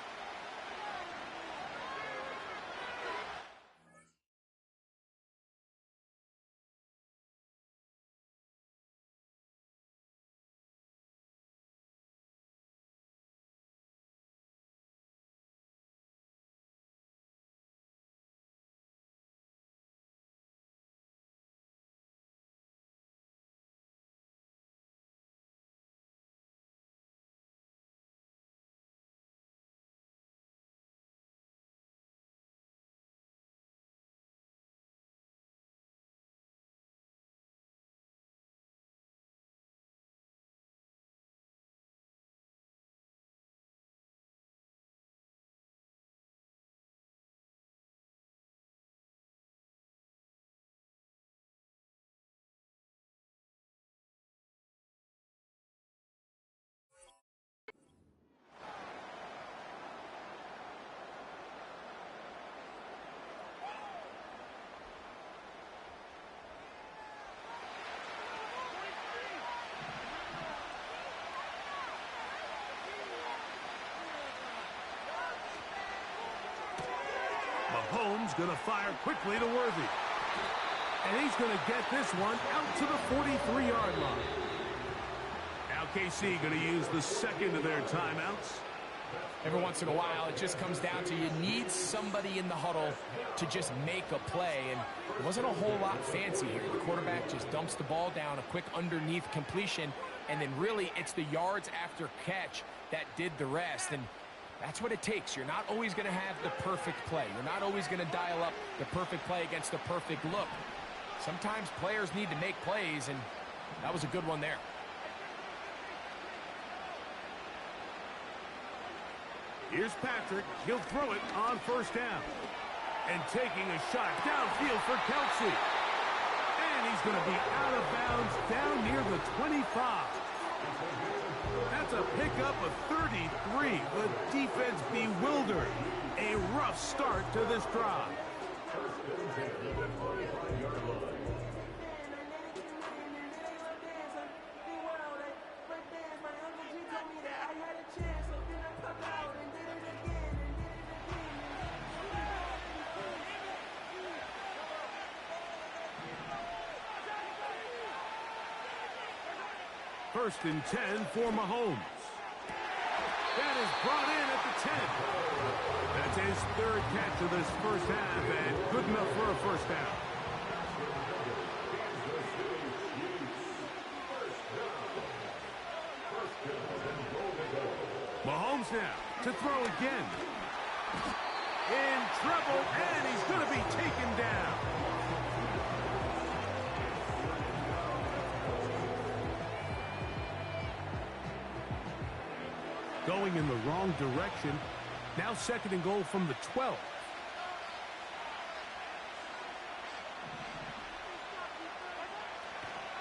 Mahomes going to fire quickly to Worthy. And he's going to get this one out to the 43-yard line. Now KC going to use the second of their timeouts. Every once in a while, it just comes down to you need somebody in the huddle to just make a play. And it wasn't a whole lot fancy here. The quarterback just dumps the ball down, a quick underneath completion, and then really it's the yards after catch that did the rest. And that's what it takes. You're not always going to have the perfect play. You're not always going to dial up the perfect play against the perfect look. Sometimes players need to make plays, and that was a good one there. Here's Patrick. He'll throw it on first down. And taking a shot downfield for Kelsey. And he's going to be out of bounds down near the 25. That's a pickup of 33. The defense bewildered. A rough start to this drive. First and 10 for Mahomes. That is brought in at the 10. That's his third catch of this first half, and good enough for a first down. Mahomes now to throw again. In trouble, and he's going to be taken down. Going in the wrong direction. Now second and goal from the 12.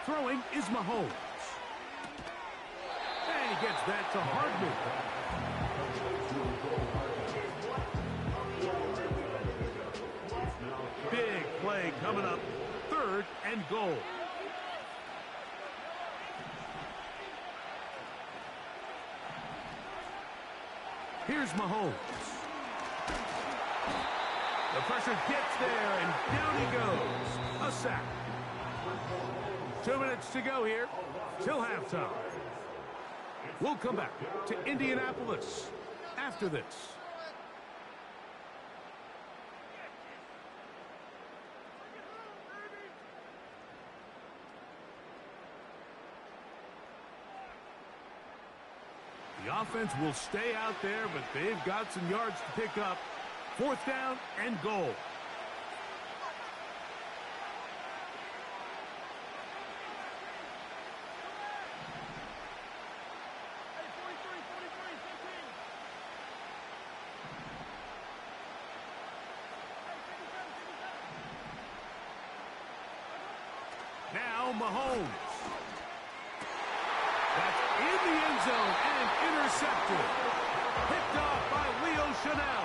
Throwing is Mahomes. And he gets that to Hardman. Big play coming up. Third and goal. Here's Mahomes. The pressure gets there, and down he goes. A sack. 2 minutes to go here till halftime. We'll come back to Indianapolis after this. The offense will stay out there, but they've got some yards to pick up. 4th down and goal. Now Mahomes. That's in the end zone and intercepted. Picked off by Leo Chanel.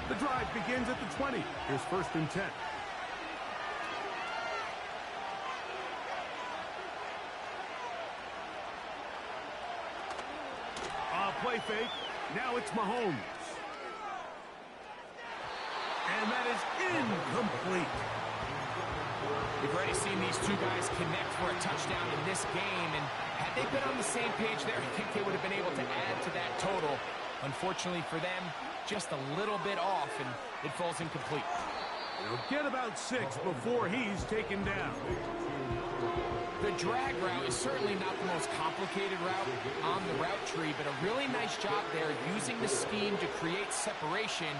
The drive begins at the 20. Here's 1st and 10. Play fake. Now it's Mahomes. And that is incomplete. We've already seen these two guys connect for a touchdown in this game, and had they been on the same page there, I think they would have been able to add to that total. Unfortunately for them, just a little bit off, and it falls incomplete. He'll get about 6 before he's taken down. The drag route is certainly not the most complicated route on the route tree, but a really nice job there using the scheme to create separation.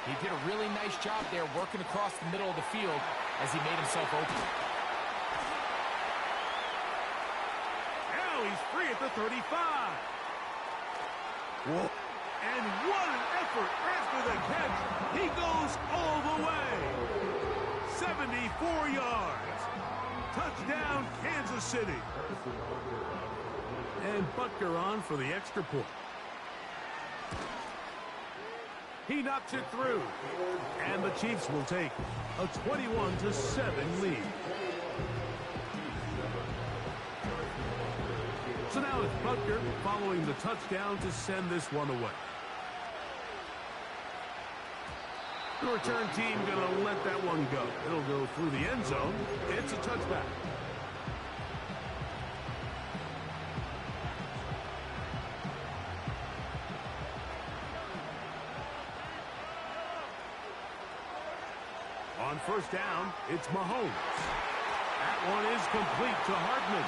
He did a really nice job there working across the middle of the field as he made himself open. Now he's free at the 35. Whoa. And what an effort after the catch. He goes all the way. 74 yards. Touchdown, Kansas City. And Butker on for the extra point. He knocks it through. And the Chiefs will take a 21-7 lead. So now it's Butker following the touchdown to send this one away. The return team going to let that one go. It'll go through the end zone. It's a touchback. On 1st down, it's Mahomes. That one is complete to Hartman.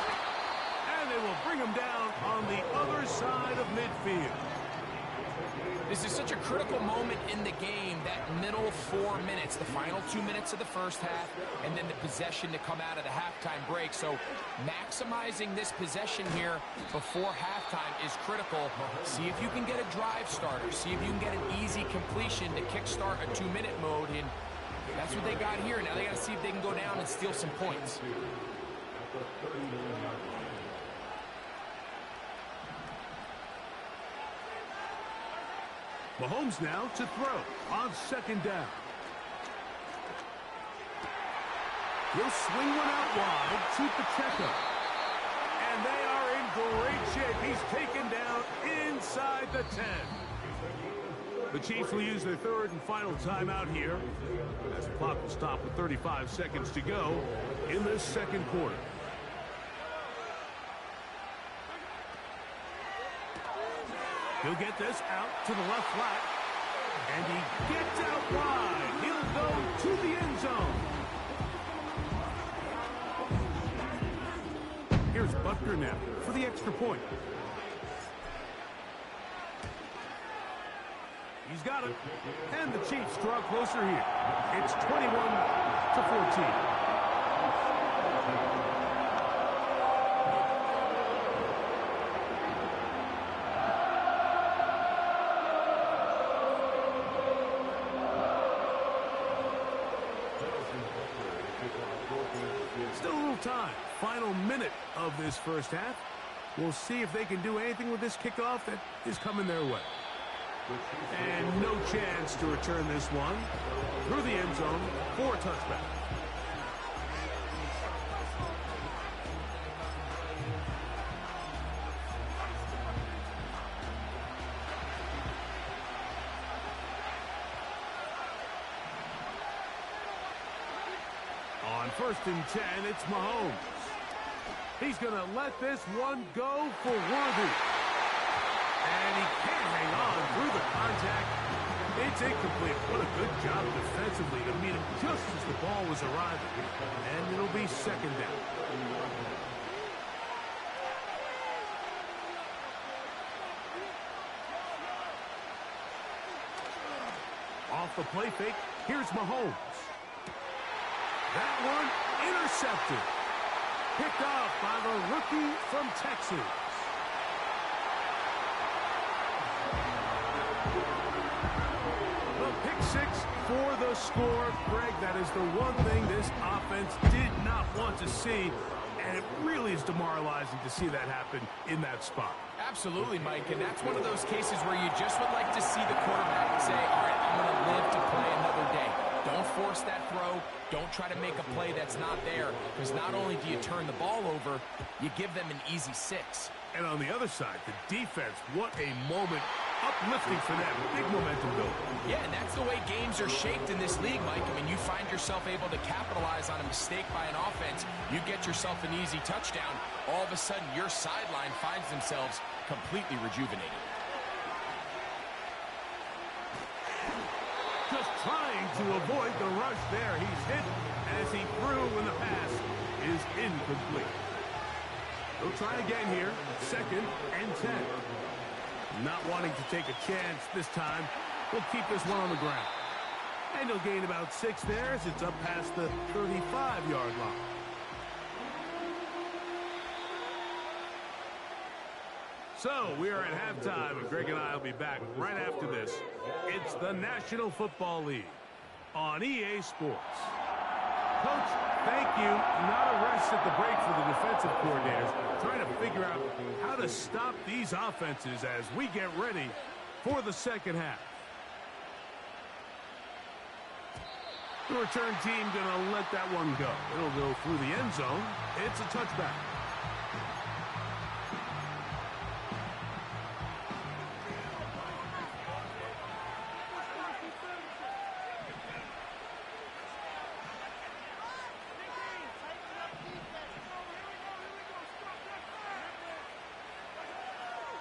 And they will bring him down on the other side of midfield. This is such a critical moment in the game, that middle 4 minutes, the final 2 minutes of the first half, and then the possession to come out of the halftime break. So maximizing this possession here before halftime is critical. See if you can get a drive starter. See if you can get an easy completion to kickstart a 2-minute mode. And that's what they got here. Now they got to see if they can go down and steal some points. Mahomes now to throw on 2nd down. He'll swing one out wide to Pacheco. And they are in great shape. He's taken down inside the 10. The Chiefs will use their 3rd and final timeout here, as the clock will stop with 35 seconds to go in this 2nd quarter. He'll get this out to the left flat. And he gets out wide. He'll go to the end zone. Here's Butker now for the extra point. He's got it. And the Chiefs draw closer here. It's 21-14. Still a little time. Final minute of this first half. We'll see if they can do anything with this kickoff that is coming their way. And no chance to return this one through the end zone for a touchback. On 1st and 10, it's Mahomes. He's going to let this one go for Worthy. And he can't hang on through the contact. It's incomplete. What a good job defensively to meet him just as the ball was arriving. And it'll be second down. Off the play fake, here's Mahomes. That one intercepted. Picked off by the rookie from Texas. Well, pick six for the score. Greg, that is the one thing this offense did not want to see, and it really is demoralizing to see that happen in that spot. Absolutely, Mike, and that's one of those cases where you just would like to see the quarterback say, all right, I'm going to live to play another day. Don't force that throw. Don't try to make a play that's not there, because not only do you turn the ball over, you give them an easy 6. And on the other side, the defense, what a moment. Uplifting for them. Big momentum building. Yeah, and that's the way games are shaped in this league, Mike. I mean, you find yourself able to capitalize on a mistake by an offense. You get yourself an easy touchdown. All of a sudden, your sideline finds themselves completely rejuvenated. Just trying to avoid the rush there. He's hit as he threw when the pass is incomplete. He'll try again here. 2nd and 10. Not wanting to take a chance this time. We'll keep this one on the ground. And he'll gain about 6 there as it's up past the 35-yard line. So, we are at halftime, and Greg and I will be back right after this. It's the National Football League on EA Sports. Coach, thank you. Not a rest at the break for the defensive coordinators, trying to figure out how to stop these offenses as we get ready for the second half. The return team going to let that one go. It'll go through the end zone. It's a touchback.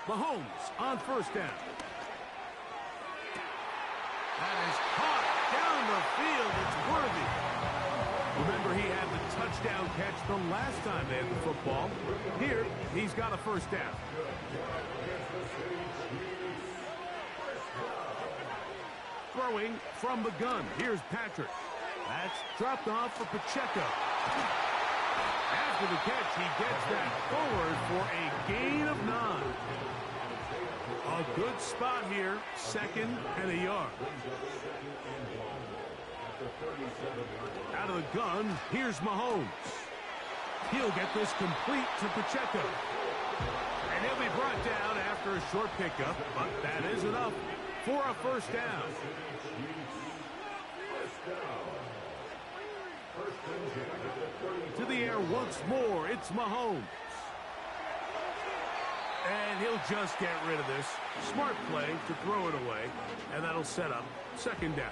Mahomes on first down. That is caught down the field. It's worthy. Remember, he had the touchdown catch the last time they had the football. Here, he's got a first down. Throwing from the gun. Here's Patrick. That's dropped off for Pacheco. After the catch, he gets that forward for a gain of 9. A good spot here, 2nd and a yard. Out of the gun, here's Mahomes. He'll get this complete to Pacheco. And he'll be brought down after a short pickup, but that is enough for a first down. To the air once more, it's Mahomes. And he'll just get rid of this. Smart play to throw it away, and that'll set up second down.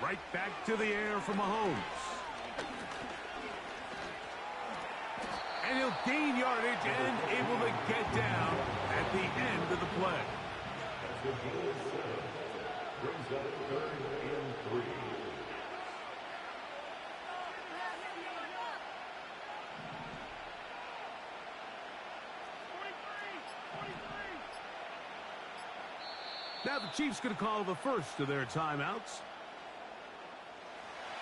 Right back to the air for Mahomes. And he'll gain yardage and able to get down at the end of the play. Brings up 3rd and 3. Now the Chiefs going to call the first of their timeouts.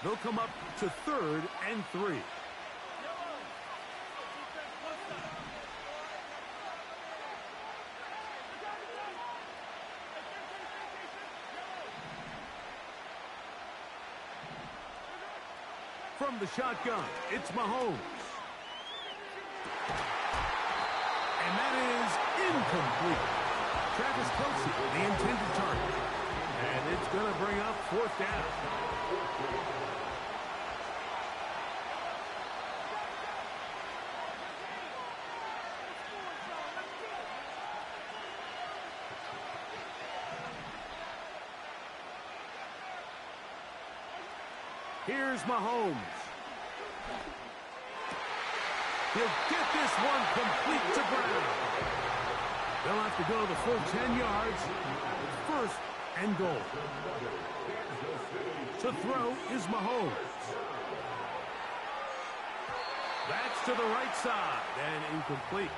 They'll come up to 3rd and 3. From the shotgun, it's Mahomes. And that is incomplete. Travis Kelce, the intended target. And it's going to bring up 4th down. Here's Mahomes. He'll get this one complete to Brown. They'll have to go the full 10 yards. First and goal. To throw is Mahomes. That's to the right side and incomplete.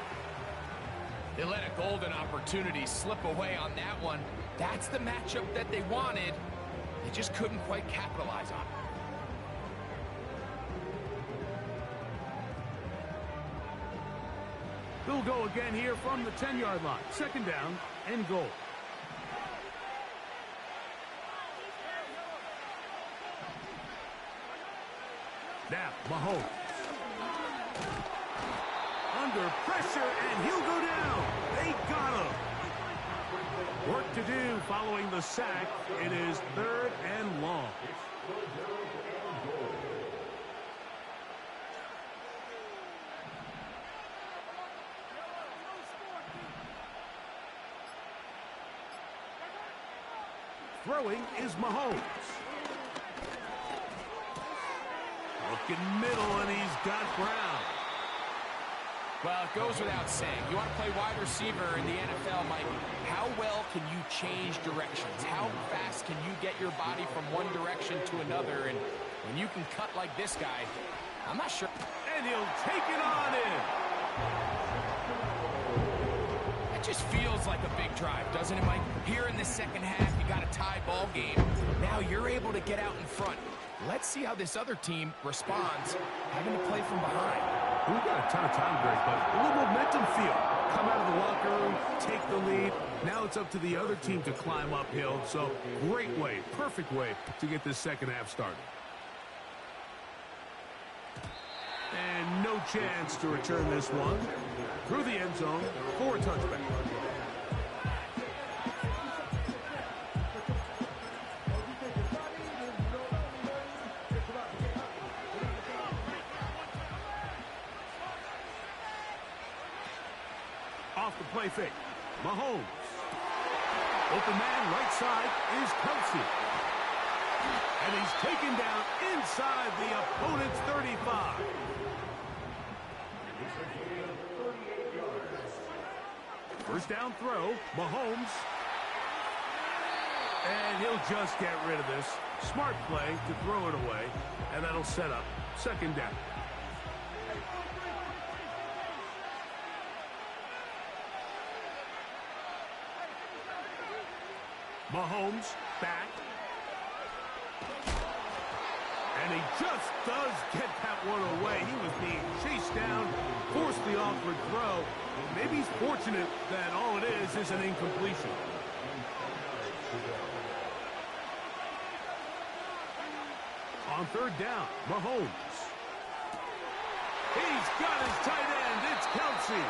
They let a golden opportunity slip away on that one. That's the matchup that they wanted. They just couldn't quite capitalize on it. They'll go again here from the 10-yard line. Second down and goal. Now, Mahomes. Under pressure, and he'll go down. They got him. Work to do following the sack. It is third and long. Throwing is Mahomes. Looking middle, and he's got Brown. Well, it goes without saying. You want to play wide receiver in the NFL, Mike. How well can you change directions? How fast can you get your body from one direction to another? And when you can cut like this guy, I'm not sure. And he'll take it on in. It just feels like a big drive, doesn't it, Mike? Here in the second half, you got a tie ball game. Now you're able to get out in front. Let's see how this other team responds, having to play from behind. We've got a ton of time, Greg, but a little momentum feel. Come out of the locker room, take the lead. Now it's up to the other team to climb uphill. So great way, perfect way to get this second half started. And no chance to return this one. Through the end zone for a touchback. Off the play fake. Mahomes. Open man right side is Kelsey. And he's taken down inside the opponent's 35. First down throw. Mahomes. And he'll just get rid of this. Smart play to throw it away. And that'll set up second down. Mahomes back. And he just does get that one away. He was being chased down, forced the awkward throw. Maybe he's fortunate that all it is an incompletion. On third down, Mahomes. He's got his tight end. It's Kelsey.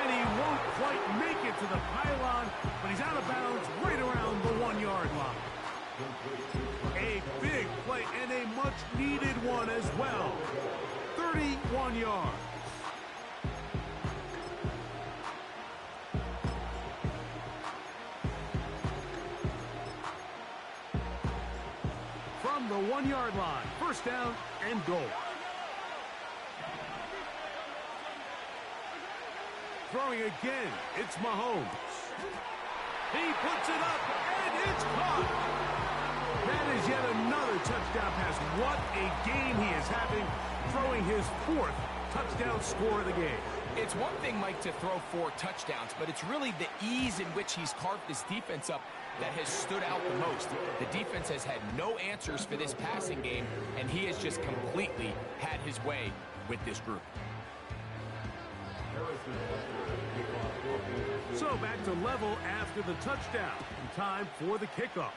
And he won't quite make it to the pylon, but he's out of bounds right around the 1-yard line. A big play and a much-needed one as well. 31 yards. From the 1-yard line, first down and goal. Throwing again, it's Mahomes. He puts it up, and it's caught. That is yet another touchdown pass. What a game he is having, throwing his 4th touchdown score of the game. It's one thing, Mike, to throw 4 touchdowns, but it's really the ease in which he's carved this defense up that has stood out the most. The defense has had no answers for this passing game, and he has just completely had his way with this group. So back to level after the touchdown. Time for the kickoff.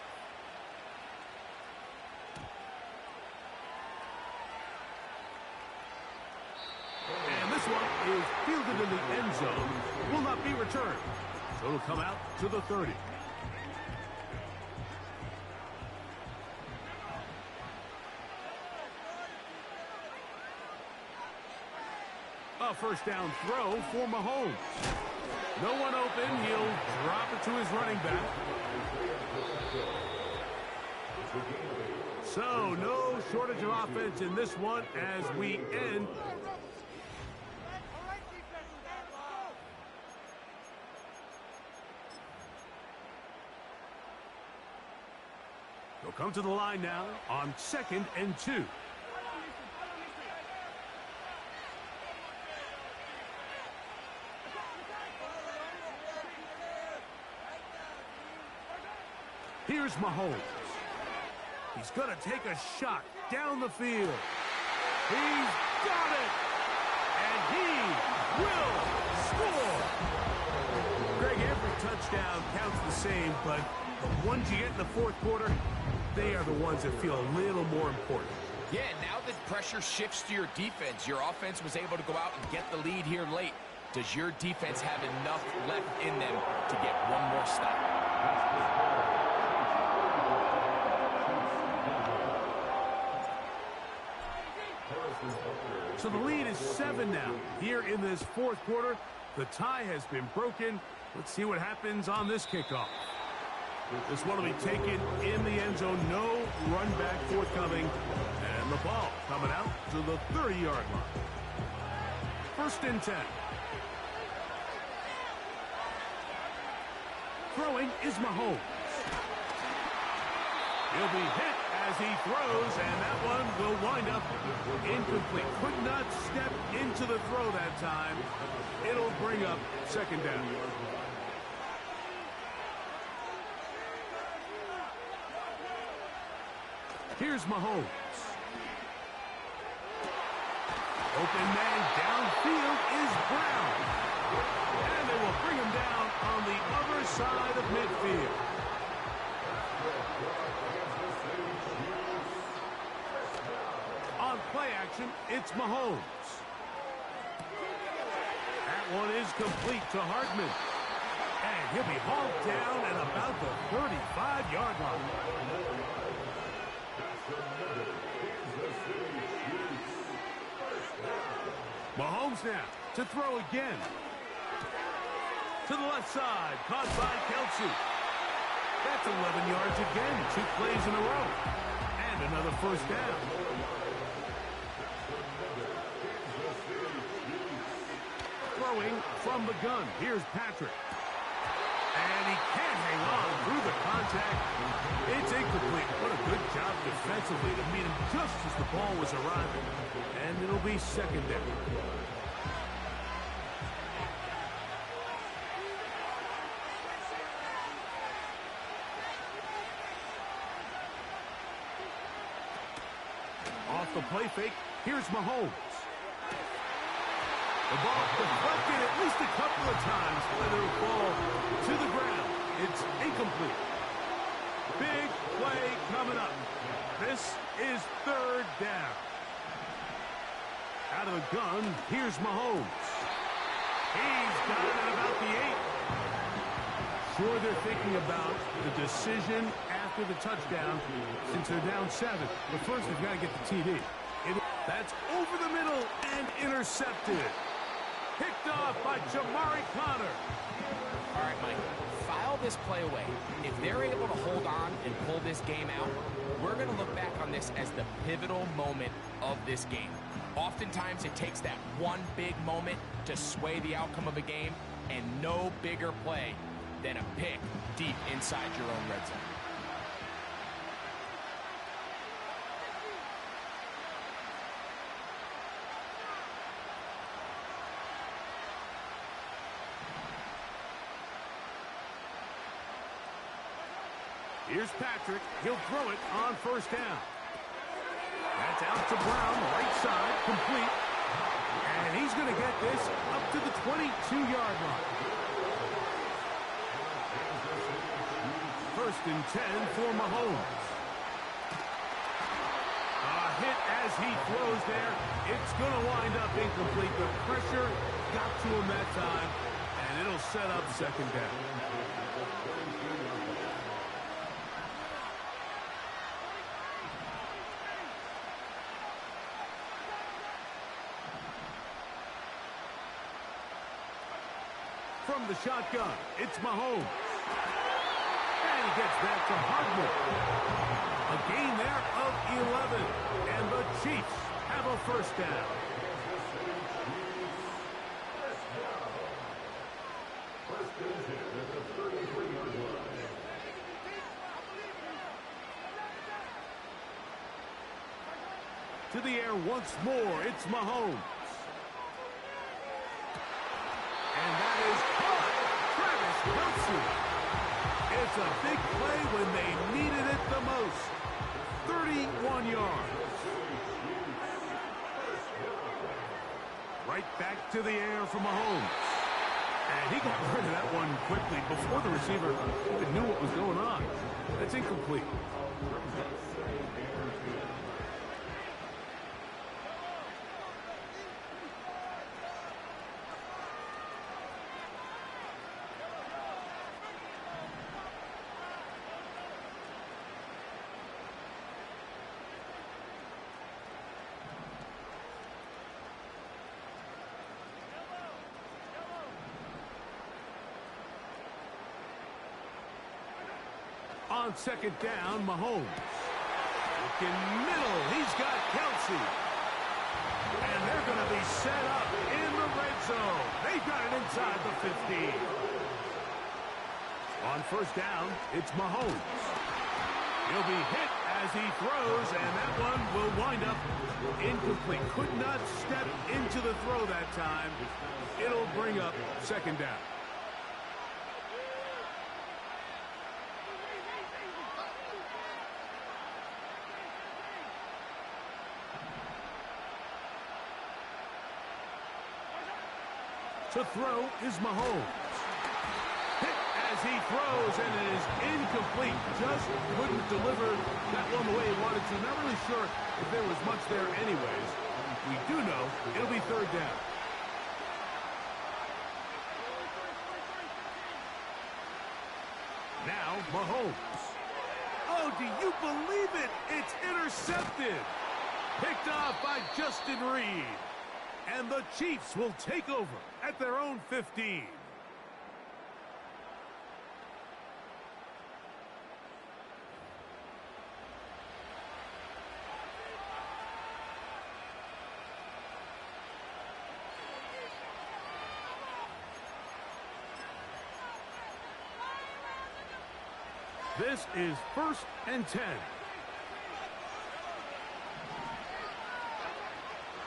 And this one is fielded in the end zone. Will not be returned. So it'll come out to the 30. A first down throw for Mahomes. No one open. He'll drop it to his running back. So, no shortage of offense in this one as we end. They'll come to the line now on 2nd and 2. Here's Mahomes. He's going to take a shot down the field. He's got it! And he will score! Greg, every touchdown counts the same, but the ones you get in the fourth quarter, they are the ones that feel a little more important. Yeah, now that pressure shifts to your defense, your offense was able to go out and get the lead here late. Does your defense have enough left in them to get one more stop? So the lead is 7 now. Here in this fourth quarter, the tie has been broken. Let's see what happens on this kickoff. This one will be taken in the end zone. No run back forthcoming. And the ball coming out to the 30-yard line. 1st and 10. Throwing is Mahomes. He'll be hit as he throws, and that one will wind up incomplete. Could not step into the throw that time. It'll bring up 2nd down. Here's Mahomes. Open man downfield is Brown. And they will bring him down on the other side of midfield. On play action, it's Mahomes. That one is complete to Hardman. And he'll be hauled down at about the 35-yard line. Mahomes now to throw again. To the left side, caught by Kelsey. That's 11 yards again, 2 plays in a row. And another 1st down. Throwing from the gun. Here's Patrick. And he can't hang on through the contact. It's incomplete. What a good job defensively to meet him just as the ball was arriving. And it'll be 2nd down. Off the play fake, here's Mahomes. The ball deflected at least a couple of times, but it'll fall to the ground. It's incomplete. Big play coming up. This is 3rd down. Out of the gun, here's Mahomes. He's got it at about the 8. Sure, they're thinking about the decision after the touchdown since they're down 7. But first, they've got to get the TD. That's over the middle and intercepted. Picked off by Jamari Connor. All right, Mike, file this play away. If they're able to hold on and pull this game out, we're going to look back on this as the pivotal moment of this game. Oftentimes, it takes that one big moment to sway the outcome of a game, and no bigger play than a pick deep inside your own red zone. Here's Patrick. He'll throw it on 1st down. That's out to Brown, right side, complete. And he's going to get this up to the 22-yard line. 1st and 10 for Mahomes. A hit as he throws there. It's going to wind up incomplete. The pressure got to him that time, and it'll set up 2nd down. From the shotgun, it's Mahomes. And And he gets that to Hardman. A gain there of 11. And the Chiefs have a first down. To the air once more, it's Mahomes. And that is caught. Travis Kelce. It's a big play when they needed it the most. 31 yards. Right back to the air for Mahomes. And he got rid of that one quickly before the receiver even knew what was going on. That's incomplete. On second down, Mahomes. Looking middle, he's got Kelce. And they're going to be set up in the red zone. They've got it inside the 15. On first down, it's Mahomes. He'll be hit as he throws, and that one will wind up incomplete. Could not step into the throw that time. It'll bring up second down. To throw is Mahomes. Hit as he throws, and it is incomplete. Just couldn't deliver that one the way he wanted to. Not really sure if there was much there anyways. We do know it'll be third down. Now Mahomes. Oh, do you believe it? It's intercepted. Picked off by Justin Reed. And the Chiefs will take over at their own 15. This is 1st and 10.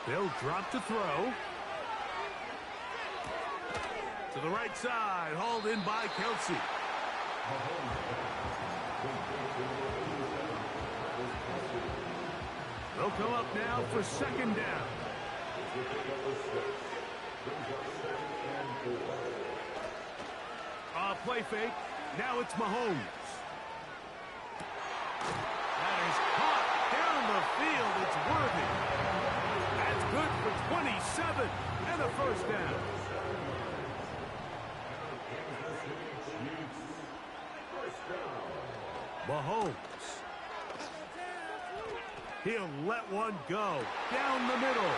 They'll drop to throw. To the right side, hauled in by Kelce. They'll come up now for second down. Play fake. Now it's Mahomes. That is caught down the field. It's worthy. That's good for 27 and a first down. Mahomes. He'll let one go down the middle.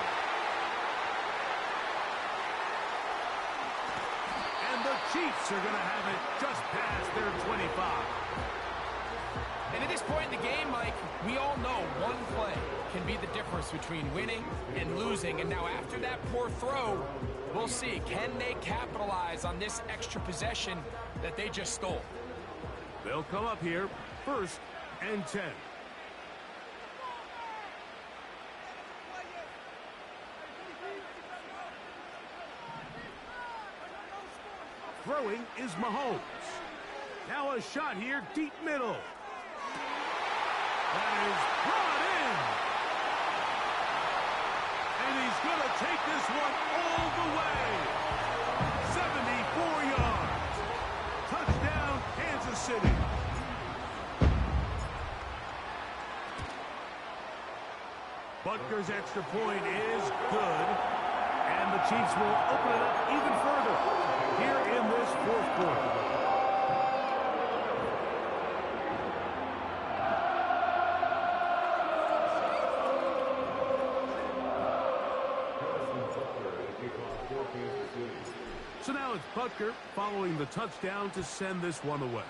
And the Chiefs are going to have it just past their 25. And at this point in the game, Mike, we all know one play can be the difference between winning and losing. And now after that poor throw, we'll see. Can they capitalize on this extra possession that they just stole? They'll come up here, 1st and 10. Throwing is Mahomes. Now a shot here, deep middle. That is brought in. And he's going to take this one all the way. 74 yards. Touchdown, Kansas City. Butker's extra point is good. And the Chiefs will open it up even further here in this 4th quarter. So now it's Butker following the touchdown to send this one away.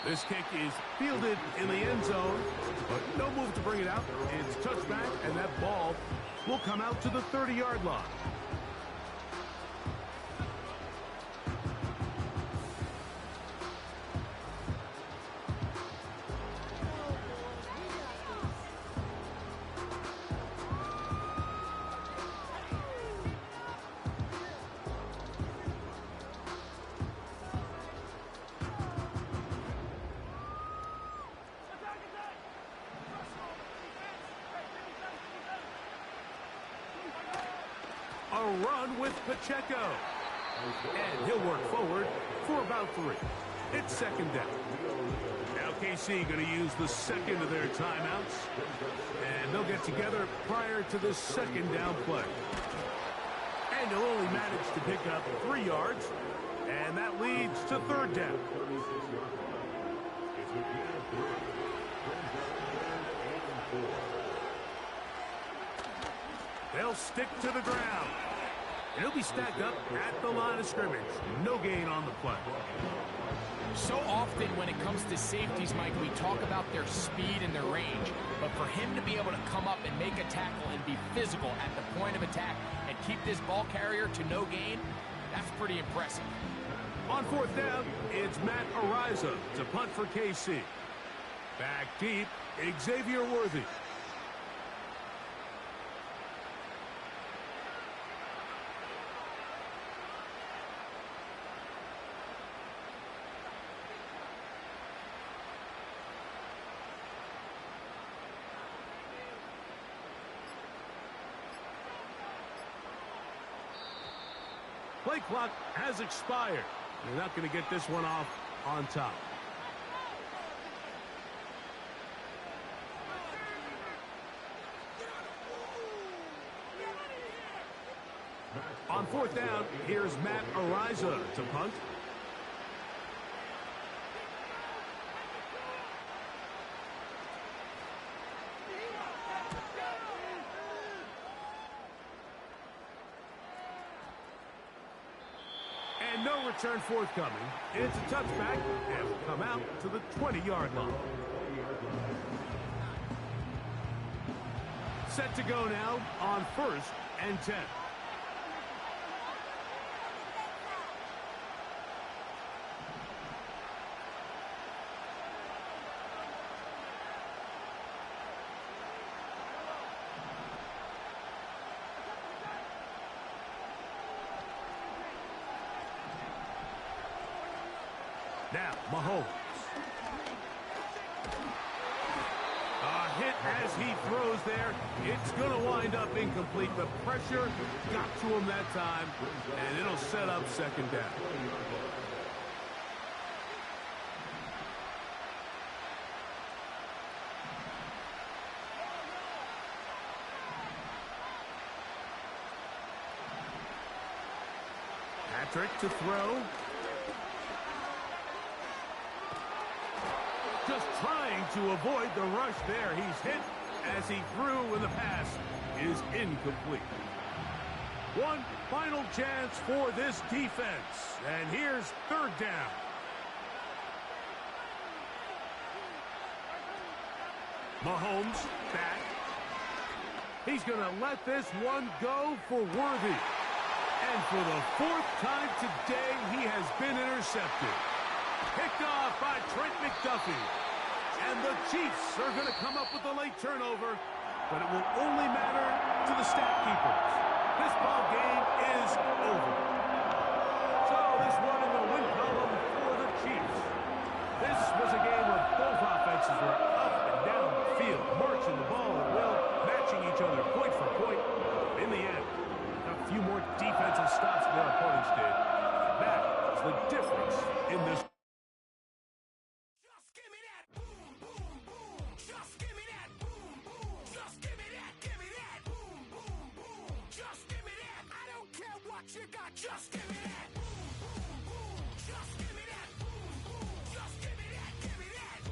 This kick is fielded in the end zone, but no move to bring it out. It's touchback, and that ball will come out to the 30-yard line. A run with Pacheco. And he'll work forward for about 3. It's second down. Now KC going to use the second of their timeouts. And they'll get together prior to this second down play. And he'll only manage to pick up 3 yards. And that leads to third down. They'll stick to the ground. And he'll be stacked up at the line of scrimmage. No gain on the play. So often when it comes to safeties, Mike, we talk about their speed and their range. But for him to be able to come up and make a tackle and be physical at the point of attack and keep this ball carrier to no gain, that's pretty impressive. On fourth down, it's Matt Ariza to punt for KC. Back deep, Xavier Worthy. Play clock has expired. They're not going to get this one off on top. On fourth down, here's Matt Ariza to punt. And no return forthcoming. It's a touchback and will come out to the 20-yard line. Set to go now on 1st and 10. Now, Mahomes. A hit as he throws there. It's going to wind up incomplete. The pressure got to him that time, and it'll set up second down. Patrick to throw. Just trying to avoid the rush there. He's hit as he threw, and the pass is incomplete. One final chance for this defense, and here's third down. Mahomes back. He's going to let this one go for Worthy. And for the 4th time today, he has been intercepted. Picked off by Trent McDuffie. And the Chiefs are going to come up with a late turnover, but it will only matter to the stat keepers. This ball game is over. So this one in the win column for the Chiefs. This was a game where both offenses were up and down the field, marching the ball at will, matching each other point for point. In the end, a few more defensive stops than our opponents did. That is the difference in this. You got just give me that. Just give me that. Just give me that. Give me that.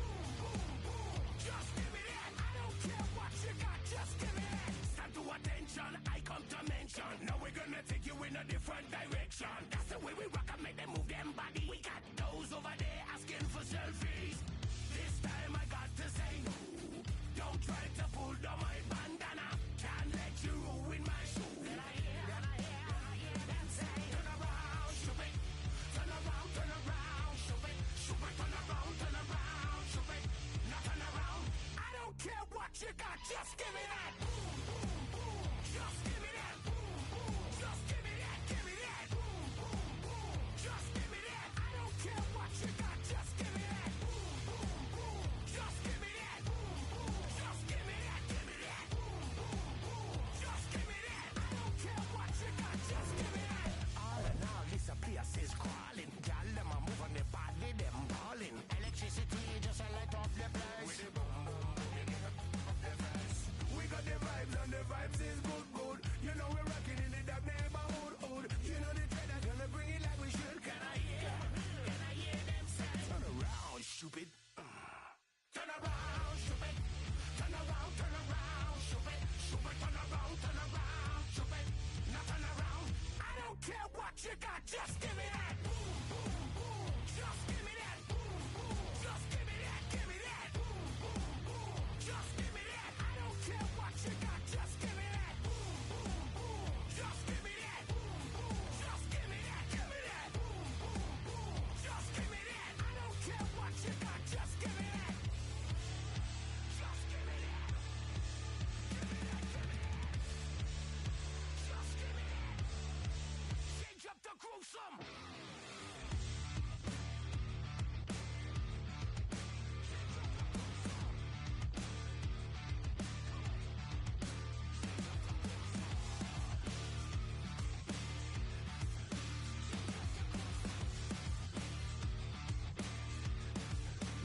Just give me that. I don't care what you got. Just give me that. Stand to attention. I come to mention. Now we're gonna take you in a different direction. That's the way we rock and make them move them body. We got those over what you got, just give me that. Just give me that. Just give me that, give me that. Just give me that. I don't care what you got, just give me that. Just give me that. Just give me that, give me that. Just give me that. I don't care what you got, just give me that. All in all, this place is crawling. Y'all them a move on the body, them balling. Electricity just a light up the place. With the boom boom boom, you get up the face. We got the vibes and the vibes is good, good. You know we're rocking in the dark neighborhood, hood. You know the trend are gonna bring it like we should. Can I hear them say? Turn around, stupid. Turn around, stupid. Turn around, stupid. Stupid, turn around, stupid. Now turn around. I don't care what you got, just give me that. Just give me that. Just give me that, give me that. Just give me that. I don't care what you got, just give me that. Just give me that. Just give me that, give me that. Just give me that. I don't care what you got, just give me that. Just give me that. Give me that, give me that. Just give me that. Change up the gruesome.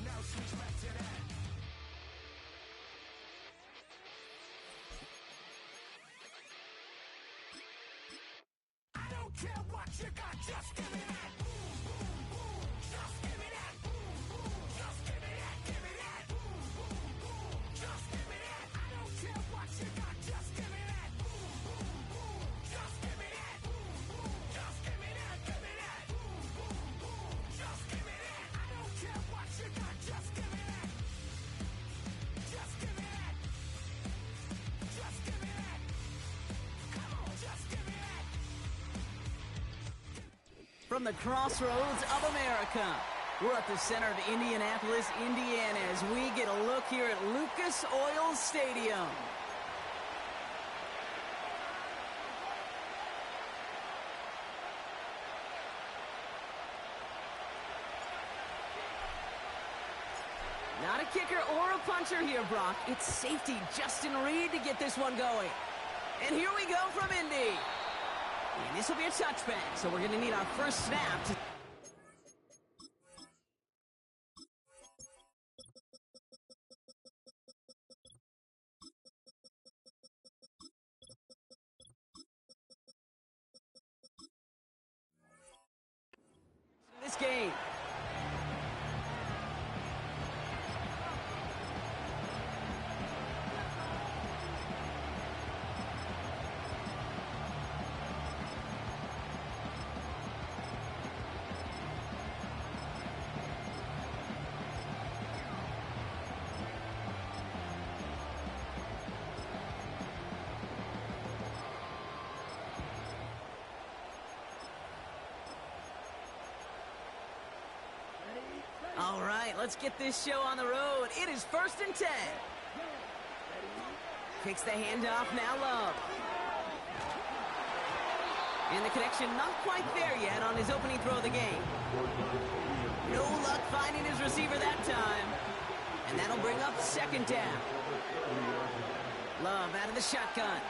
Now switch back to that. I don't care what you got, just give me that. Just give me that. Just give me that, give me that. Just give me that. I don't care what you got, just give me that. Just give me that. Just give me that, give me that. Just give me that. I don't care what you got, just give me that. Just give me that. Just give me that. Come on, just give me that. From the crossroads of America, we're at the center of Indianapolis, Indiana, as we get a look here at Lucas Oil Stadium. Not a kicker or a puncher here, Brock. It's safety Justin Reed to get this one going. And here we go from Indy. And this will be a touchback, so we're going to need our first snap to... this game. All right, let's get this show on the road. It is 1st and 10. Takes the handoff, now Love. And the connection not quite there yet on his opening throw of the game. No luck finding his receiver that time. And that'll bring up 2nd down. Love out of the shotgun.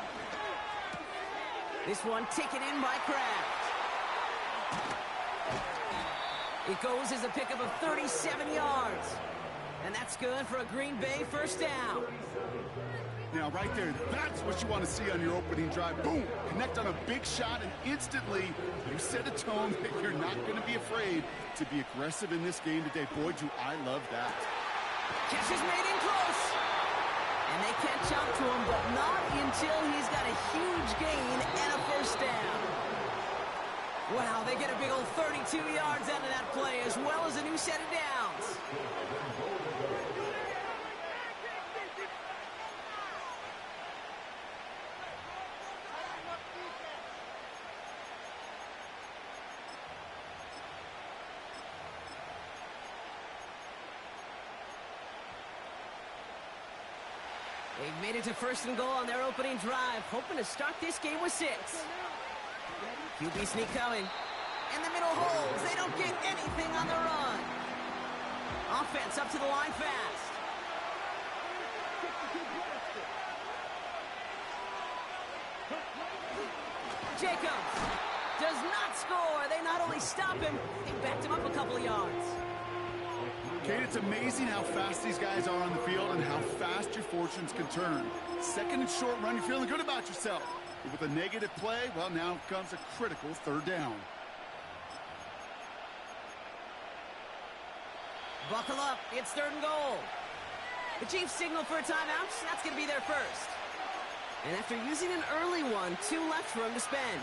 This one taken in by Kraft. It goes as a pickup of 37 yards. And that's good for a Green Bay 1st down. Now, right there, that's what you want to see on your opening drive. Boom! Connect on a big shot, and instantly you set a tone that you're not going to be afraid to be aggressive in this game today. Boy, do I love that. Catch is made in close. And they catch up to him, but not until he's got a huge gain and a 1st down. Wow, they get a big old 32 yards out of that play, as well as a new set of downs. They've made it to 1st and goal on their opening drive, hoping to start this game with 6. QB sneak coming. In the middle holes, they don't get anything on the run. Offense up to the line fast. Jacobs does not score. They not only stop him, they backed him up a couple of yards. Kate, it's amazing how fast these guys are on the field and how fast your fortunes can turn. 2nd and short run, you're feeling good about yourself. But with a negative play, well, now comes a critical 3rd down. Buckle up, it's 3rd and goal. The Chiefs signal for a timeout. That's going to be their first. And after using an early one, 2 left for him to spend.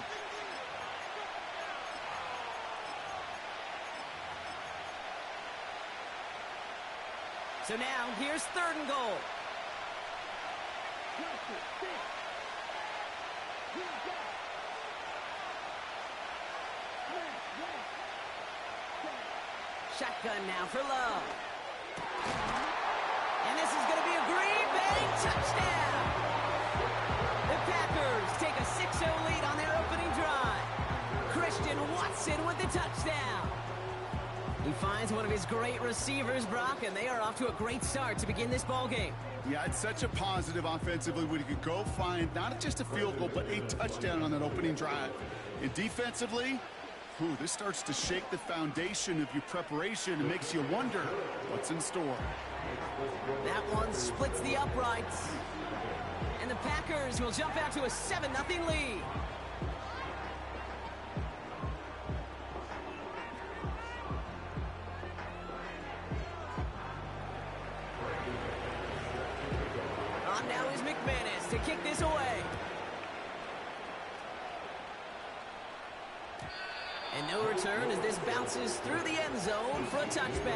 So now, here's 3rd and goal. Shotgun now for Love. And this is going to be a Green Bay touchdown. The Packers take a 6-0 lead on their opening drive. Christian Watson with the touchdown. He finds one of his great receivers, Brock, and they are off to a great start to begin this ball game. Yeah, it's such a positive offensively when you could go find not just a field goal, but a touchdown on that opening drive. And defensively, this starts to shake the foundation of your preparation and makes you wonder what's in store. That one splits the uprights. And the Packers will jump out to a 7-0 lead. On now is McManus to kick this away. And no return as this bounces through the end zone for a touchback.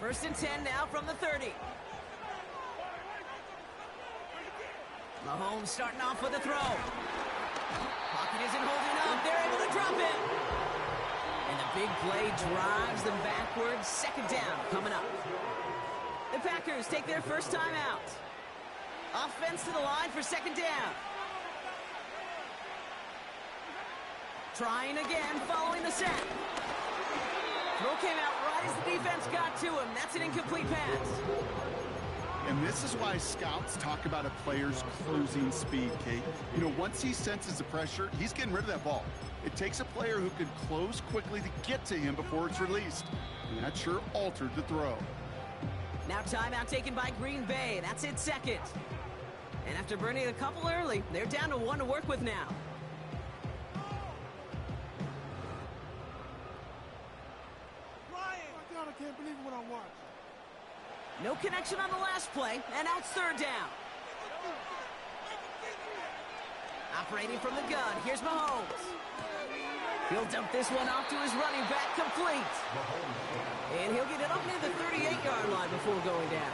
First and 10 now from the 30. Mahomes starting off with a throw. Pocket isn't holding up. They're able to drop it. And the big play drives them backwards. 2nd down coming up. The Packers take their first time out. Offense to the line for 2nd down. Trying again following the sack. Throw came out right as the defense got to him. That's an incomplete pass. And this is why scouts talk about a player's closing speed, Kate. You know, once he senses the pressure, he's getting rid of that ball. It takes a player who can close quickly to get to him before it's released. And that sure altered the throw. Now timeout taken by Green Bay. That's it 2nd. And after burning a couple early, they're down to 1 to work with now. I can't believe what I'm watching. No connection on the last play, and now it's 3rd down. Operating from the gun, here's Mahomes. He'll dump this one off to his running back, complete. And he'll get it up near the 38-yard line before going down.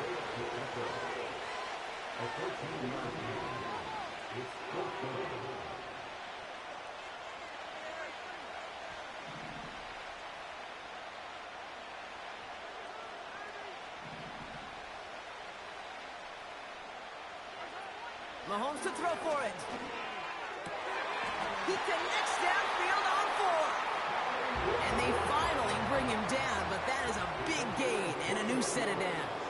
Mahomes to throw for it. He connects downfield on 4. And they finally bring him down, but that is a big gain and a new set of downs.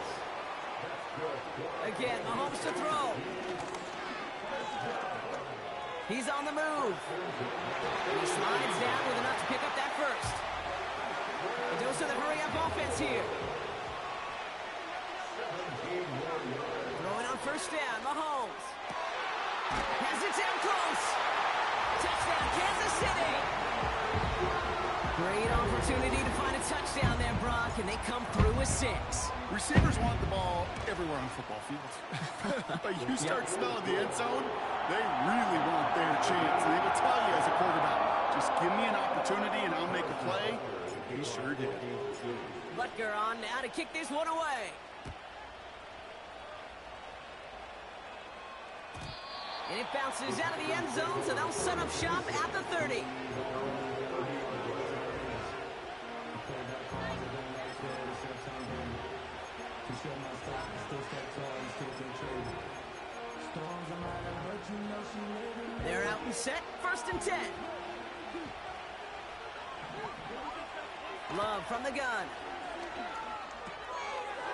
Again, Mahomes to throw. He's on the move. He slides down with enough to pick up that first. A dose of the hurry-up offense here. Throwing on 1st down, Mahomes. Has it down close. Touchdown, Kansas City. Great opportunity to find a touchdown there, Brock, and they come through with 6. Receivers want the ball everywhere on football fields. But you start smelling the end zone, they really want their chance. And they will tell you as a quarterback, just give me an opportunity and I'll make a play. He sure did. Butker on now to kick this one away. And it bounces out of the end zone, so they'll set up shop at the 30. They're out and set, 1st and 10. Love from the gun.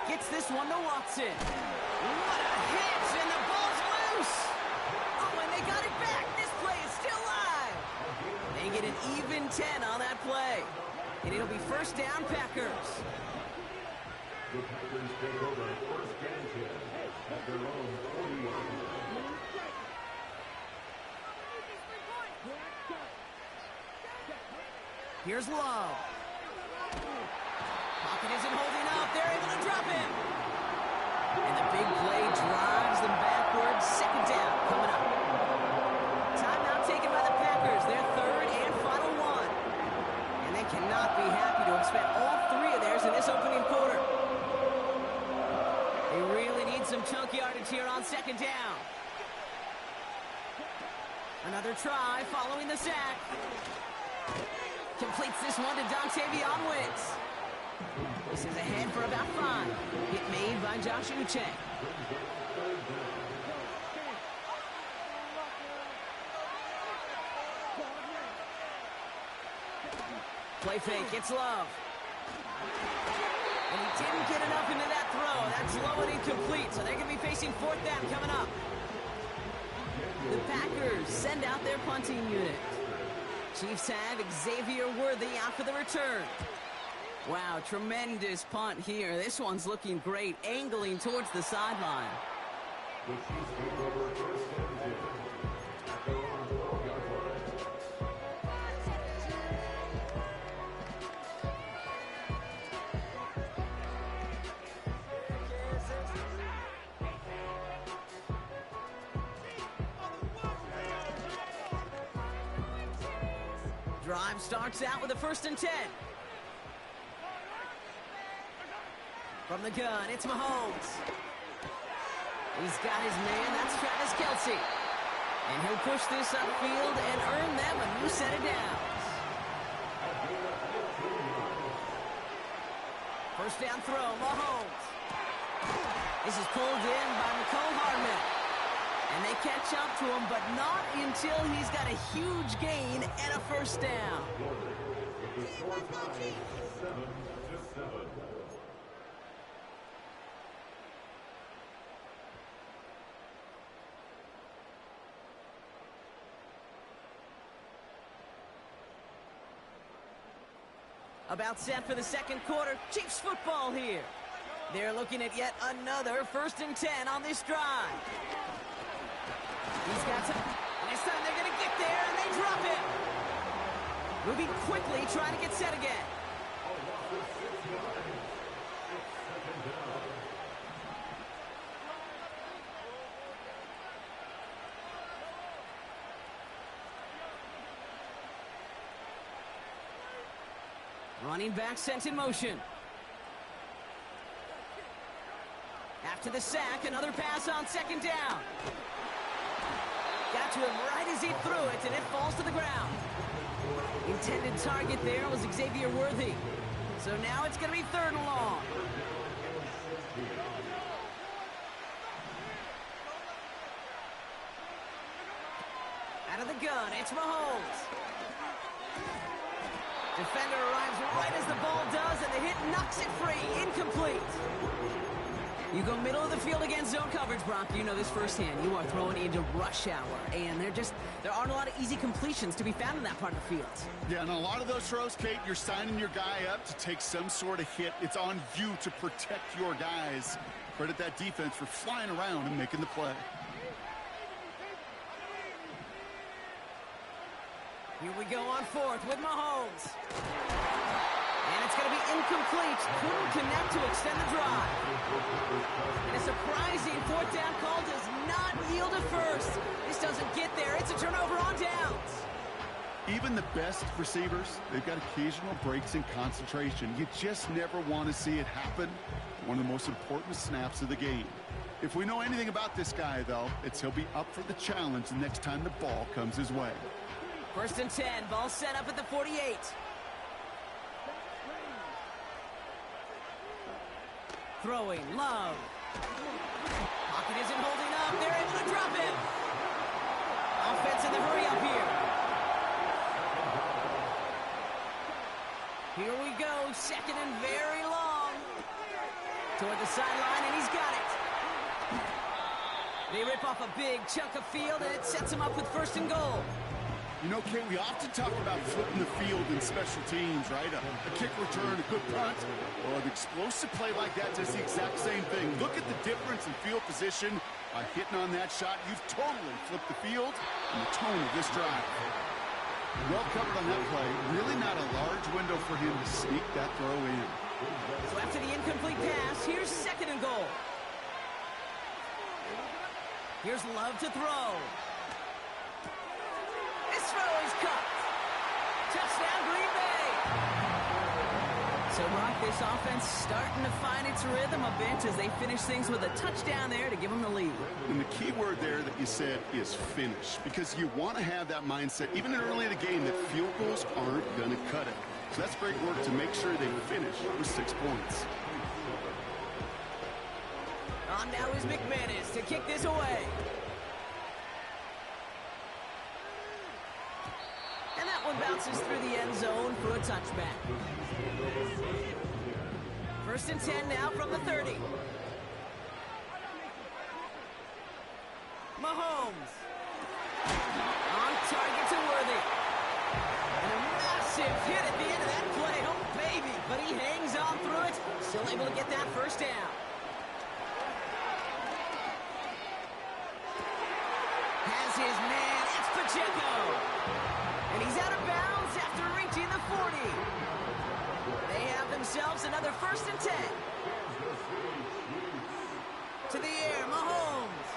Gets this one to Watson. What a hit, and the ball's loose. Oh, and they got it back. This play is still live. They get an even 10 on that play. And it'll be 1st down, Packers. The Packers take over 1st and 10 at their own 40-yard line. Here's Lowe. Pocket isn't holding up. They're able to drop him. And the big play drives them backwards. 2nd down coming up. Timeout taken by the Packers. Their 3rd and final one. And they cannot be happy to have spent all 3 of theirs in this opening quarter. They really need some chunk yardage here on 2nd down. Another try following the sack. Completes this one to Dontavion Wicks. This is ahead for about 5. Hit made by Josh Uche. Play fake, it's Love. And he didn't get enough into that throw. That's low and incomplete, so they're going to be facing 4th down coming up. The Packers send out their punting unit. Chiefs have Xavier Worthy out for the return. Wow, tremendous punt here. This one's looking great, angling towards the sideline. The Chiefs take over 1st and 10 at their own 12-yard line. Drive starts out with a 1st and 10. From the gun, it's Mahomes. He's got his man, that's Travis Kelce. And he'll push this upfield and earn them a new set of downs. 1st down throw, Mahomes. This is pulled in by Mecole Hardman. And they catch up to him, but not until he's got a huge gain and a 1st down. The score tie 7-7. About set for the 2nd quarter. Chiefs football here. They're looking at yet another 1st and 10 on this drive. He's got some. This time they're going to get there, and they drop it. Moving quickly, trying to get set again. Running back sent in motion. After the sack, another pass on 2nd down. Got to him right as he threw it, and it falls to the ground. Intended target there was Xavier Worthy. So now it's going to be 3rd and long. Out of the gun, it's Mahomes. Defender arrives right as the ball does, and the hit knocks it free. Incomplete. You go middle of the field against zone coverage, Brock. You know this firsthand. You are throwing into rush hour, and there aren't a lot of easy completions to be found in that part of the field. Yeah, and a lot of those throws, Kate, you're signing your guy up to take some sort of hit. It's on you to protect your guys. Credit that defense for flying around and making the play. Here we go on 4th with Mahomes. And it's going to be incomplete. incomplete. Couldn't connect to extend the drive. And a surprising fourth down call does not yield a first. This doesn't get there. It's a turnover on downs. Even the best receivers, they've got occasional breaks in concentration. You just never want to see it happen. One of the most important snaps of the game. If we know anything about this guy, though, it's he'll be up for the challenge the next time the ball comes his way. 1st and 10. Ball set up at the 48. Throwing, Love. Pocket isn't holding up. They're able to drop him. Offense in the hurry up here. Here we go. 2nd and very long. Toward the sideline, and he's got it. They rip off a big chunk of field, and it sets him up with 1st and goal. You know, Kate, we often talk about flipping the field in special teams, right? A kick return, a good punt, or an explosive play like that does the exact same thing. Look at the difference in field position. By hitting on that shot, you've totally flipped the field and the tone of this drive. Well covered on that play. Really not a large window for him to sneak that throw in. So after the incomplete pass, here's 2nd and goal. Here's Love to throw. This throw is cut. Touchdown, Green Bay. So, Brock, this offense starting to find its rhythm a bit as they finish things with a touchdown there to give them the lead. And the key word there that you said is finish, because you want to have that mindset, even early in the game, that field goals aren't going to cut it. So that's great work to make sure they finish with 6 points. On now is McManus to kick this away. And that one bounces through the end zone for a touchback. 1st and 10 now from the 30. Mahomes. On target to Worthy. And a massive hit at the end of that play. Oh, baby. But he hangs on through it. Still able to get that 1st down. Has his man. It's Pacheco. And he's out of bounds after reaching the 40. They have themselves another 1st and 10. To the air, Mahomes.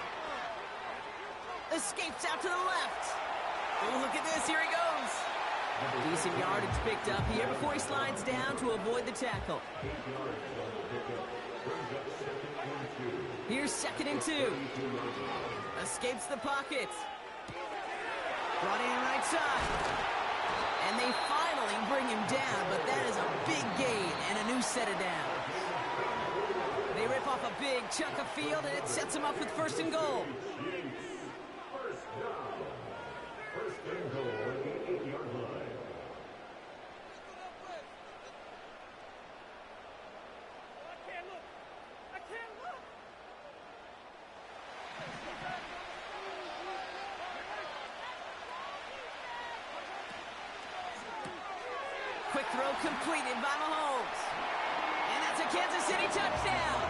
Escapes out to the left. Oh, look at this. Here he goes. Decent yardage picked up here before he slides down to avoid the tackle. Here's 2nd and 2. Escapes the pocket. Brought in right side. And they finally bring him down, but that is a big gain and a new set of downs. They rip off a big chunk of field, and it sets him up with 1st and goal. 1st and goal at the 8-yard line. Quick throw completed by Mahomes. And that's a Kansas City touchdown.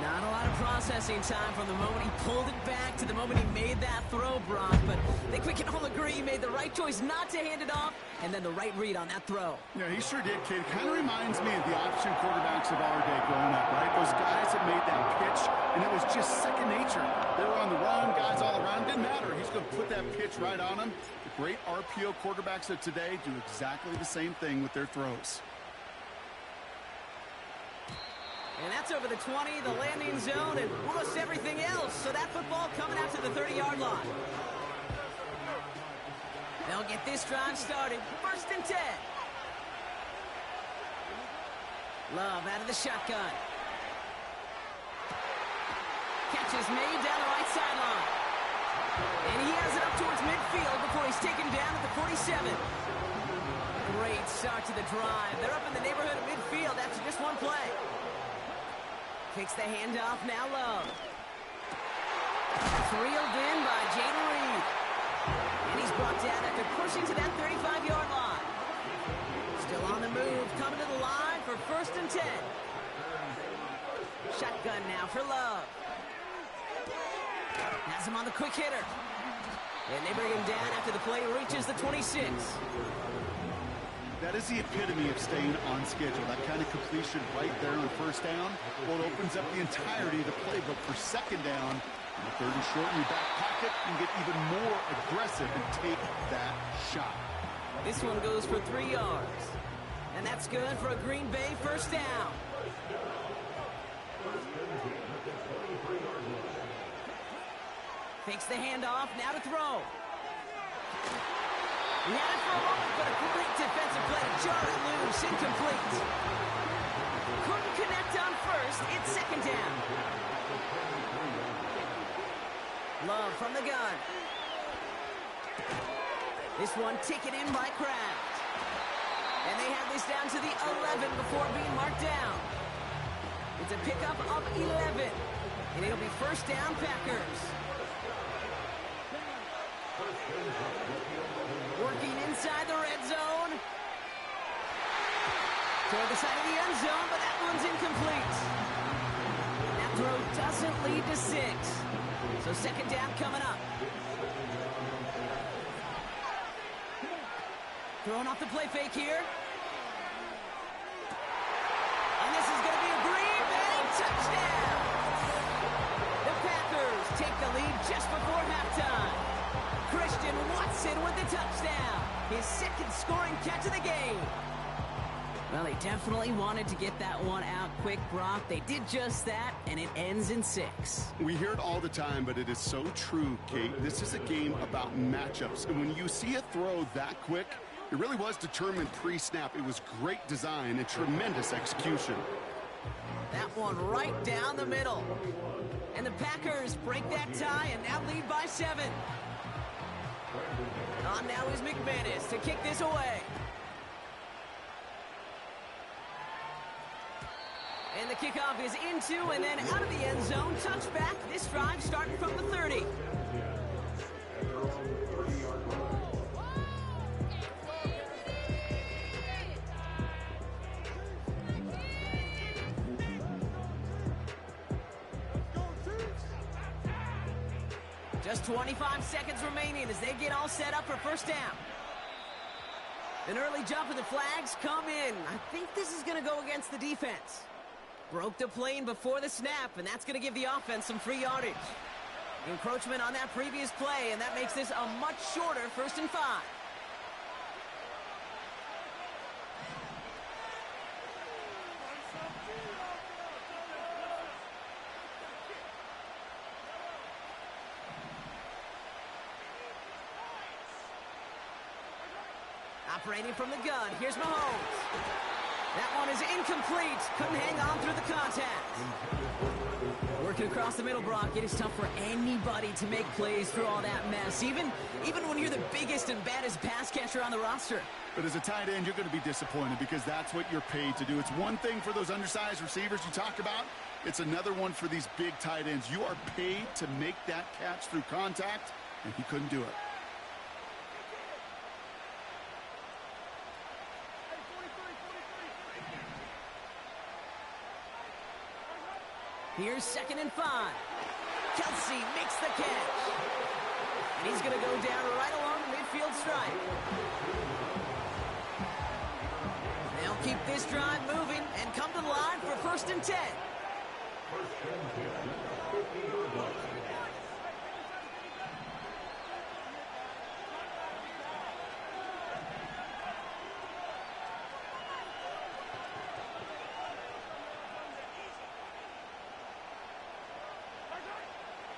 Not a lot of processing time from the moment he pulled it back to the moment he made that throw, Brock. But I think we can all agree he made the right choice not to hand it off, and then the right read on that throw. Yeah, he sure did, kid. Kind of reminds me of the option quarterbacks of our day growing up, right? Those guys that made that pitch, and it was just second nature. They were on the run, guys all around. Didn't matter. He's going to put that pitch right on him. The great RPO quarterbacks of today do exactly the same thing with their throws. And that's over the 20, the landing zone, and almost everything else. So that football coming out to the 30-yard line. They'll get this drive started. 1st and 10. Love out of the shotgun. Catch is made down the right sideline. And he has it up towards midfield before he's taken down at the 47. Great start to the drive. They're up in the neighborhood of midfield after just one play. Takes the handoff, now Love. That's reeled in by Jaden Reed. And he's brought down after pushing to that 35-yard line. Still on the move, coming to the line for 1st and 10. Shotgun now for Love. Has him on the quick hitter. And they bring him down after the play reaches the 26. That is the epitome of staying on schedule. That kind of completion right there on first down. Well, it opens up the entirety of the playbook for second down. And the third and short in your back pocket, you can get even more aggressive and take that shot. This one goes for 3 yards. And that's good for a Green Bay first down. Takes the handoff, now to throw. He had it for a moment, but a great defensive play to jar it loose, incomplete. Couldn't connect on first, it's second down. Love from the gun. This one taken in by Kraft. And they have this down to the 11 before being marked down. It's a pickup of 11. And it'll be first down, Packers. Working inside the red zone. Toward the side of the end zone, but that one's incomplete. That throw doesn't lead to 6. So second down coming up. Throwing off the play fake here. And this is going to be a Green Bay touchdown. The Packers take the lead just before halftime. Christian Watson with the touchdown. His second scoring catch of the game. Well, they definitely wanted to get that one out quick, Brock. They did just that, and it ends in 6. We hear it all the time, but it is so true, Kate. This is a game about matchups. And when you see a throw that quick, it really was determined pre-snap. It was great design and tremendous execution. That one right down the middle. And the Packers break that tie and now lead by 7. On now is McManus to kick this away. And the kickoff is into and then out of the end zone. Touchback. This drive starting from the 30. Just 25 seconds remaining as they get all set up for first down. An early jump and the flags come in. I think this is going to go against the defense. Broke the plane before the snap, and that's going to give the offense some free yardage. Encroachment on that previous play, and that makes this a much shorter 1st and 5. Operating from the gun, here's Mahomes. That one is incomplete. Couldn't hang on through the contact. Working across the middle, Brock, it is tough for anybody to make plays through all that mess, even when you're the biggest and baddest pass catcher on the roster. But as a tight end, you're going to be disappointed because that's what you're paid to do. It's one thing for those undersized receivers you talk about. It's another one for these big tight ends. You are paid to make that catch through contact, and he couldn't do it. Here's 2nd and 5. Kelsey makes the catch. And he's going to go down right along the midfield stripe. They'll keep this drive moving and come to the line for 1st and 10.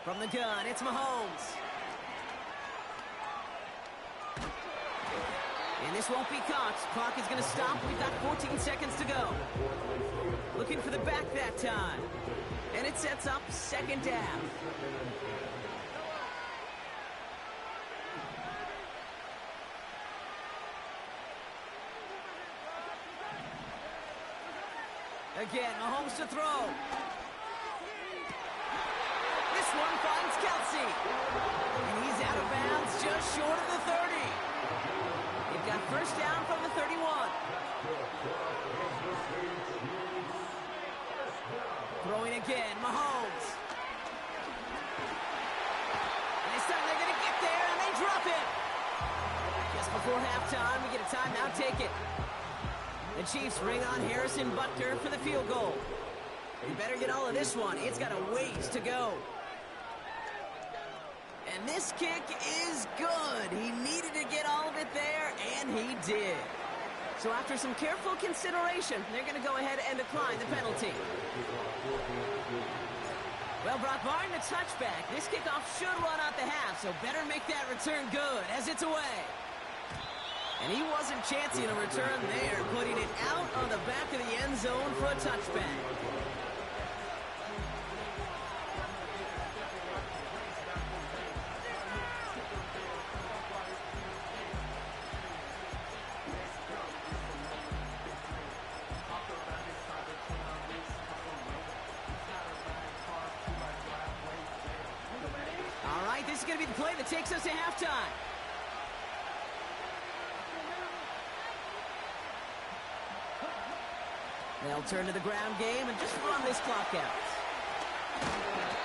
From the gun, it's Mahomes. And this won't be caught. Clock is going to stop. We've got 14 seconds to go. Looking for the back that time. And it sets up 2nd down. Again, Mahomes to throw. This one finds Kelsey. And he's out of bounds just short of the 30. They've got first down from the 31. Throwing again, Mahomes. And this time they're going to get there, and they drop it. Just before halftime, we get a timeout taken. The Chiefs bring on Harrison Butker for the field goal. You better get all of this one. It's got a ways to go. And this kick is good. He needed to get all of it there, and he did. So after some careful consideration, they're going to go ahead and decline the penalty. Well, Brock, barring the touchback, this kickoff should run out the half, so better make that return good as it's away. And he wasn't chancing a return there, putting it out on the back of the end zone for a touchback. All right, this is going to be the play that takes us to halftime. They'll turn to the ground game and just run this clock out.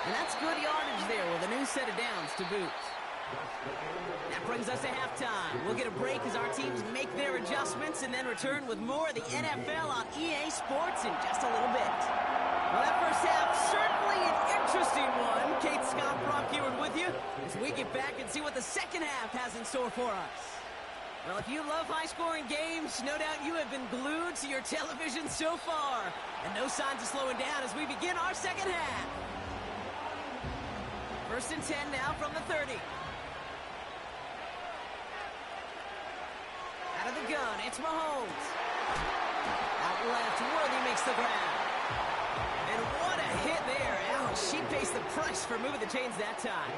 And that's good yardage there with a new set of downs to boot. That brings us to halftime. We'll get a break as our teams make their adjustments and then return with more of the NFL on EA Sports in just a little bit. Well, that first half, certainly an interesting one. Kate Scott, Brock Ewart with you as we get back and see what the second half has in store for us. Well, if you love high-scoring games, no doubt you have been glued to your television so far. And no signs of slowing down as we begin our second half. 1st and 10 now from the 30. Out of the gun, it's Mahomes. Out left, Worthy makes the grab. And what a hit there. Ouch, she pays the price for moving the chains that time.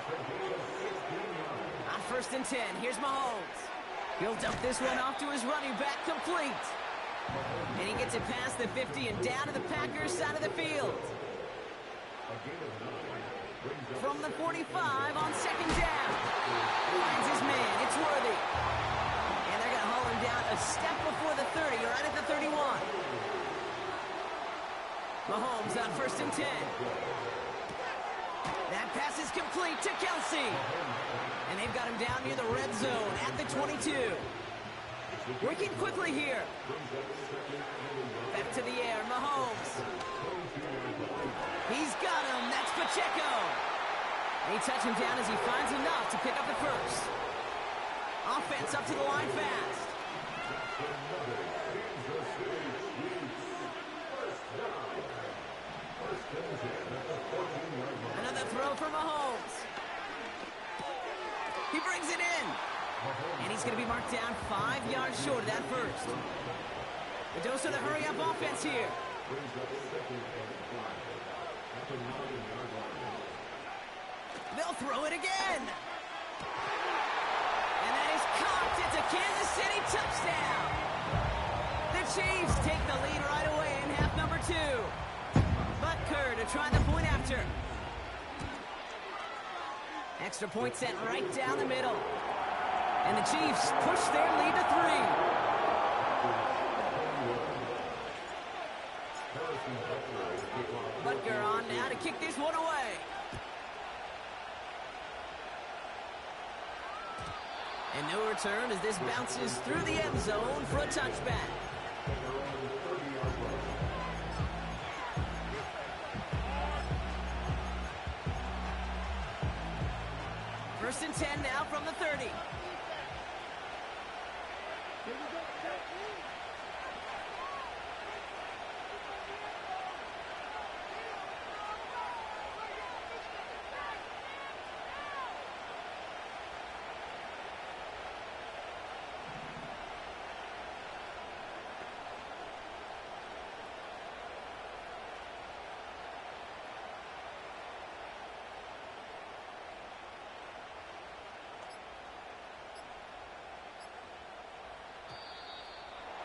On 1st and 10, here's Mahomes. He'll dump this one off to his running back, complete. And he gets it past the 50 and down to the Packers side of the field. From the 45 on 2nd down. Finds his man, it's Worthy. And they're going to haul him down a step before the 30, right at the 31. Mahomes on 1st and 10. That pass is complete to Kelsey. And they've got him down near the red zone at the 22. Working quickly here. Back to the air, Mahomes. He's got him, that's Pacheco. They touch him down as he finds enough to pick up the first. Offense up to the line fast. Another throw for Mahomes. He brings it in. And he's going to be marked down 5 yards short of that first. The dose of the hurry-up offense here. They'll throw it again. And that is caught. It's a Kansas City touchdown. The Chiefs take the lead right away in half number 2. Butker to try the point after. Extra point set right down the middle. And the Chiefs push their lead to 3. Butker on now to kick this one away. And no return as this bounces through the end zone for a touchback. First and 10 now from the 30.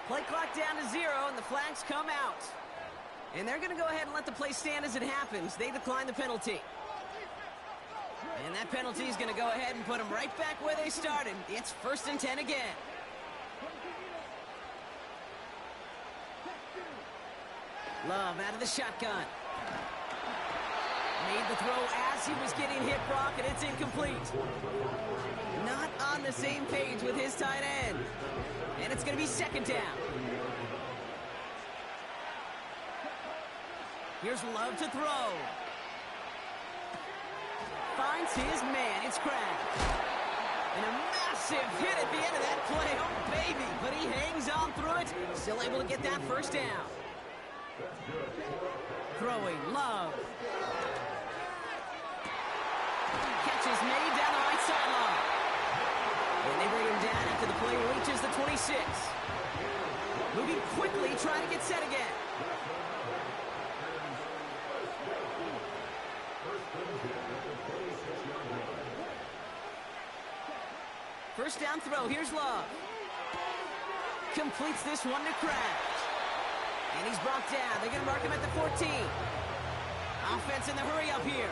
Play clock down to 0, and the flags come out. And they're going to go ahead and let the play stand as it happens. They decline the penalty. And that penalty is going to go ahead and put them right back where they started. It's 1st and 10 again. Love out of the shotgun. Made the throw as he was getting hit, Brock, and it's incomplete. Not on the same page with his tight end. And it's going to be second down. Here's Love to throw. Finds his man. It's cracked. And a massive hit at the end of that play. Oh, baby. But he hangs on through it. Still able to get that first down. Throwing. Love. Catch is made down the right sideline. And they bring him down after the play reaches the 26. Moving quickly, trying to get set again. First down throw. Here's Love. Completes this one to Kraft. And he's brought down. They're going to mark him at the 14. Offense in the hurry up here.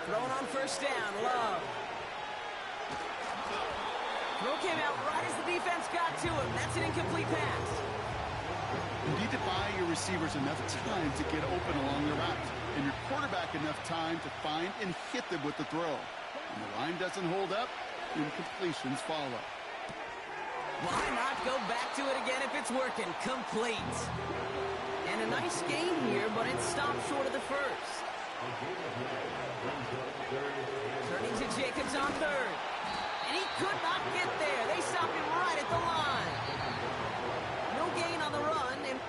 Throwing on first down. Love. Throw came out right as the defense got to him. That's an incomplete pass. You need to buy your receivers enough time to get open along the route, and your quarterback enough time to find and hit them with the throw. When the line doesn't hold up, incompletions follow. Why not go back to it again if it's working? Complete. And a nice gain here, but it stopped short of the first. Turning to Jacobs on third. And he could not get there. They stopped him right at the line. No gain on the run. And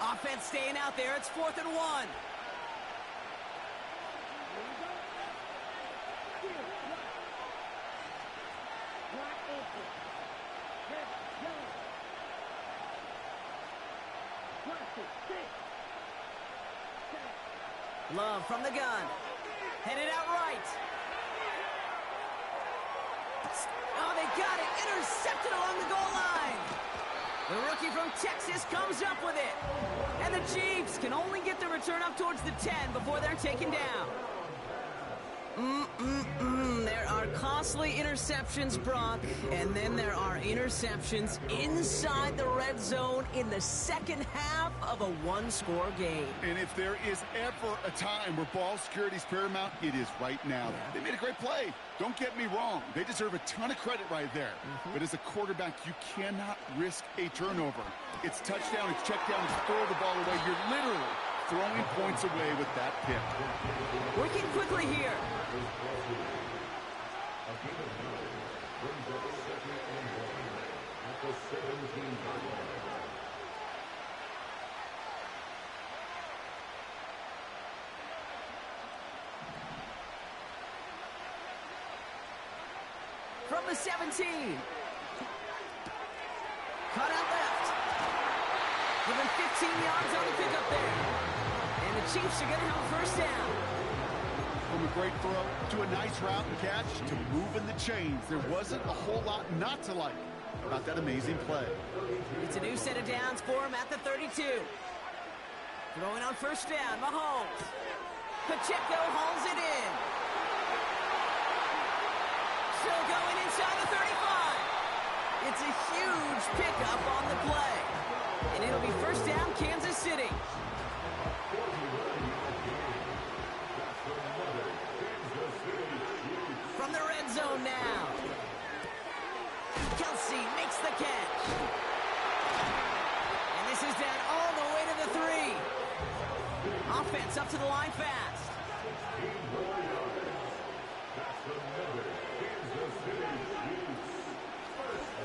offense staying out there. It's 4th and 1. Love from the gun. Headed out right. Oh, they got it. Intercepted along the goal line. The rookie from Texas comes up with it. And the Chiefs can only get the return up towards the 10 before they're taken down. There are costly interceptions, Brock, and then there are interceptions inside the red zone in the second half of a one-score game. And if there is ever a time where ball security is paramount, it is right now. They made a great play. Don't get me wrong. They deserve a ton of credit right there. But as a quarterback, you cannot risk a turnover. It's touchdown, it's check down, it's throw the ball away. You're literally throwing points away with that pick. Working quickly here. From the 17. Cut out left. Given 15 yards on the pickup there. And the Chiefs are going to have a first down. From a great throw to a nice route and catch to moving the chains, there wasn't a whole lot not to like about that amazing play. It's a new set of downs for him at the 32. Throwing on first down, Mahomes. Pacheco hauls it in. Still going inside the 35. It's a huge pickup on the play. And it'll be first down, Kansas City. From the red zone now. Kelsey makes the catch. And this is down all the way to the 3. Offense up to the line fast.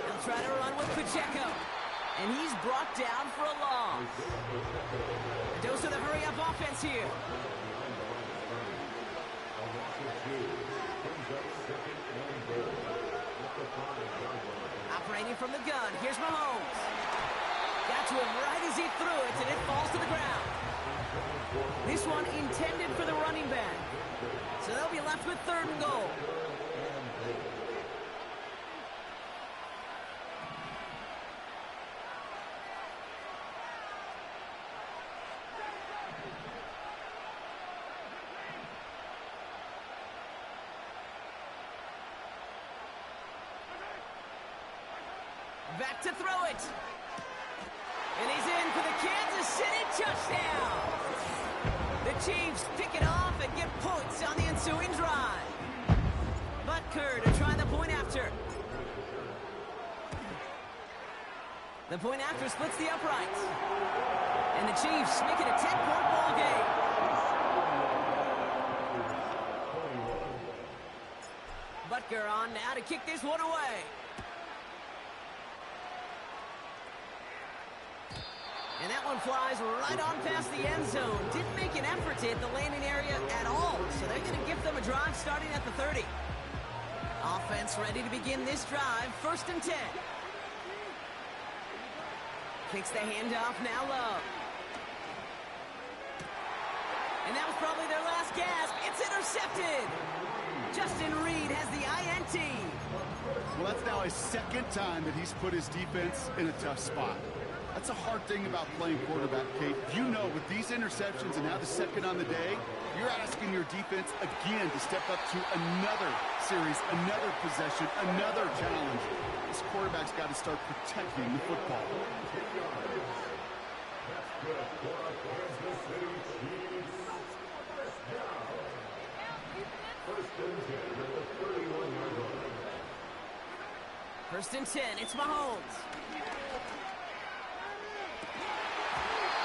They'll try to run with Pacheco. And he's brought down for a loss. A dose of the hurry-up offense here. Operating from the gun. Here's Mahomes. Got to him right as he threw it, and it falls to the ground. This one intended for the running back. So they'll be left with 3rd and goal. Back to throw it. And he's in for the Kansas City touchdown. The Chiefs pick it off and get points on the ensuing drive. Butker to try the point after. The point after splits the uprights. And the Chiefs make it a 10-point ball game. Butker on now to kick this one away. And that one flies right on past the end zone. Didn't make an effort to hit the landing area at all. So they're going to give them a drive starting at the 30. Offense ready to begin this drive. 1st and 10. Kicks the handoff now low. And that was probably their last gasp. It's intercepted. Justin Reed has the INT. Well, that's now his 2nd time that he's put his defense in a tough spot. That's a hard thing about playing quarterback, Kate. You know, with these interceptions and now the 2nd on the day, you're asking your defense again to step up to another series, another possession, another challenge. This quarterback's got to start protecting the football. First and 10, it's Mahomes.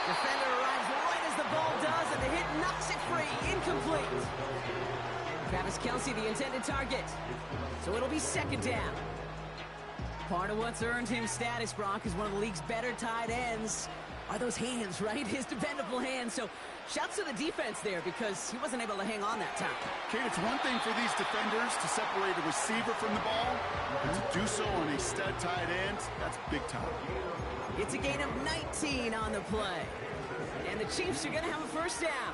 Defender arrives right as the ball does, and the hit knocks it free. Incomplete. Travis Kelce, the intended target. So it'll be 2nd down. Part of what's earned him status, Brock, is one of the league's better tight ends. Are those hands, right? His dependable hands. So shouts to the defense there because he wasn't able to hang on that time. Kate, it's one thing for these defenders to separate a receiver from the ball, but to do so on a stud tight end, that's big time. It's a gain of 19 on the play. And the Chiefs are going to have a 1st down.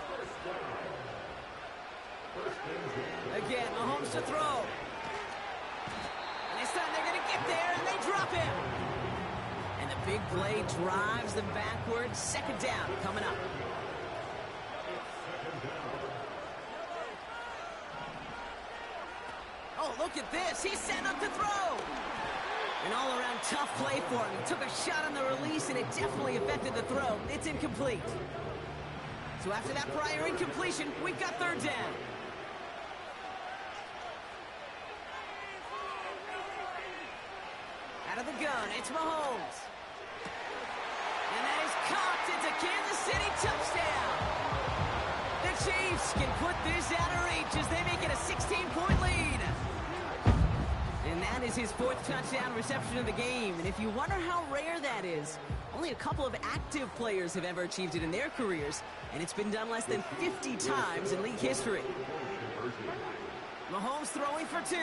Again, Mahomes to throw. And this time they're going to get there, and they drop him. And the big play drives them backwards. 2nd down coming up. Oh, look at this. He's set up to throw. An all-around tough play for him. He took a shot on the release, and it definitely affected the throw. It's incomplete. So after that prior incompletion, we've got 3rd down. Out of the gun, it's Mahomes. And that is caught. It's a Kansas City touchdown. The Chiefs can put this out of reach as they make it a 16-point lead. And that is his 4th touchdown reception of the game. And if you wonder how rare that is, only a couple of active players have ever achieved it in their careers, and it's been done less than 50 times in league history. Mahomes throwing for 2.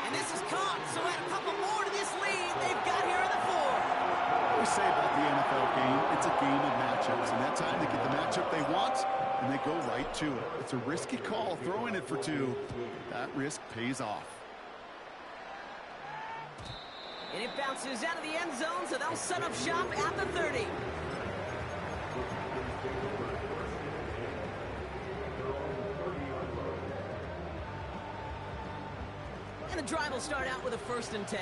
And this is caught, so add a couple more to this lead. They've got here in the 4th. We say about the NFL game, it's a game of matchups, and that time they get the matchup they want, and they go right to it. It's a risky call, throwing it for 2. That risk pays off. And it bounces out of the end zone, so they'll set up shop at the 30. And the drive will start out with a 1st and 10.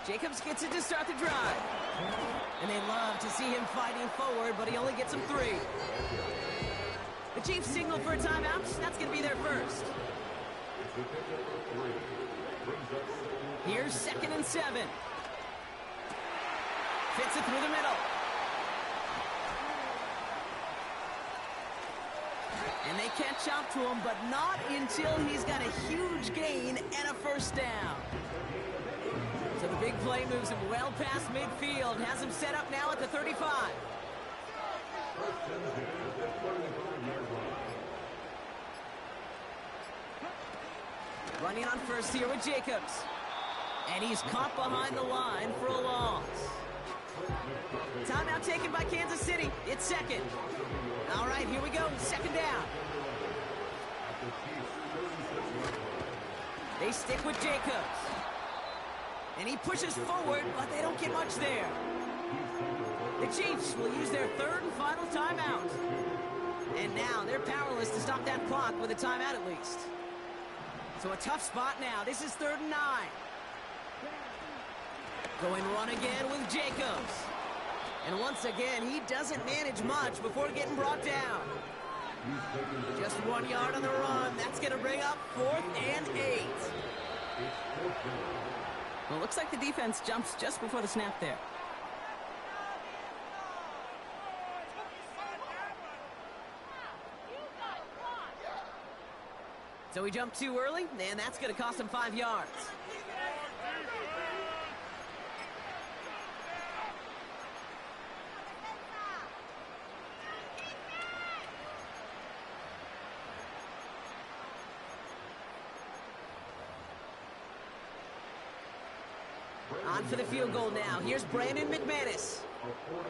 Jacobs gets it to start the drive. And they love to see him fighting forward, but he only gets them 3. The Chiefs signal for a timeout. That's going to be their 1st. Here's 2nd and 7. Fits it through the middle. And they catch up to him, but not until he's got a huge gain and a 1st down. So the big play moves him well past midfield. Has him set up now at the 35. Running on 1st here with Jacobs. And he's caught behind the line for a loss. Timeout taken by Kansas City. It's 2nd. All right, here we go. 2nd down. They stick with Jacobs. And he pushes forward, but they don't get much there. The Chiefs will use their 3rd and final timeout. And now they're powerless to stop that clock with a timeout at least. So a tough spot now. This is 3rd and 9. Going run again with Jacobs. And once again, he doesn't manage much before getting brought down. Just 1 yard on the run. That's going to bring up 4th and 8. Well, looks like the defense jumps just before the snap there. So he jumped too early, and that's going to cost him 5 yards. On for the field goal now. Here's Brandon McManus.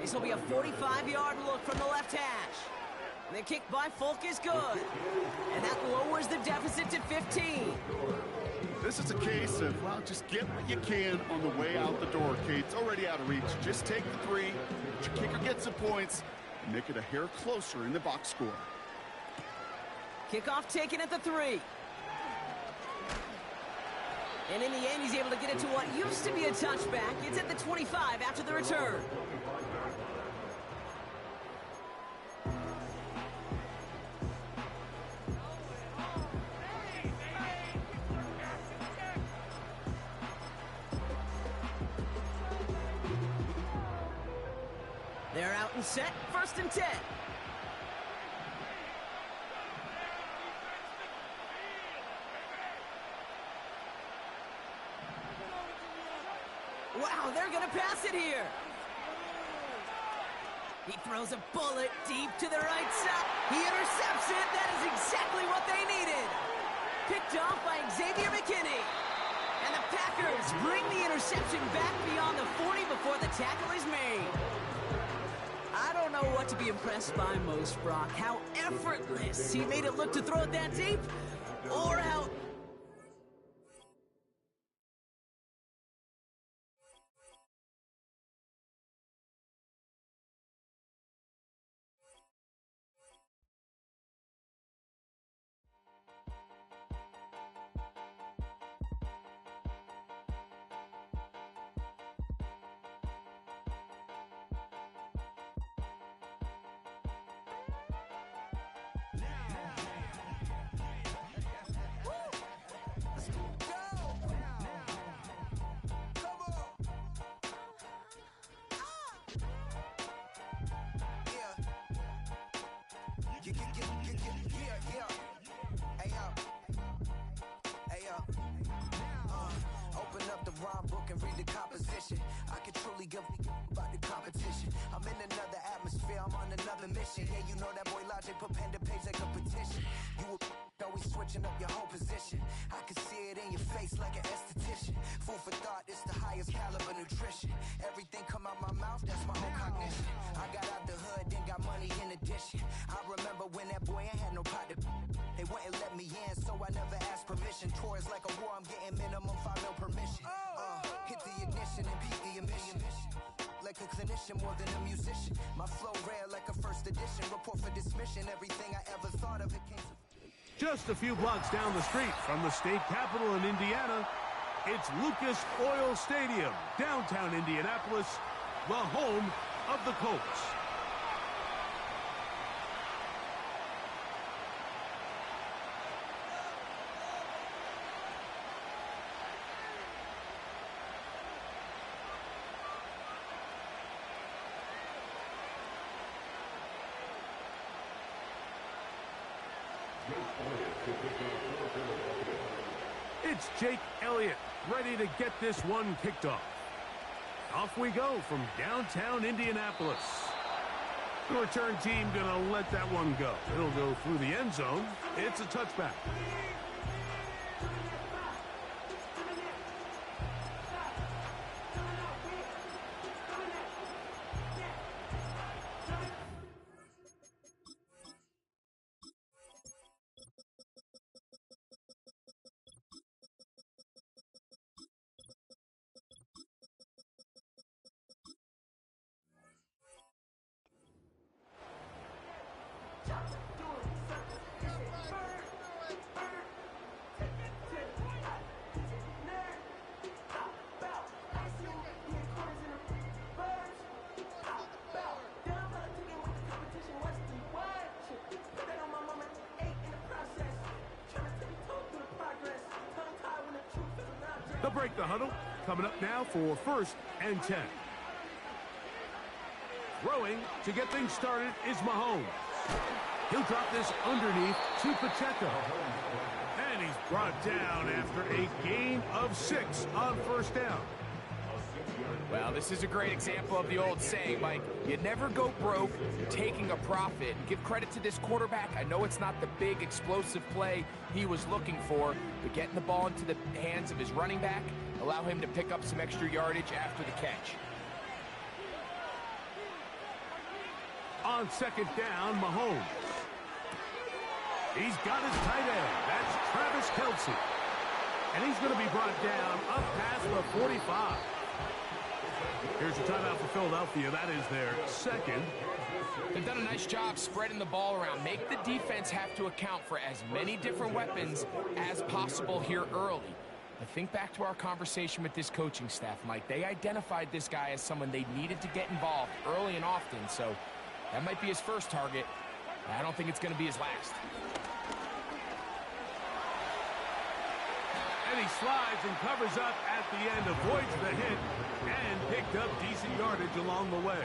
This will be a 45-yard look from the left hash. And the kick by Folk is good. And that lowers the deficit to 15. This is a case of, well, just get what you can on the way out the door, Kate. It's already out of reach. Just take the 3, let your kicker get some points, and make it a hair closer in the box score. Kickoff taken at the 3. And in the end, he's able to get it to what used to be a touchback. It's at the 25 after the return. They're out and set, 1st and 10. Wow, they're going to pass it here. He throws a bullet deep to the right side. He intercepts it. That is exactly what they needed. Picked off by Xavier McKinney. And the Packers bring the interception back beyond the 40 before the tackle is made. I don't know what to be impressed by most, Brock. How effortless he made it look to throw it that deep, or how... Open up the rhyme book and read the composition. I can truly give about the competition. I'm in another atmosphere, I'm on another mission. Yeah, you know that boy Logic put pen to page like a petition. You always switching up your whole position. I can see it in your face like an esthetician. Food for thought, it's the highest caliber nutrition. Everything come out my mouth, that's my own cognition. I got out the hood, then got money in addition. I remember when that boy ain't had no pot to... They wouldn't let me in, so I never asked permission. Tours like a war, I'm getting minimum 5 mil permission. Hit the ignition and beat the emission. Like a clinician more than a musician. My flow rare like a first edition. Report for dismission, everything I ever thought of it came to... Just a few blocks down the street from the state capitol in Indiana, it's Lucas Oil Stadium, downtown Indianapolis, the home of the Colts. It's Jake Elliott, ready to get this one kicked off. Off we go from downtown Indianapolis. The return team gonna let that one go. It'll go through the end zone. It's a touchback. They'll break the huddle. Coming up now for 1st and 10. Throwing to get things started is Mahomes. He'll drop this underneath to Pacheco. And he's brought down after a gain of 6 on 1st down. Well, this is a great example of the old saying, Mike. You never go broke taking a profit. Give credit to this quarterback. I know it's not the big explosive play he was looking for, but getting the ball into the hands of his running back, allow him to pick up some extra yardage after the catch. On 2nd down, Mahomes. He's got his tight end. That's Travis Kelce. And he's going to be brought down up past the 45. Here's your timeout for Philadelphia. That is their 2nd. They've done a nice job spreading the ball around. Make the defense have to account for as many different weapons as possible here early. I think back to our conversation with this coaching staff, Mike. They identified this guy as someone they needed to get involved early and often, so that might be his first target. I don't think it's going to be his last. And he slides and covers up at the end, avoids the hit, and picked up decent yardage along the way.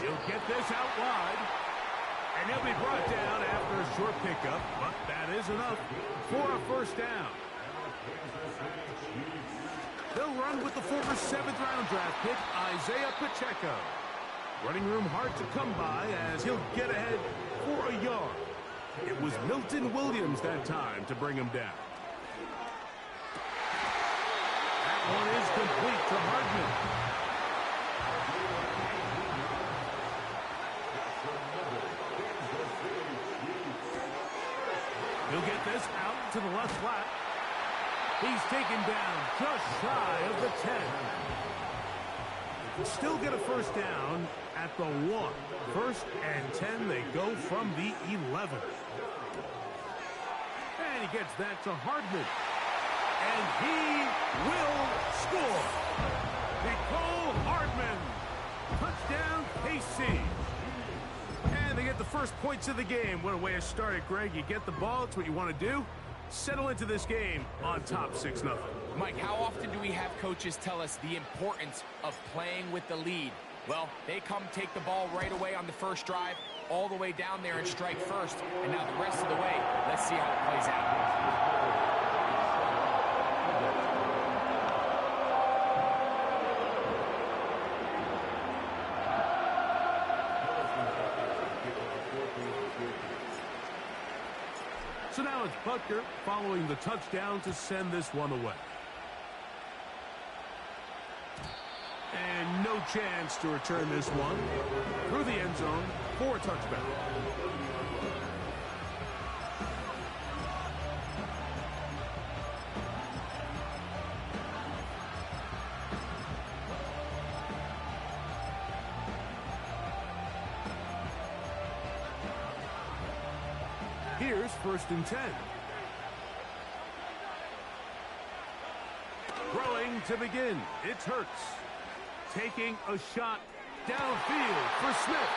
He'll get this out wide, and he'll be brought down after a short pickup, but that is enough for a 1st down. They'll run with the former 7th-round draft pick, Isaiah Pacheco. Running room hard to come by as he'll get ahead for a yard. It was Milton Williams that time to bring him down. That one is complete to Hardman. He'll get this out to the left flat. He's taken down just shy of the 10. Still get a 1st down at the 1. 1st and 10, they go from the 11. And he gets that to Hardman. And he will score. Nicole Hardman. Touchdown, KC. And they get the first points of the game. What a way to start it, Greg. You get the ball. It's what you want to do. Settle into this game on top 6-0. Mike, how often do we have coaches tell us the importance of playing with the lead? Well, they come take the ball right away on the first drive, all the way down there and strike first. And now the rest of the way, let's see how it plays out. So now it's Butker following the touchdown to send this one away. And no chance to return this one through the end zone for a touchback. Here's 1st and 10. Throwing to begin. It's Hurts. Taking a shot downfield for Smith.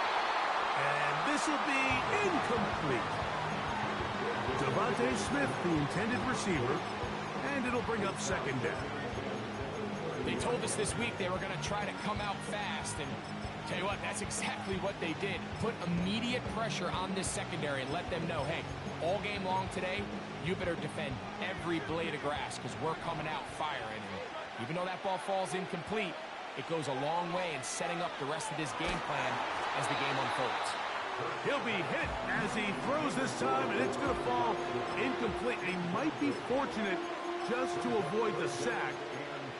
And this will be incomplete. Devontae Smith, the intended receiver, and it'll bring up 2nd down. They told us this week they were going to try to come out fast, and tell you what, that's exactly what they did. Put immediate pressure on this secondary and let them know, hey, all game long today, you better defend every blade of grass because we're coming out firing. And even though that ball falls incomplete, it goes a long way in setting up the rest of this game plan as the game unfolds. He'll be hit as he throws this time, and it's going to fall incomplete. He might be fortunate just to avoid the sack,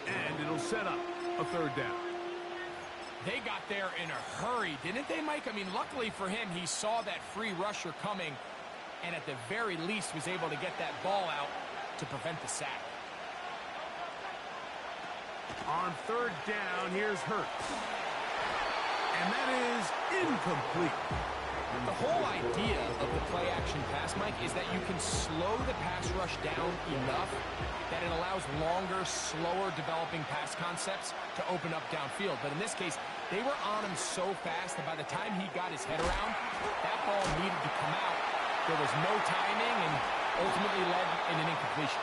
and it'll set up a 3rd down. They got there in a hurry, didn't they, Mike? I mean, luckily for him, he saw that free rusher coming, and at the very least was able to get that ball out to prevent the sack. On 3rd down, here's Hurts. And that is incomplete. The whole idea of the play-action pass, Mike, is that you can slow the pass rush down enough that it allows longer, slower developing pass concepts to open up downfield. But in this case, they were on him so fast that by the time he got his head around, that ball needed to come out, There was no timing and ultimately led in an incompletion.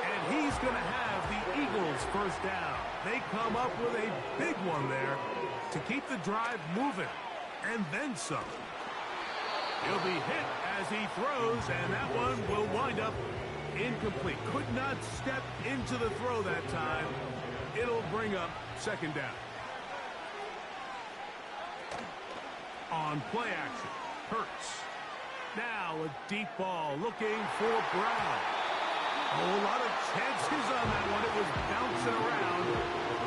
And he's going to have the Eagles first down. They come up with a big one there to keep the drive moving, and then some. He'll be hit as he throws, and that one will wind up incomplete. Could not step into the throw that time. It'll bring up second down. On play action, Hurts. Now a deep ball looking for Brown. A whole lot of chances on that one. It was bouncing around,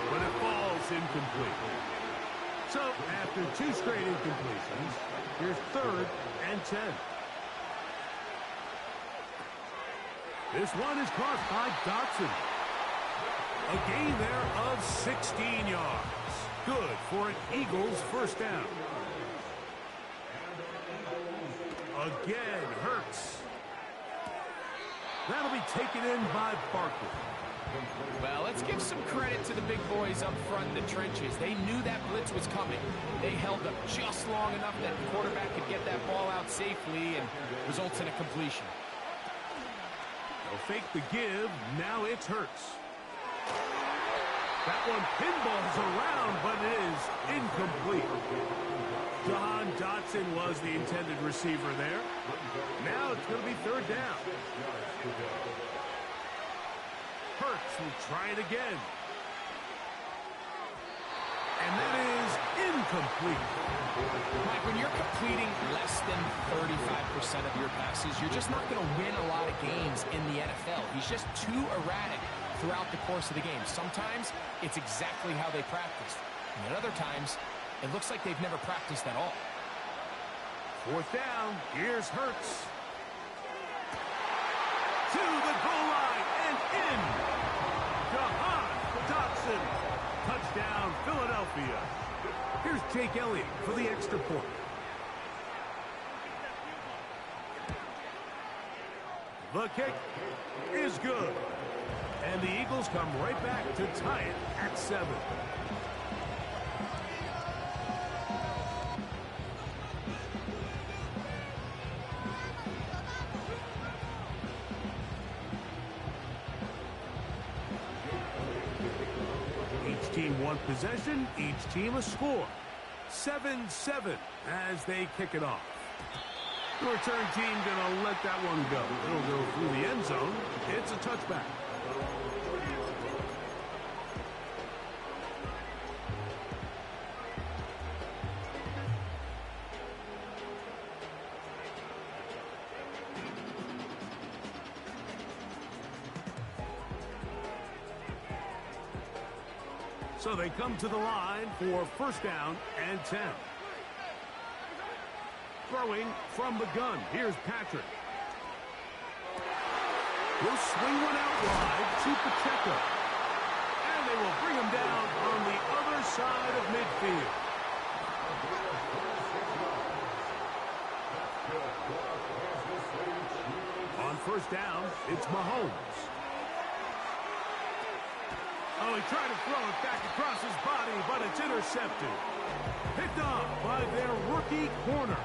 but it falls incomplete. So after two straight incompletions, here's 3rd and 10. This one is caught by Dotson. A gain there of 16 yards. Good for an Eagles first down. Again, Hurts. That'll be taken in by Barkley. Well, let's give some credit to the big boys up front in the trenches. They knew that blitz was coming. They held up just long enough that the quarterback could get that ball out safely and results in a completion. They'll fake the give. Now it's Hurts. That one pinballs around, but it is incomplete. Jahan Dotson was the intended receiver there. Now it's going to be 3rd down. Hurts will try it again. And that is incomplete. Mike, when you're completing less than 35% of your passes, you're just not going to win a lot of games in the NFL. He's just too erratic throughout the course of the game. Sometimes it's exactly how they practiced. And at other times, it looks like they've never practiced at all. 4th down. Here's Hurts. To the goal line and in. Jahan Dotson. Touchdown, Philadelphia. Here's Jake Elliott for the extra point. The kick is good. And the Eagles come right back to tie it at 7. Each team one possession, each team a score. 7-7 as they kick it off. The return team gonna let that one go. It'll go through the end zone. It's a touchback. So they come to the line for first down and 10. Throwing from the gun. Here's Patrick. He'll swing one out wide to Pacheco. And they will bring him down on the other side of midfield. On first down, it's Mahomes. Oh, he tried to throw it back across his body, but it's intercepted. Picked off by their rookie corner.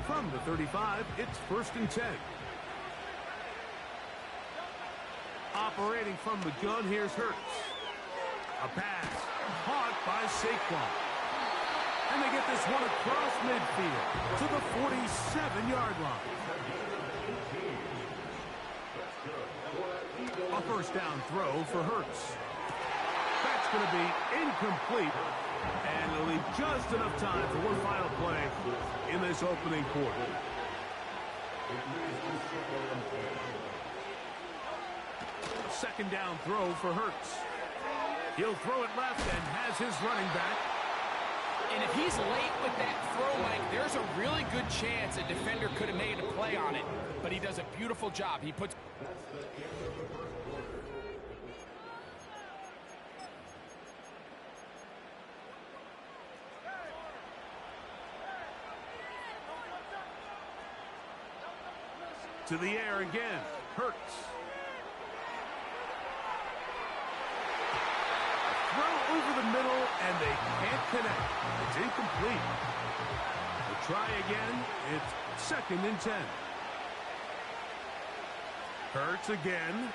From the 35, it's 1st and 10. Operating from the gun, here's Hurts. A pass caught by Saquon. And they get this one across midfield to the 47-yard line. A first down throw for Hurts. That's going to be incomplete. And it'll leave just enough time for one final play in this opening quarter. Second down throw for Hurts. He'll throw it left and has his running back. And if he's late with that throw, Mike, there's a really good chance a defender could have made a play on it. But he does a beautiful job. He puts... To the air again. Hurts. Throw over the middle, and they can't connect. It's incomplete. They try again. It's 2nd and 10. Hurts again.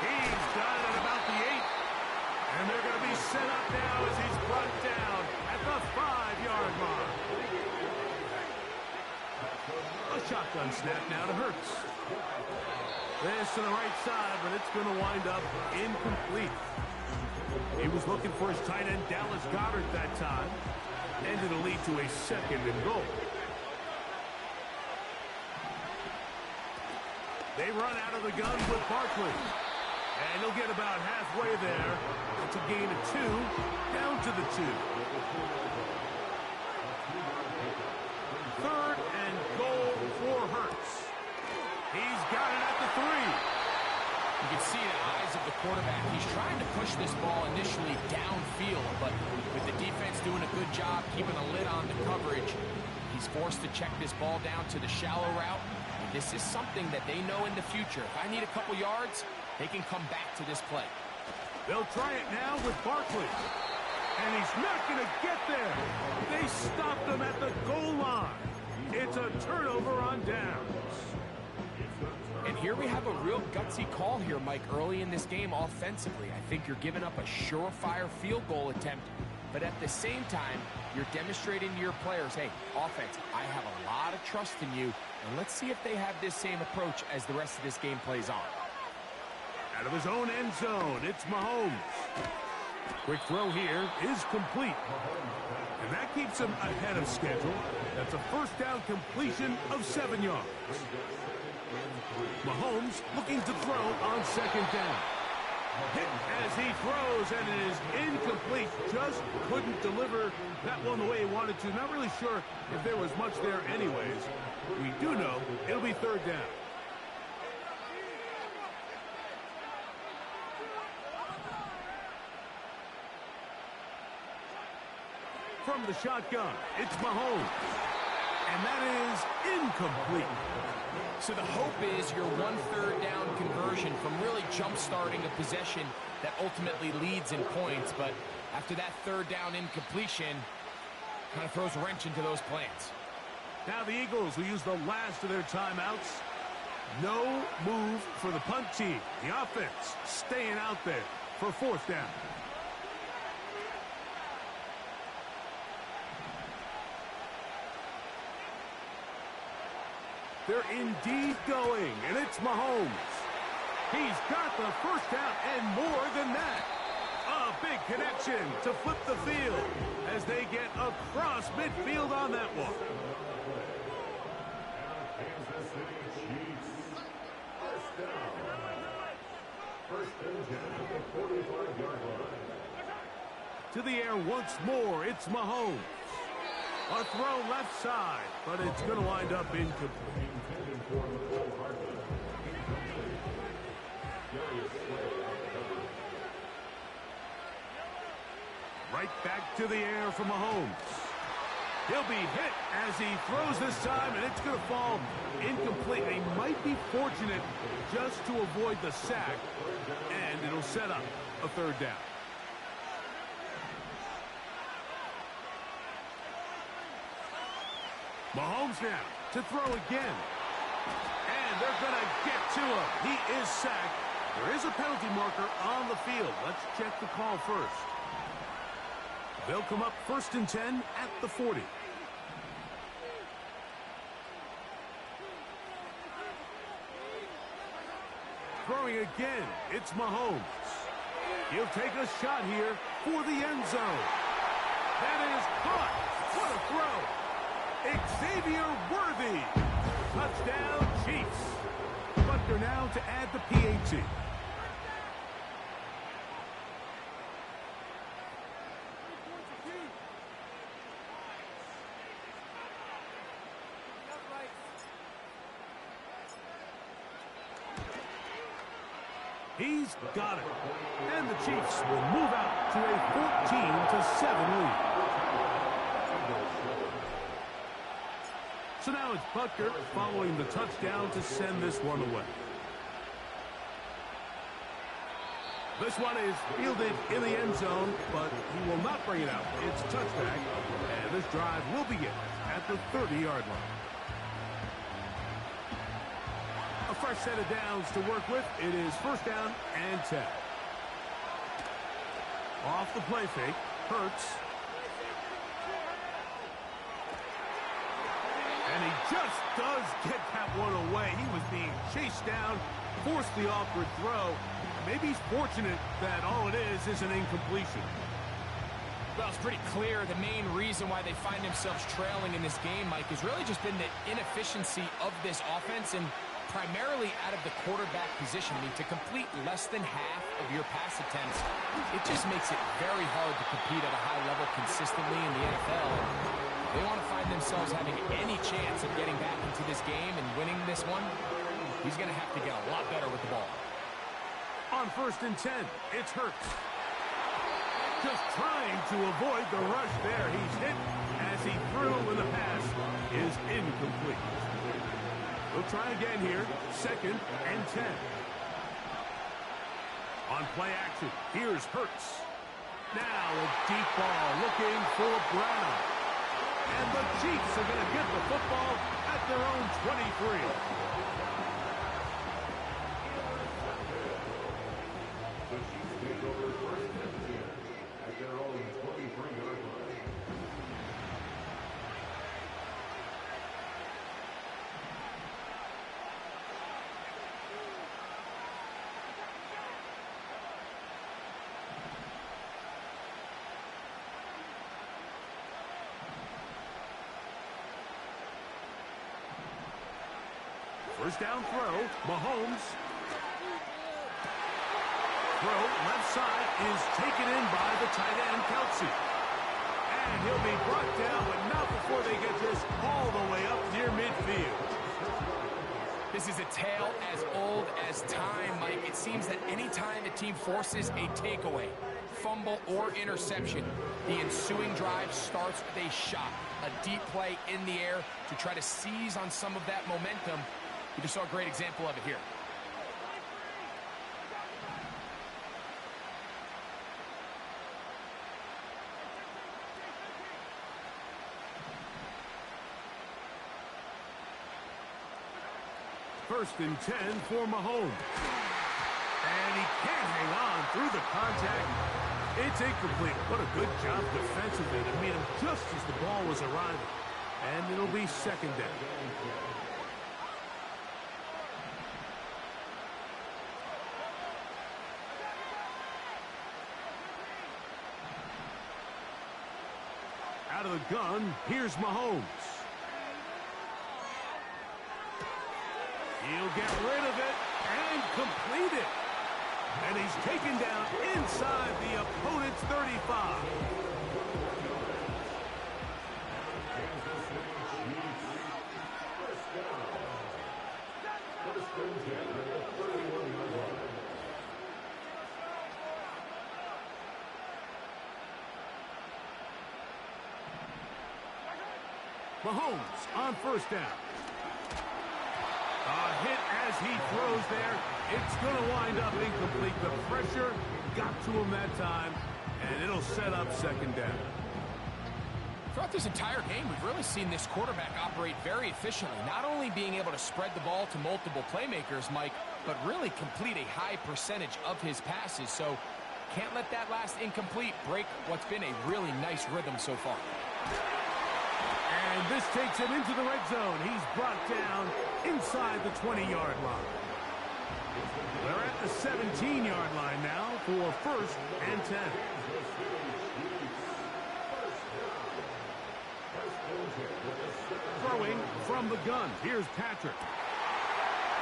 He's got it about the 8. And they're going to be set up now as he's brought down at the 5-yard mark. A shotgun snap now to Hurts. This to the right side, but it's going to wind up incomplete. He was looking for his tight end, Dallas Goedert, that time. And it'll lead to a 2nd and goal. They run out of the gun with Barkley. And he'll get about halfway there. It's a gain of 2, down to the 2. 3rd and goal for Hurts. He's got it at the 3. You can see in the eyes of the quarterback, he's trying to push this ball initially downfield, but with the defense doing a good job keeping a lid on the coverage, he's forced to check this ball down to the shallow route. And this is something that they know in the future. If I need a couple yards, they can come back to this play. They'll try it now with Barkley. And he's not going to get there. They stopped him at the goal line. It's a turnover on downs. And here we have a real gutsy call here, Mike, early in this game offensively. I think you're giving up a surefire field goal attempt, but at the same time, you're demonstrating to your players, hey, offense, I have a lot of trust in you, and let's see if they have this same approach as the rest of this game plays on. Out of his own end zone, it's Mahomes. Quick throw here is complete. And that keeps him ahead of schedule. That's a 1st down completion of 7 yards. Mahomes looking to throw on 2nd down. Hit as he throws, and it is incomplete. Just couldn't deliver that one the way he wanted to. Not really sure if there was much there anyways. We do know it'll be 3rd down. From the shotgun, it's Mahomes. And that is incomplete. So the hope is your 1/3 down conversion from really jump-starting a possession that ultimately leads in points. But after that 3rd down incompletion, kind of throws a wrench into those plans. Now the Eagles will use the last of their timeouts. No move for the punt team. The offense staying out there for 4th down. They're indeed going, and it's Mahomes. He's got the 1st down and more than that. A big connection to flip the field as they get across midfield on that one. Kansas City Chiefs. 1st down. 1st and 10 at the 45-yard line. To the air once more, it's Mahomes. A throw left side, but it's going to wind up incomplete. Right back to the air for Mahomes. He'll be hit as he throws this time, and it's going to fall incomplete. They might be fortunate just to avoid the sack, and it'll set up a 3rd down. Mahomes now to throw again. And they're going to get to him. He is sacked. There is a penalty marker on the field. Let's check the call first. They'll come up 1st and 10 at the 40. Throwing again, it's Mahomes. He'll take a shot here for the end zone. That is caught. What a throw. Xavier Worthy. Touchdown, Chiefs. But they're now to add the PAT. He's got it. And the Chiefs will move out to a 14-7 lead. So now it's Butker following the touchdown to send this one away. This one is fielded in the end zone, but he will not bring it out. It's touchback, and this drive will begin at the 30-yard line. A fresh set of downs to work with. It is first down and 10. Off the play fake, Hurts. And he just does get that one away. He was being chased down, forced the awkward throw. Maybe he's fortunate that all it is an incompletion. Well, it's pretty clear the main reason why they find themselves trailing in this game, Mike, has really just been the inefficiency of this offense and primarily out of the quarterback position. I mean, to complete less than half of your pass attempts, it just makes it very hard to compete at a high level consistently in the NFL. They want to find themselves having any chance of getting back into this game and winning this one. He's going to have to get a lot better with the ball. On first and 10, it's Hurts. Just trying to avoid the rush there. He's hit as he threw, and the pass is incomplete. We'll try again here. Second and 10. On play action, here's Hurts. Now a deep ball looking for Brown. And the Chiefs are going to get the football at their own 23. The Chiefs take over first and 10 at their own 23-yard line. First down throw, Mahomes. Throw left side is taken in by the tight end, Kelsey. And he'll be brought down, but not before they get this all the way up near midfield. This is a tale as old as time, Mike. It seems that any time the team forces a takeaway, fumble, or interception, the ensuing drive starts with a shot, a deep play in the air to try to seize on some of that momentum. We just saw a great example of it here. First and 10 for Mahomes. And he can't hang on through the contact. It's incomplete. What a good job defensively to meet him just as the ball was arriving. And it'll be second down. Out of the gun, here's Mahomes. He'll get rid of it and complete it. And he's taken down inside the opponent's 35. Mahomes on first down. A hit as he throws there. It's going to wind up incomplete. The pressure got to him that time, and it'll set up second down. Throughout this entire game, we've really seen this quarterback operate very efficiently, not only being able to spread the ball to multiple playmakers, Mike, but really complete a high percentage of his passes. So can't let that last incomplete break what's been a really nice rhythm so far. And this takes him into the red zone. He's brought down inside the 20-yard line. They're at the 17-yard line now for first and 10. Throwing from the gun. Here's Patrick.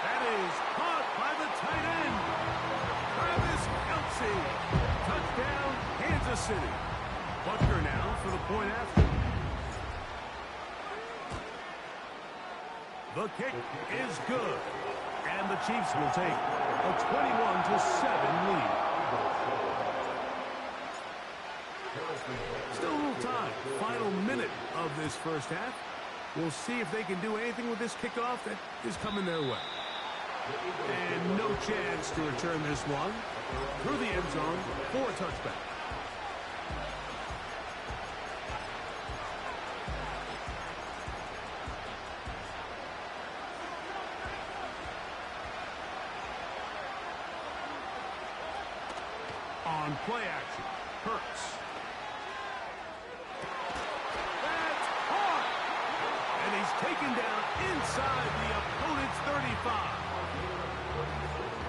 That is caught by the tight end. Travis Kelsey. Touchdown, Kansas City. Butker now for the point after. The kick is good. And the Chiefs will take a 21-7 lead. Still a little time. Final minute of this first half. We'll see if they can do anything with this kickoff that is coming their way. And no chance to return this one through the end zone for a touchback. On play action, Hurts. That's hard. And he's taken down inside the opponent's 35.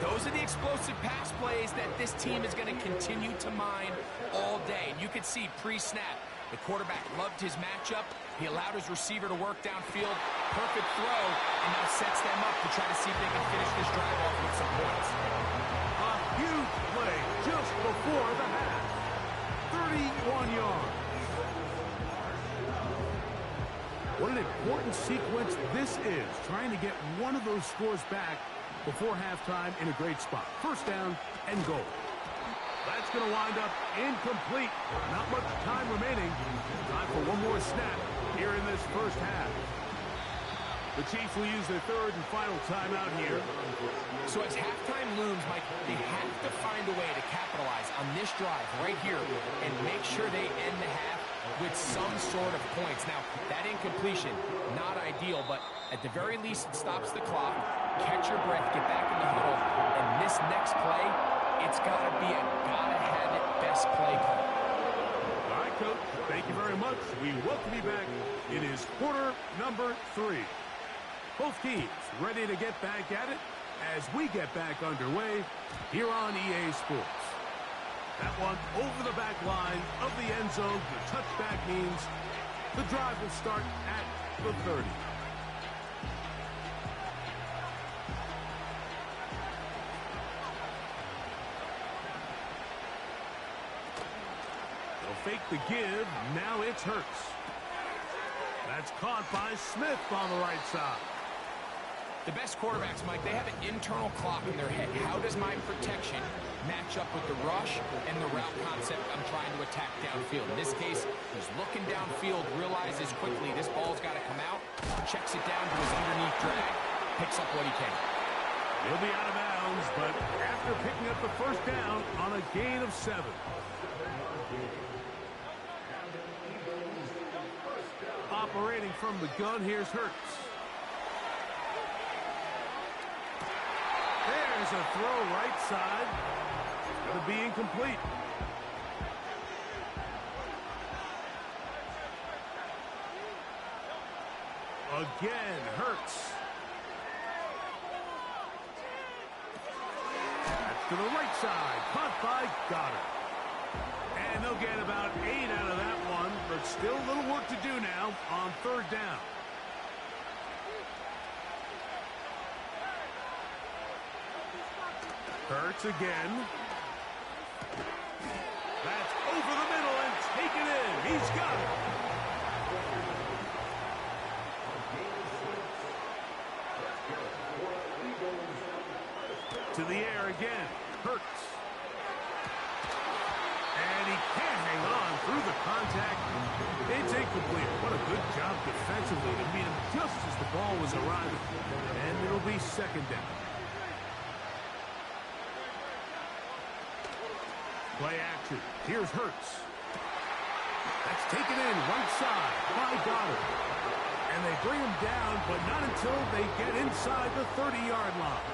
Those are the explosive pass plays that this team is going to continue to mine all day. And you can see pre-snap, the quarterback loved his matchup. He allowed his receiver to work downfield. Perfect throw, and now sets them up to try to see if they can finish this drive off with some points. A huge play just before the half. 31 yards. What an important sequence this is, trying to get one of those scores back before halftime in a great spot. First down and goal. That's going to wind up incomplete. Not much time remaining. Time for one more snap here in this first half. The Chiefs will use their third and final timeout here. So as halftime looms, Mike, they have to find a way to capitalize on this drive right here and make sure they end the half with some sort of points. Now, that incompletion, not ideal, but at the very least, it stops the clock. Catch your breath, get back in the huddle, and this next play, it's got to be a gotta-have-it best play call. All right, Coach, thank you very much. We welcome you back. It is quarter number 3. Both teams ready to get back at it as we get back underway here on EA Sports. That one over the back line of the end zone. The touchback means the drive will start at the 30. They'll fake the give. Now it's Hurts. That's caught by Smith on the right side. The best quarterbacks, Mike, they have an internal clock in their head. How does my protection match up with the rush and the route concept I'm trying to attack downfield? In this case, he's looking downfield, realizes quickly this ball's got to come out, checks it down to his underneath drag, picks up what he can. He'll be out of bounds, but after picking up the first down on a gain of 7. Operating from the gun, here's Hurts. There's a throw right side. It's going to be incomplete. Again, Hurts. That's to the right side. Caught by Goddard. And they'll get about 8 out of that one, but still a little work to do now on third down. Hurts again. That's over the middle and taken in. He's got it. To the air again. Hurts. And he can't hang on through the contact. It's incomplete. What a good job defensively to meet him just as the ball was arriving. And it'll be second down. Play action. Here's Hurts. That's taken in right side by Goddard. And they bring him down, but not until they get inside the 30-yard line.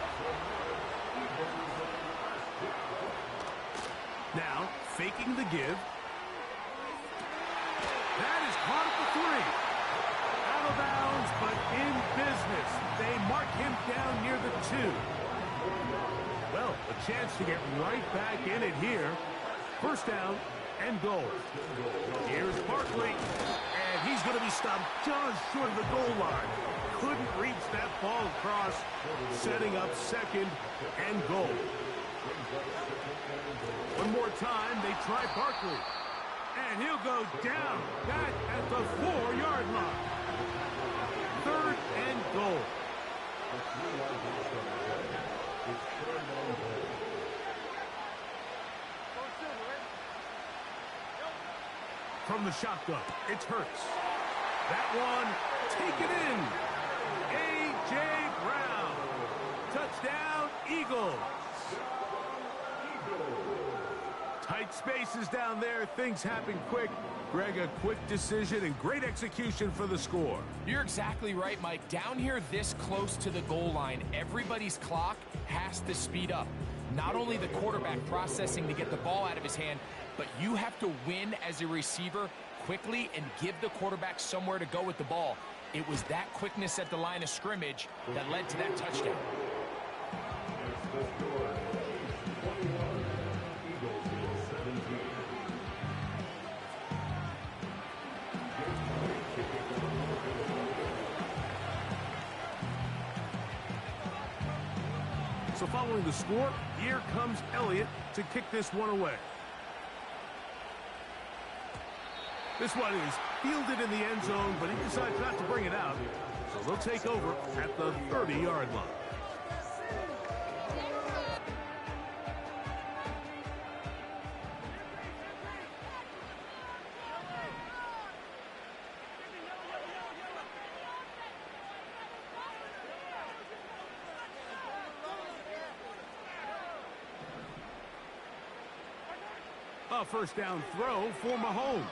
Now, faking the give. That is caught at the 3. Out of bounds, but in business. They mark him down near the 2. Well, a chance to get right back in it here. First down and goal. Here's Barkley, and he's going to be stopped just short of the goal line. Couldn't reach that ball across, setting up second and goal. One more time, they try Barkley, and he'll go down back at the 4-yard line. Third and goal. From the shotgun, it's Hurts. That one taken in. A.J. Brown. Touchdown, Eagles. Tight spaces down there. Things happen quick. Greg, a quick decision and great execution for the score. You're exactly right, Mike. Down here this close to the goal line, everybody's clock has to speed up. Not only the quarterback processing to get the ball out of his hand, but you have to win as a receiver quickly and give the quarterback somewhere to go with the ball. It was that quickness at the line of scrimmage that led to that touchdown. So following the score, here comes Elliott to kick this one away. This one is fielded in the end zone, but he decides not to bring it out. So they'll take over at the 30-yard line. A first down throw for Mahomes.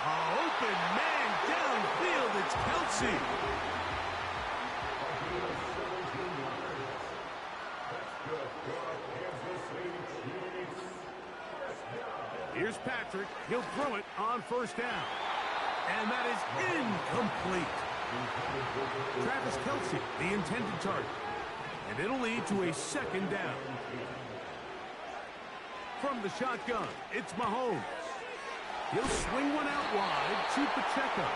Open man downfield. It's Kelsey. Here's Patrick. He'll throw it on first down. And that is incomplete. Travis Kelsey, the intended target. And it'll lead to a second down. From the shotgun, it's Mahomes. He'll swing one out wide to Pacheco.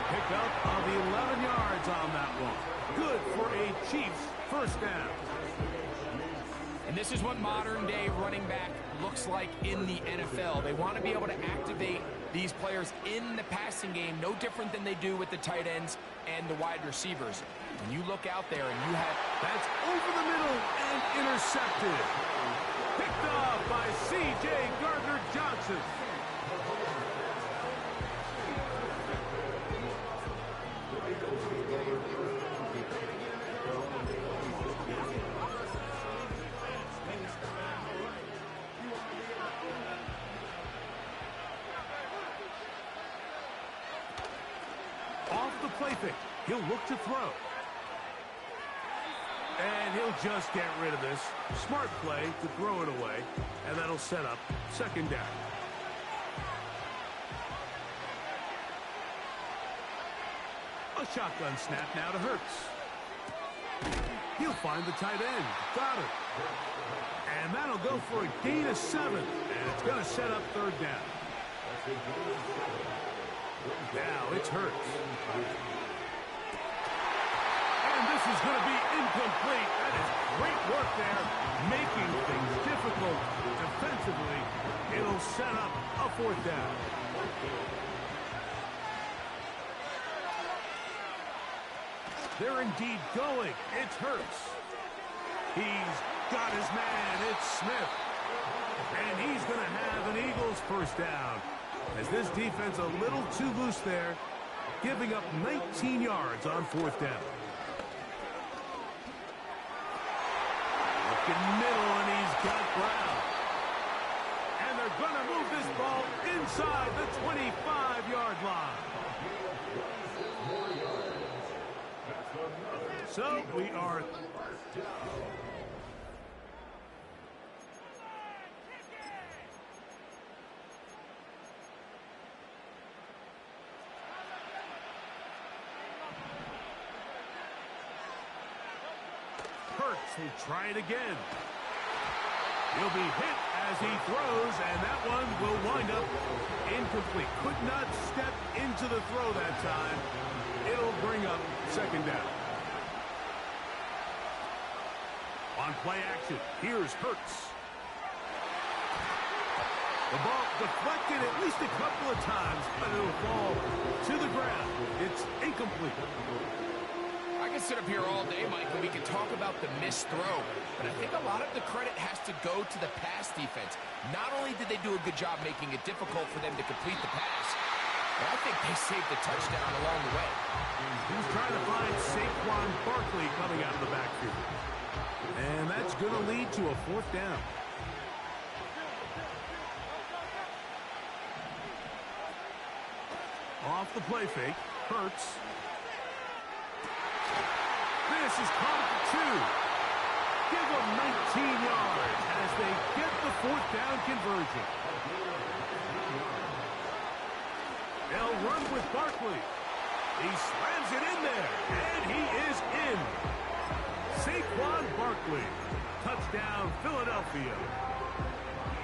Pick up of 11 yards on that one. Good for a Chiefs first down. And this is what modern-day running back looks like in the NFL. They want to be able to activate these players in the passing game, no different than they do with the tight ends and the wide receivers. When you look out there and you have... That's over the middle and intercepted. Picked off by C.J. Gardner-Johnson. Off the play fake. He'll look to throw. And he'll just get rid of this. Smart play to throw it away. And that'll set up second down. A shotgun snap now to Hurts. He'll find the tight end. Got it. And that'll go for a gain of 7. And it's going to set up third down. Now it's Hurts. And this is going to be incomplete. That is great work there, making things difficult defensively. It'll set up a fourth down. They're indeed going. It's Hurts. He's got his man. It's Smith. And he's going to have an Eagles first down. As this defense a little too loose there, giving up 19 yards on fourth down. Looking middle, and he's got Brown. And they're going to move this ball inside the 25-yard line. So we are... Hurts will try it again. He'll be hit as he throws, and that one will wind up incomplete. Could not step into the throw that time. It'll bring up second down. On play action, here's Hurts. The ball deflected at least a couple of times, but it'll fall to the ground. It's incomplete. I can sit up here all day, Mike, and we can talk about the missed throw, but I think a lot of the credit has to go to the pass defense. Not only did they do a good job making it difficult for them to complete the pass, And I think they saved the touchdown along the way. He's trying to find Saquon Barkley coming out of the backfield. And that's going to lead to a 4th down. Off the play fake, Hurts. This is caught at the 2. Give them 19 yards as they get the 4th down conversion. They'll run with Barkley. He slams it in there, and he is in. Saquon Barkley. Touchdown, Philadelphia.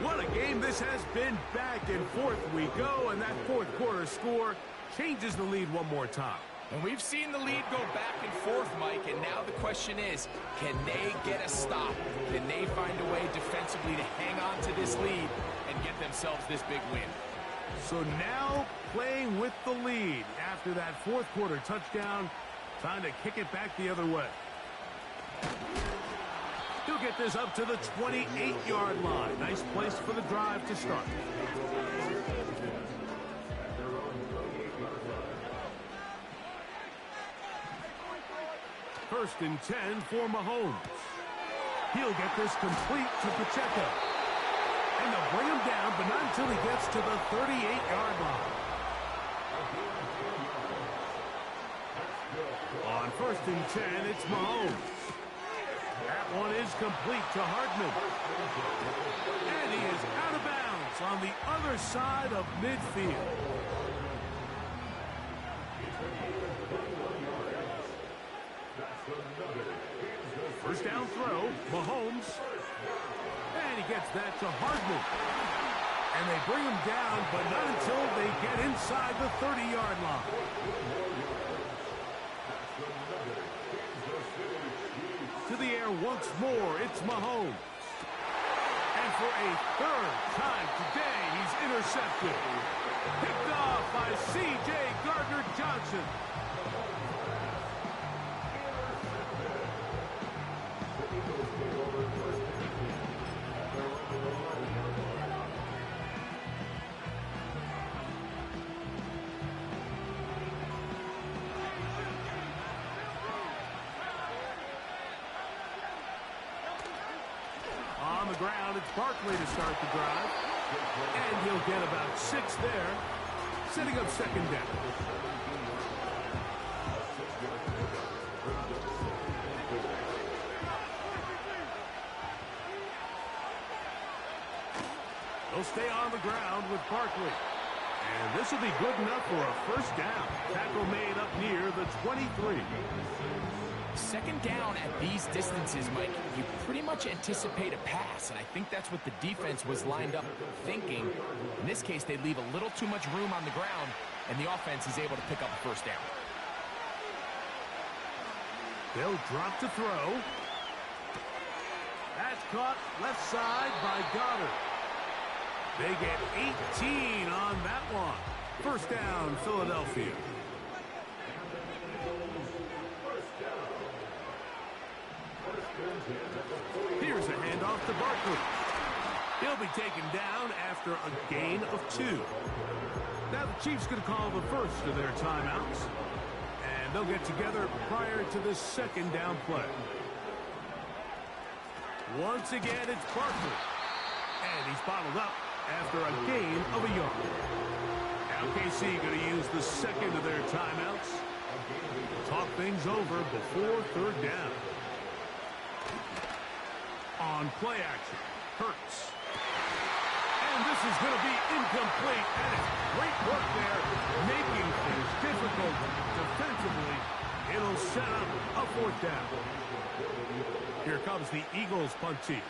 What a game this has been. Back and forth we go, and that 4th quarter score changes the lead one more time. And we've seen the lead go back and forth, Mike, and now the question is, can they get a stop? Can they find a way defensively to hang on to this lead and get themselves this big win? So now playing with the lead after that 4th quarter touchdown, time to kick it back the other way. He'll get this up to the 28-yard line. Nice place for the drive to start. First and 10 for Mahomes. He'll get this complete to Pacheco. And they'll bring him down, but not until he gets to the 38-yard line. On first and 10, it's Mahomes. That one is complete to Hardman. And he is out of bounds on the other side of midfield. First down throw, Mahomes. And he gets that to Hardman. And they bring him down, but not until they get inside the 30-yard line. To the air once more, it's Mahomes. And for a 3rd time today, he's intercepted. Picked off by C.J. Gardner-Johnson. On the ground, it's Barkley to start the drive. And he'll get about 6 there, setting up 2nd down. They'll stay on the ground with Barkley. And this will be good enough for a 1st down. Tackle made up near the 23. 2nd down at these distances, Mike, you pretty much anticipate a pass, and I think that's what the defense was lined up thinking. In this case, they leave a little too much room on the ground, and the offense is able to pick up a 1st down. They'll drop to throw. That's caught left side by Goddard. They get 18 on that one. 1st down, Philadelphia. Here's a handoff to Barkley. He'll be taken down after a gain of 2. Now the Chiefs going to call the first of their timeouts. And they'll get together prior to this 2nd down play. Once again, it's Barkley. And he's bottled up after a gain of a yard. Now KC going to use the 2nd of their timeouts. Talk things over before 3rd down. On play action, Hurts. And this is going to be incomplete. And it's great work there, making things difficult defensively. It'll set up a 4th down. Here comes the Eagles punt team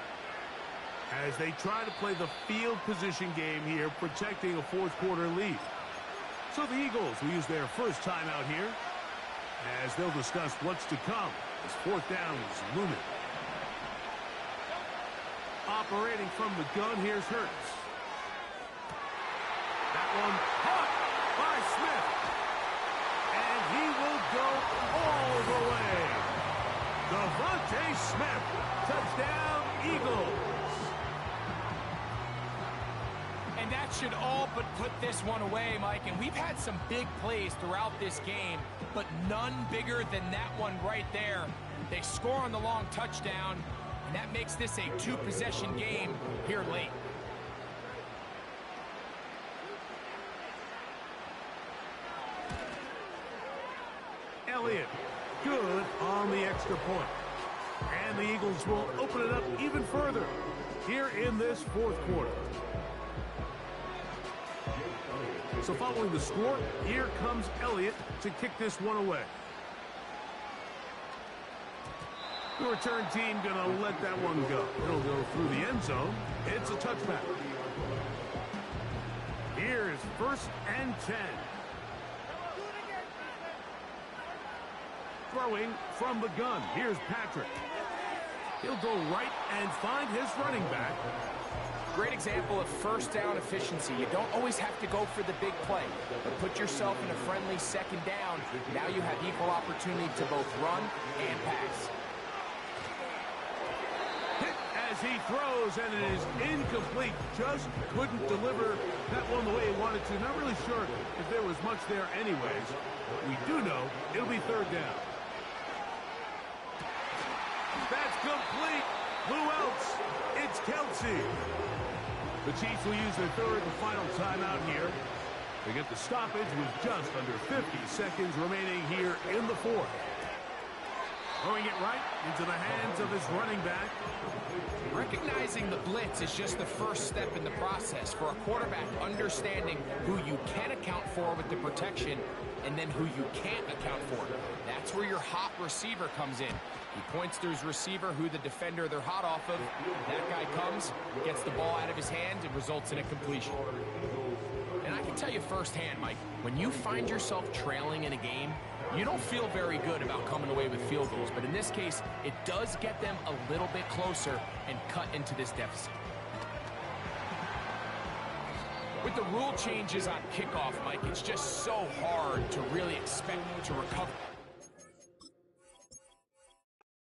as they try to play the field position game here, protecting a 4th quarter lead. So the Eagles will use their first timeout here as they'll discuss what's to come as 4th down is looming. Operating from the gun, here's Hurts. That one caught by Smith. And he will go all the way. Devontae Smith, touchdown Eagles. And that should all but put this one away, Mike. And we've had some big plays throughout this game, but none bigger than that one right there. They score on the long touchdown, and that makes this a two-possession game here late. Elliott, good on the extra point. And the Eagles will open it up even further here in this fourth quarter. So following the score, here comes Elliott to kick this one away. The return team going to let that one go. It'll go through the end zone. It's a touchback. Here's 1st and 10. Throwing from the gun. Here's Patrick. He'll go right and find his running back. Great example of first down efficiency. You don't always have to go for the big play, but put yourself in a friendly second down. Now you have equal opportunity to both run and pass. Hit as he throws, and it is incomplete. Just couldn't deliver that one the way he wanted to. Not really sure if there was much there anyways. We do know it'll be 3rd down. That's complete. Who else? It's Kelsey. The Chiefs will use their 3rd and final timeout here. They get the stoppage with just under 50 seconds remaining here in the 4th. Throwing it right into the hands of his running back. Recognizing the blitz is just the first step in the process for a quarterback, understanding who you can account for with the protection and then who you can't account for. That's where your hot receiver comes in. He points to his receiver, who the defender they're hot off of. That guy comes, gets the ball out of his hand, and results in a completion. And I can tell you firsthand, Mike, when you find yourself trailing in a game, you don't feel very good about coming away with field goals. But in this case, it does get them a little bit closer and cut into this deficit. With the rule changes on kickoff, Mike, it's just so hard to really expect to recover.